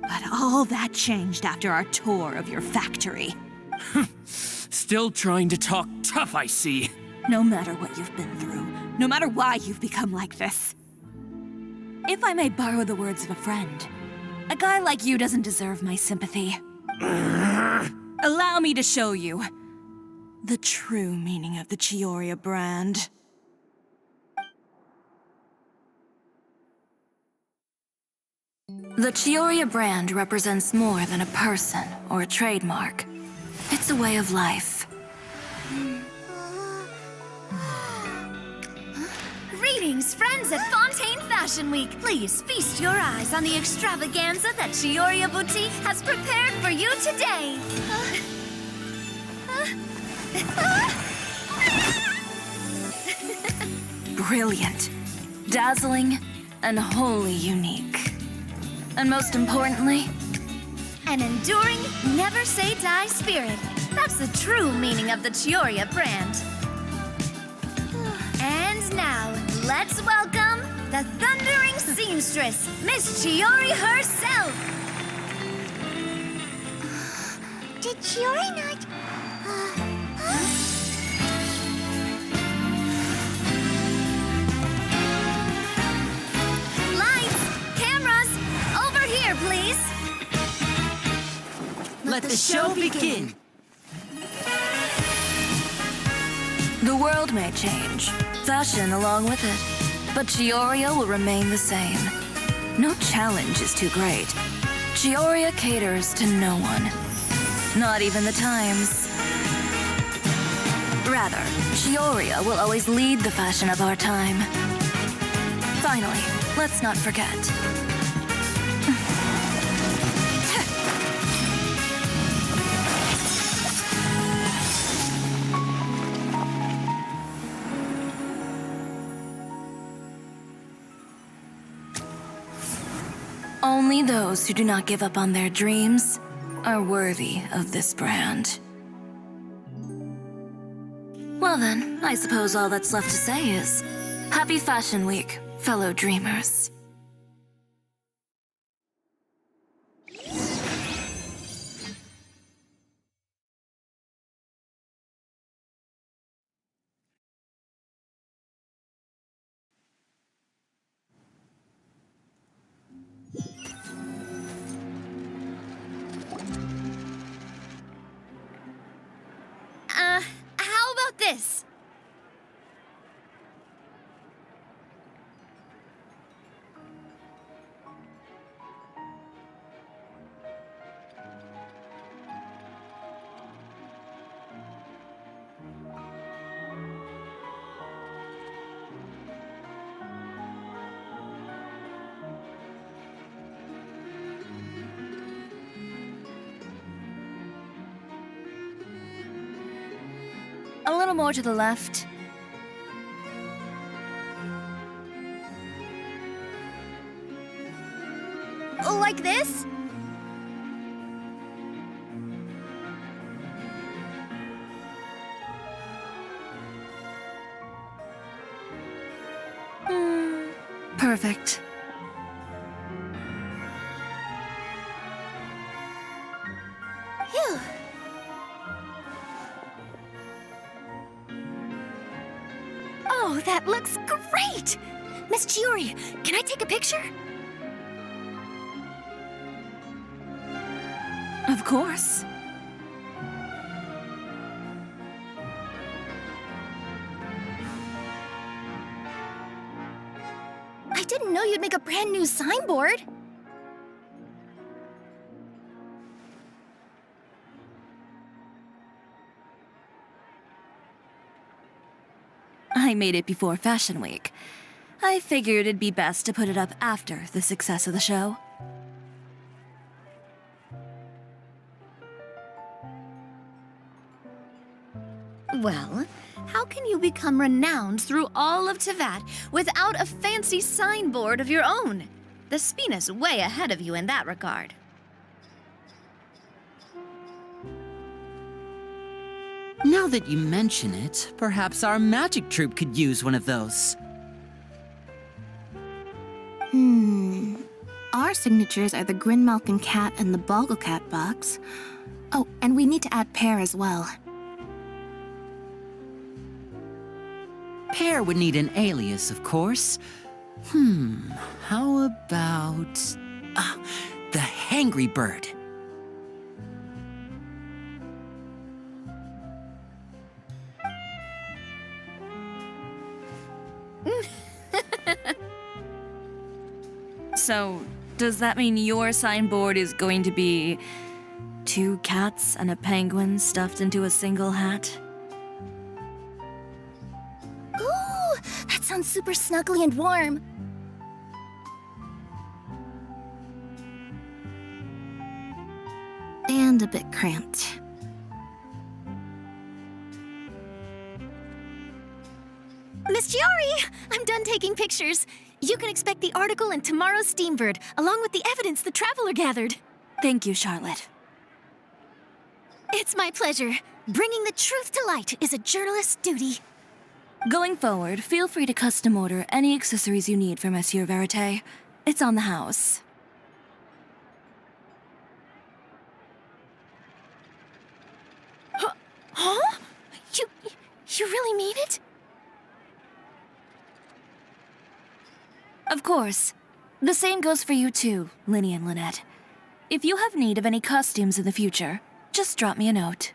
[SPEAKER 1] But all that changed after our tour of your factory.
[SPEAKER 6] Still trying to talk tough, I see.
[SPEAKER 1] No matter what you've been through, no matter why you've become like this. If I may borrow the words of a friend, a guy like you doesn't deserve my sympathy. Allow me to show you the true meaning of the Chiori brand.
[SPEAKER 2] The Chiori brand represents more than a person or a trademark. It's a way of life.
[SPEAKER 18] Greetings, friends at Fontaine Fashion Week. Please feast your eyes on the extravaganza that Chiori Boutique has prepared for you today.
[SPEAKER 2] Brilliant, dazzling, and wholly unique. And most importantly,
[SPEAKER 18] An enduring, never-say-die spirit. That's the true meaning of the Chiori brand. And now, let's welcome the thundering seamstress, Miss Chiori herself.
[SPEAKER 3] Did Chiori not...
[SPEAKER 18] Lights, cameras, over here, please.
[SPEAKER 1] Let the show begin.
[SPEAKER 2] the world may change, fashion along with it, but Chiori will remain the same. No challenge is too great. Chiori caters to no one, not even the times. Rather, Chiori will always lead the fashion of our time. Finally, let's not forget. Only those who do not give up on their dreams are worthy of this brand. Well then, I suppose all that's left to say is, Happy Fashion Week, fellow dreamers.
[SPEAKER 18] How about this?
[SPEAKER 2] A little more to the left.
[SPEAKER 18] Like this?
[SPEAKER 2] Perfect.
[SPEAKER 18] Phew.
[SPEAKER 10] Oh, that looks great! Miss Chiori, can I take a picture?
[SPEAKER 1] Of course.
[SPEAKER 18] I didn't know you'd make a brand new signboard.
[SPEAKER 1] I made it before Fashion Week. I figured it'd be best to put it up after the success of the show.
[SPEAKER 18] Well, how can you become renowned through all of Teyvat without a fancy signboard of your own? The Spina's way ahead of you in that regard.
[SPEAKER 15] Now that you mention it, perhaps our magic troupe could use one of those.
[SPEAKER 2] Our signatures are the Grinmalkin Cat and the Bogglecat box. Oh, and we need to add Pear as well.
[SPEAKER 15] Pear would need an alias, of course. How about... the Hangry Bird.
[SPEAKER 1] So, does that mean your signboard is going to be 2 cats and a penguin stuffed into a single hat?
[SPEAKER 10] Ooh, that sounds super snuggly and warm.
[SPEAKER 2] And a bit cramped.
[SPEAKER 10] Miss Chiori, I'm done taking pictures. You can expect the article in tomorrow's Steambird, along with the evidence the Traveler gathered.
[SPEAKER 1] Thank you, Charlotte.
[SPEAKER 10] It's my pleasure. Bringing the truth to light is a journalist's duty.
[SPEAKER 1] Going forward, feel free to custom order any accessories you need for Monsieur Verite. It's on the house.
[SPEAKER 10] Huh? You really mean it?
[SPEAKER 1] Of course. The same goes for you too, Linny and Lynette. If you have need of any costumes in the future, just drop me a note.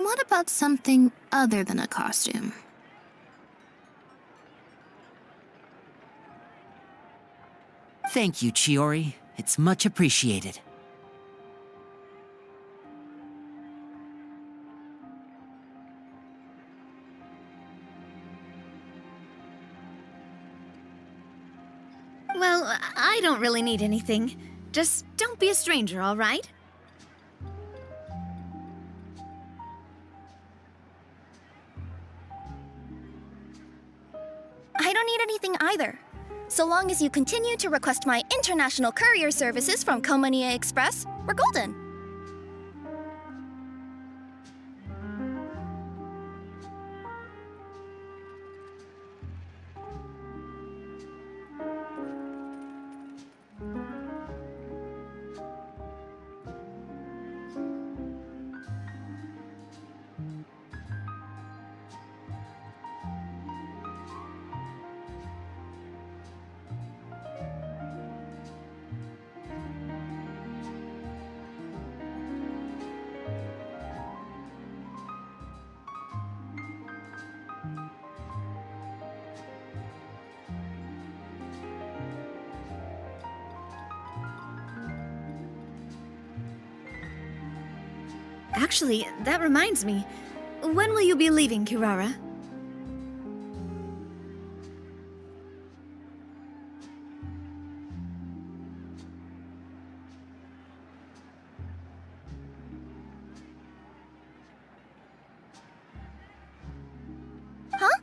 [SPEAKER 2] What about something other than a costume?
[SPEAKER 15] Thank you, Chiori. It's much appreciated.
[SPEAKER 18] Well, I don't really need anything. Just don't be a stranger, all right?
[SPEAKER 10] I don't need anything either. So long as you continue to request my international courier services from Komania Express, we're golden.
[SPEAKER 18] Actually, that reminds me. When will you be leaving, Kirara?
[SPEAKER 10] Huh?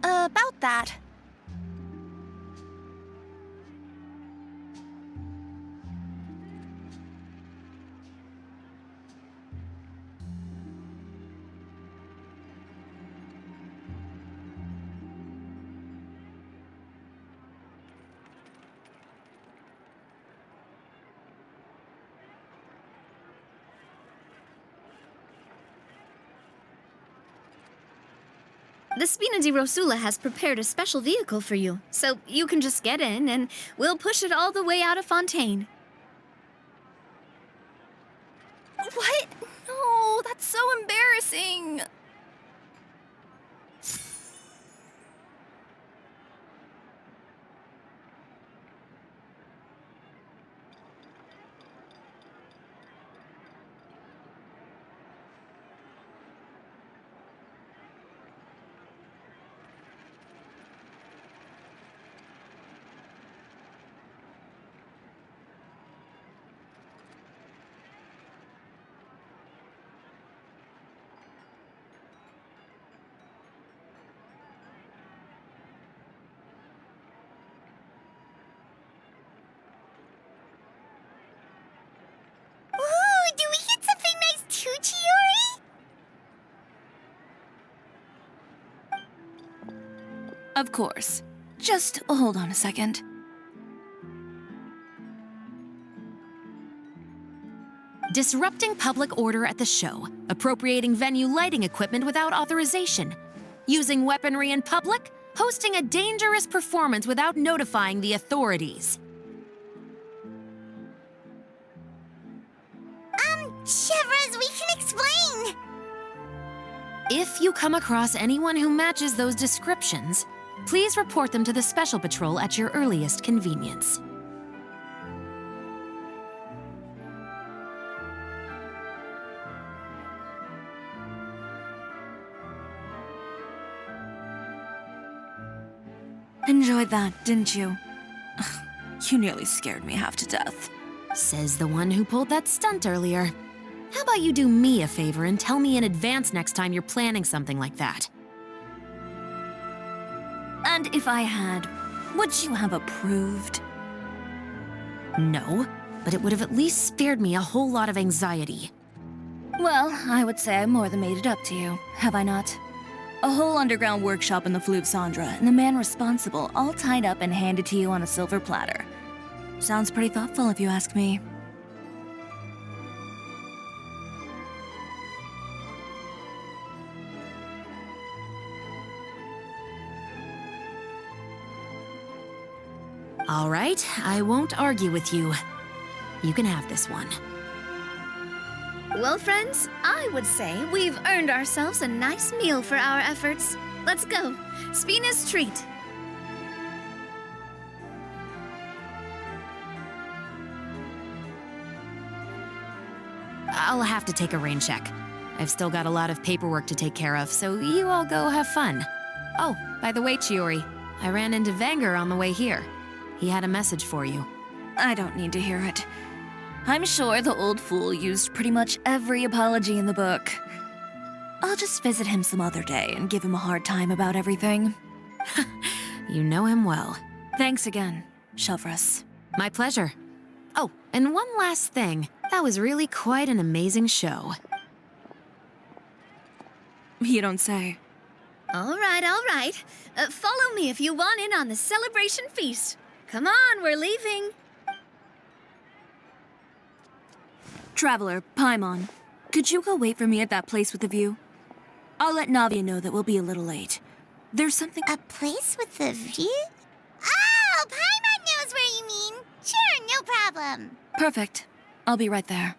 [SPEAKER 10] About that.
[SPEAKER 18] The Spina di Rosula has prepared a special vehicle for you, so you can just get in and we'll push it all the way out of Fontaine.
[SPEAKER 4] What? No, that's so embarrassing.
[SPEAKER 3] Ooh, do we get something nice too, Chiori?
[SPEAKER 2] Of course. Just hold on a second.
[SPEAKER 5] Disrupting public order at the show, appropriating venue lighting equipment without authorization, using weaponry in public, hosting a dangerous performance without notifying the authorities.
[SPEAKER 3] Chevrolet, we can explain.
[SPEAKER 5] If you come across anyone who matches those descriptions, please report them to the Special Patrol at your earliest convenience.
[SPEAKER 2] Enjoyed that, didn't you? Ugh, you nearly scared me half to death.
[SPEAKER 5] Says the one who pulled that stunt earlier. How about you do me a favor and tell me in advance next time you're planning something like that?
[SPEAKER 2] And if I had, would you have approved?
[SPEAKER 5] No, but it would have at least spared me a whole lot of anxiety.
[SPEAKER 2] Well, I would say I more than made it up to you, have I not? A whole underground workshop in the Fleuve Cendre, and the man responsible all tied up and handed to you on a silver platter. Sounds pretty thoughtful if you ask me.
[SPEAKER 5] All right, I won't argue with you. You can have this one.
[SPEAKER 18] Well, friends, I would say we've earned ourselves a nice meal for our efforts. Let's go. Spina's treat.
[SPEAKER 5] I'll have to take a rain check. I've still got a lot of paperwork to take care of, so you all go have fun. Oh, by the way, Chiori, I ran into Vanger on the way here. He had a message for you.
[SPEAKER 2] I don't need to hear it. I'm sure the old fool used pretty much every apology in the book. I'll just visit him some other day and give him a hard time about everything.
[SPEAKER 5] You know him well.
[SPEAKER 2] Thanks again, Chevrolet.
[SPEAKER 5] My pleasure. Oh, and one last thing. That was really quite an amazing show.
[SPEAKER 2] You don't say.
[SPEAKER 18] All right, all right. Follow me if you want in on the celebration feast. Come on, we're leaving.
[SPEAKER 2] Traveler, Paimon, could you go wait for me at that place with the view? I'll let Navia know that we'll be a little late. There's something—
[SPEAKER 3] A place with the view? Oh, Paimon knows where you mean. Sure, no problem.
[SPEAKER 2] Perfect. I'll be right there.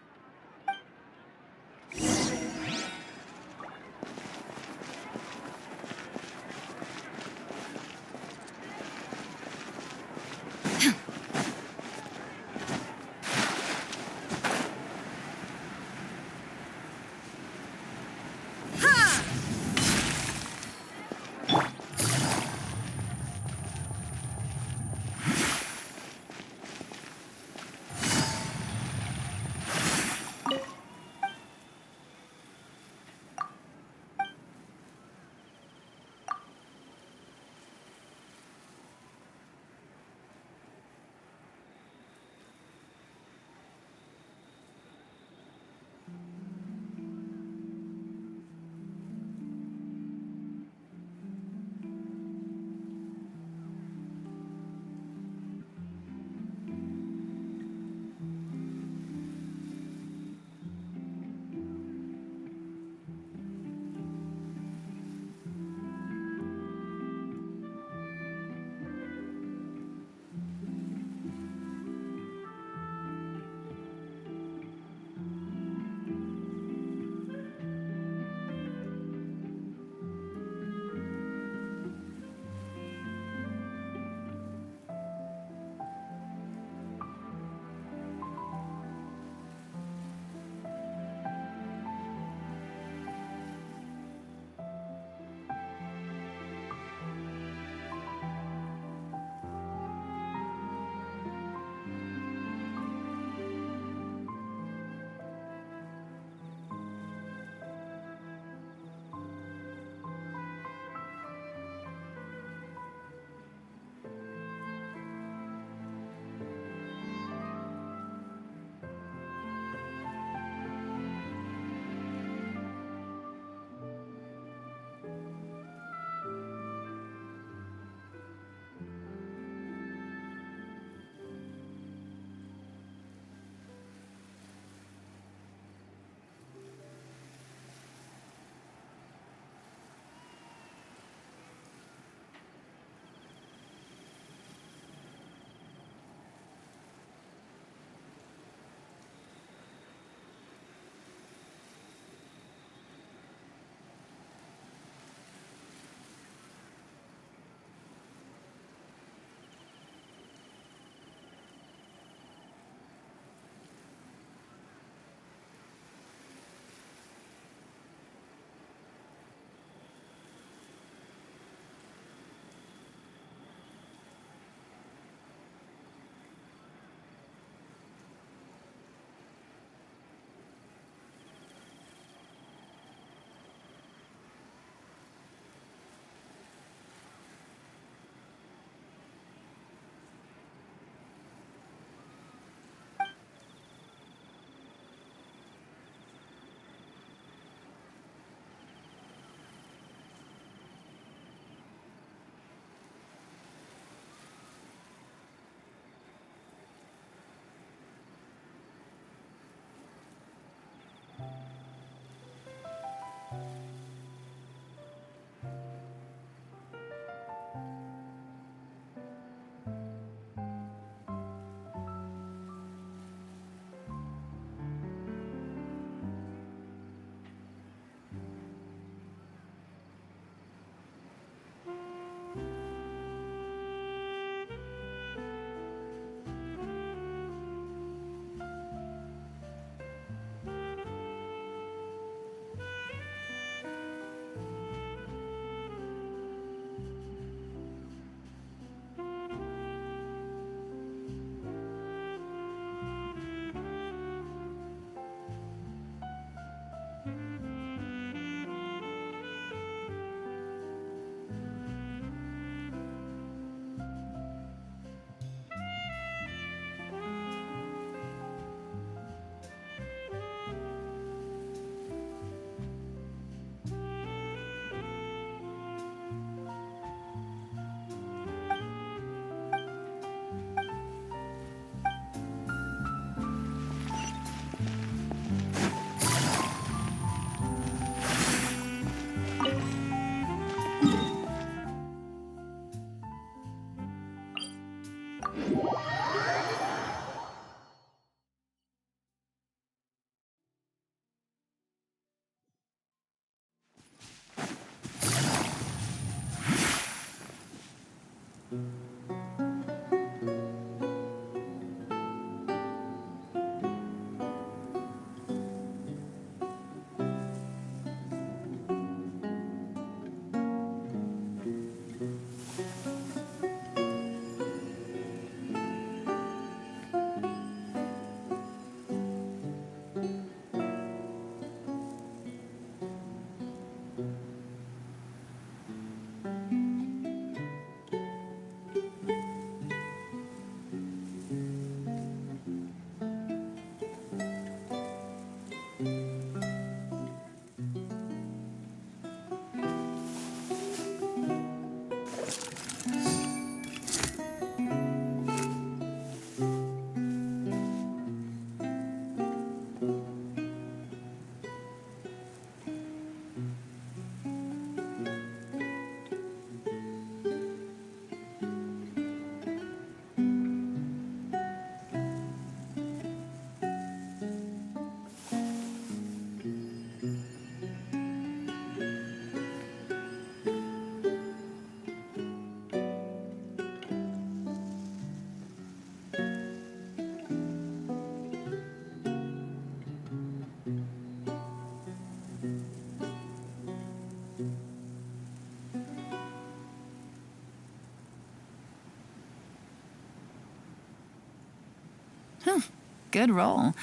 [SPEAKER 19] Good roll.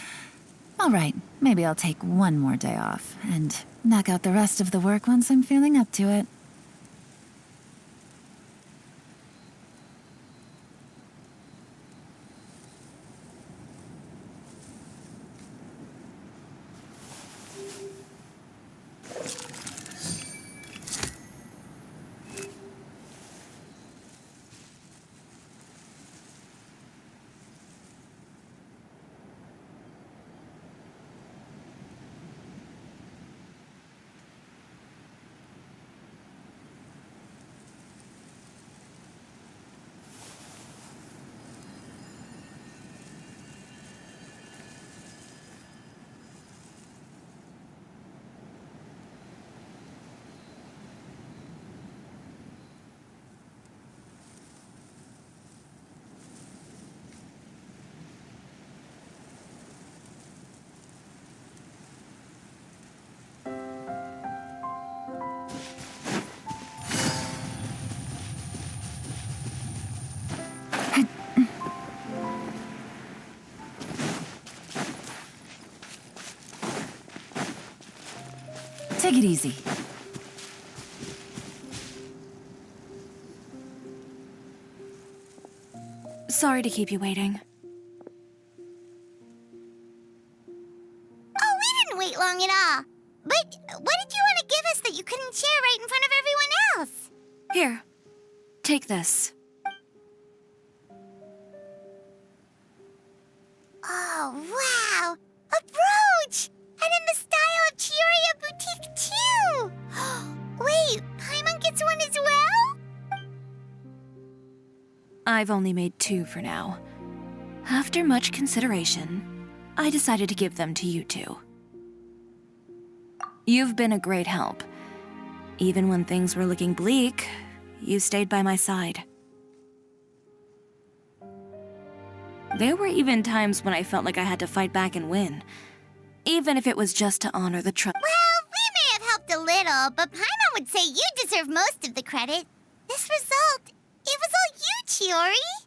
[SPEAKER 19] All right, maybe I'll take one more day off and knock out the rest of the work once I'm feeling up to it. Take it easy.
[SPEAKER 2] Sorry to keep you waiting.
[SPEAKER 3] Oh, we didn't wait long at all. But what did you want to give us that you couldn't share right in front of everyone else?
[SPEAKER 2] Here, take this.
[SPEAKER 3] Oh, wow! A brooch! And in the style of Chiori Boutique, too! Wait, Paimon gets one as well?
[SPEAKER 2] I've only made 2 for now. After much consideration, I decided to give them to you two. You've been a great help. Even when things were looking bleak, you stayed by my side. There were even times when I felt like I had to fight back and win, even if it was just to honor the trust.
[SPEAKER 3] Well, we may have helped a little, but Paimon would say you deserve most of the credit. This result, it was all you, Chiori.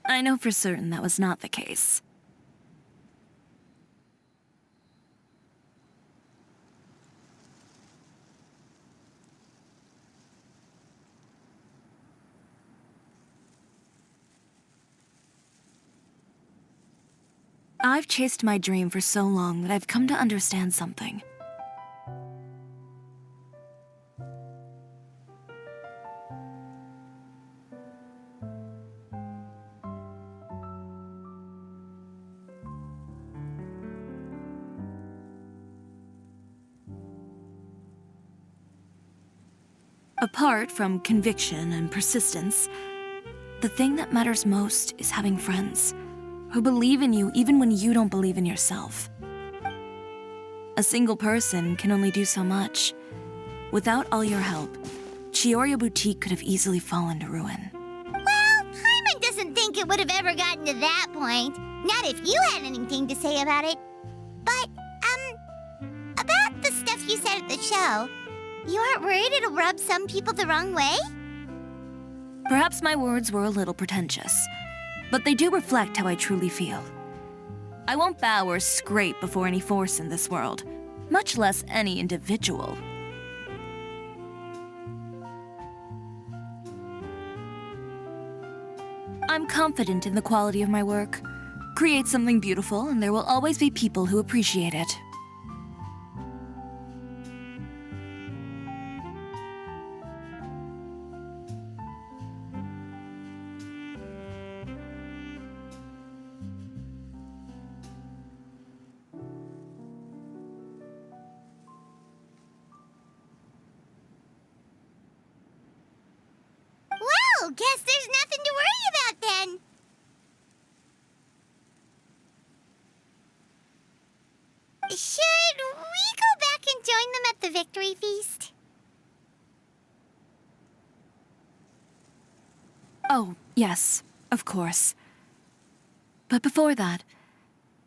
[SPEAKER 2] I know for certain that was not the case. I've chased my dream for so long that I've come to understand something.
[SPEAKER 1] Apart from conviction and persistence, the thing that matters most is having friends who believe in you even when you don't believe in yourself. A single person can only do so much. Without all your help, Chiori Boutique could have easily fallen to ruin.
[SPEAKER 3] Well, Paimon doesn't think it would have ever gotten to that point. Not if you had anything to say about it. But, about the stuff you said at the show, you aren't worried it'll rub some people the wrong way?
[SPEAKER 1] Perhaps my words were a little pretentious, but they do reflect how I truly feel. I won't bow or scrape before any force in this world, much less any individual. I'm confident in the quality of my work. Create something beautiful, and there will always be people who appreciate it.
[SPEAKER 3] Well, guess there's nothing to worry about then. Should we go back and join them at the victory feast?
[SPEAKER 1] Oh, yes, of course. But before that,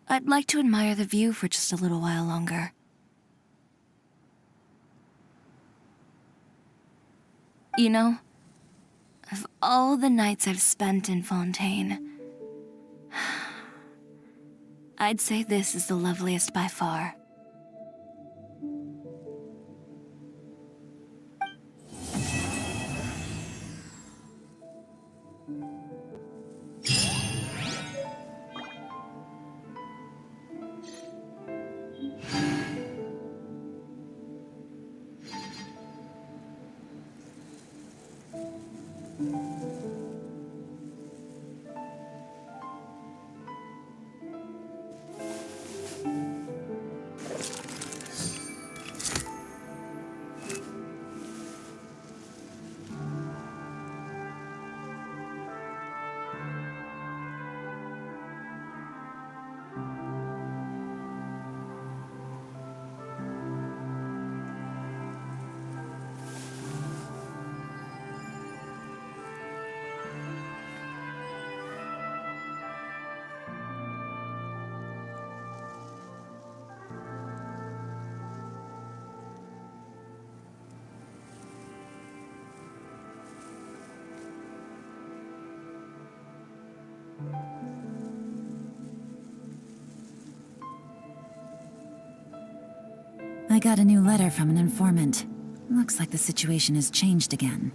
[SPEAKER 1] I'd like to admire the view for just a little while longer. You know, of all the nights I've spent in Fontaine, I'd say this is the loveliest by far.
[SPEAKER 19] I got a new letter from an informant. Looks like the situation has changed again.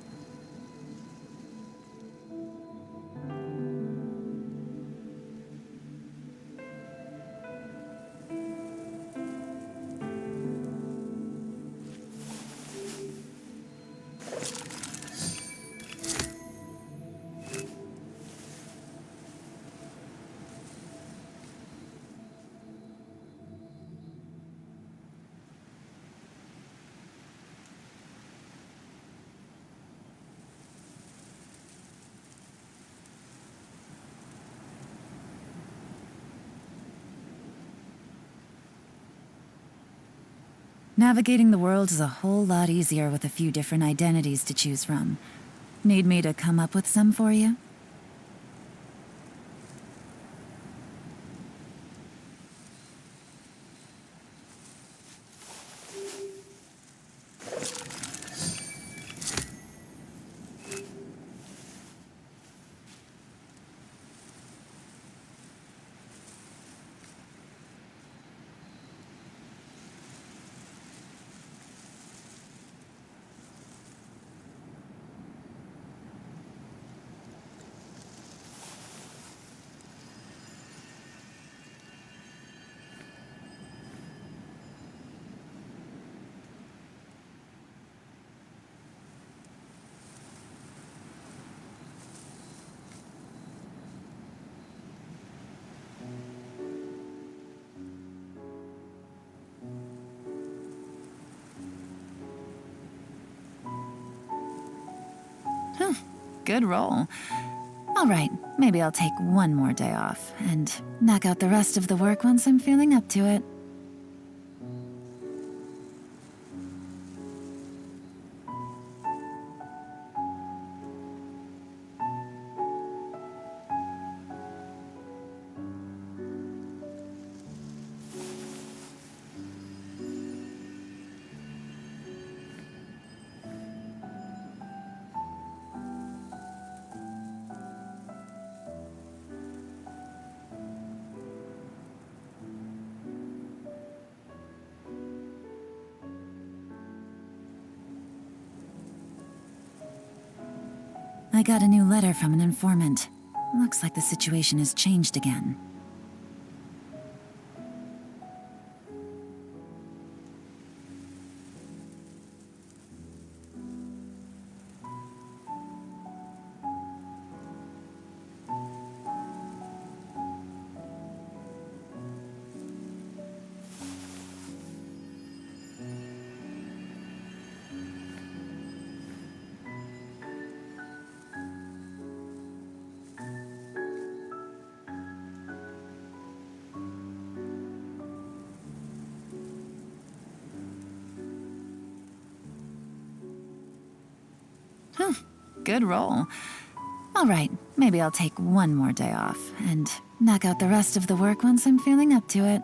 [SPEAKER 19] Navigating the world is a whole lot easier with a few different identities to choose from. Need me to come up with some for you? Good roll. All right, maybe I'll take one more day off and knock out the rest of the work once I'm feeling up to it. I got a new letter from an informant. Looks like the situation has changed again. Good roll. All right, maybe I'll take one more day off and knock out the rest of the work once I'm feeling up to it.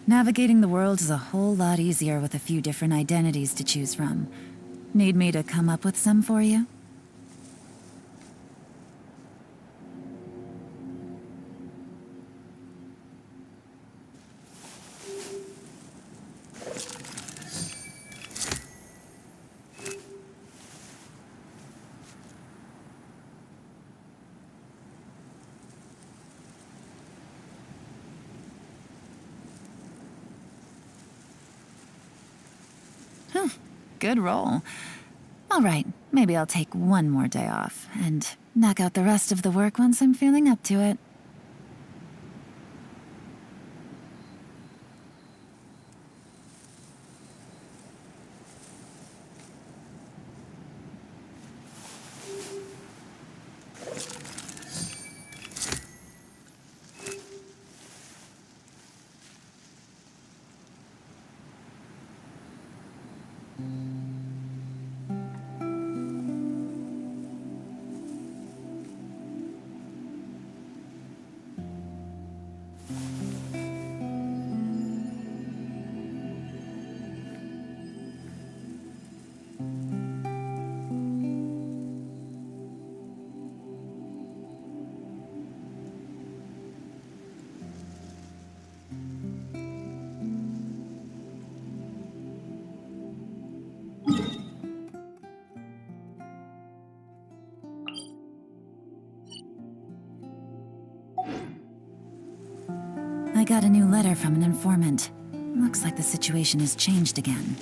[SPEAKER 19] Navigating the world is a whole lot easier with a few different identities to choose from. Need me to come up with some for you? Good roll. All right, maybe I'll take one more day off and knock out the rest of the work once I'm feeling up to it. I got a new letter from an informant. Looks like the situation has changed again.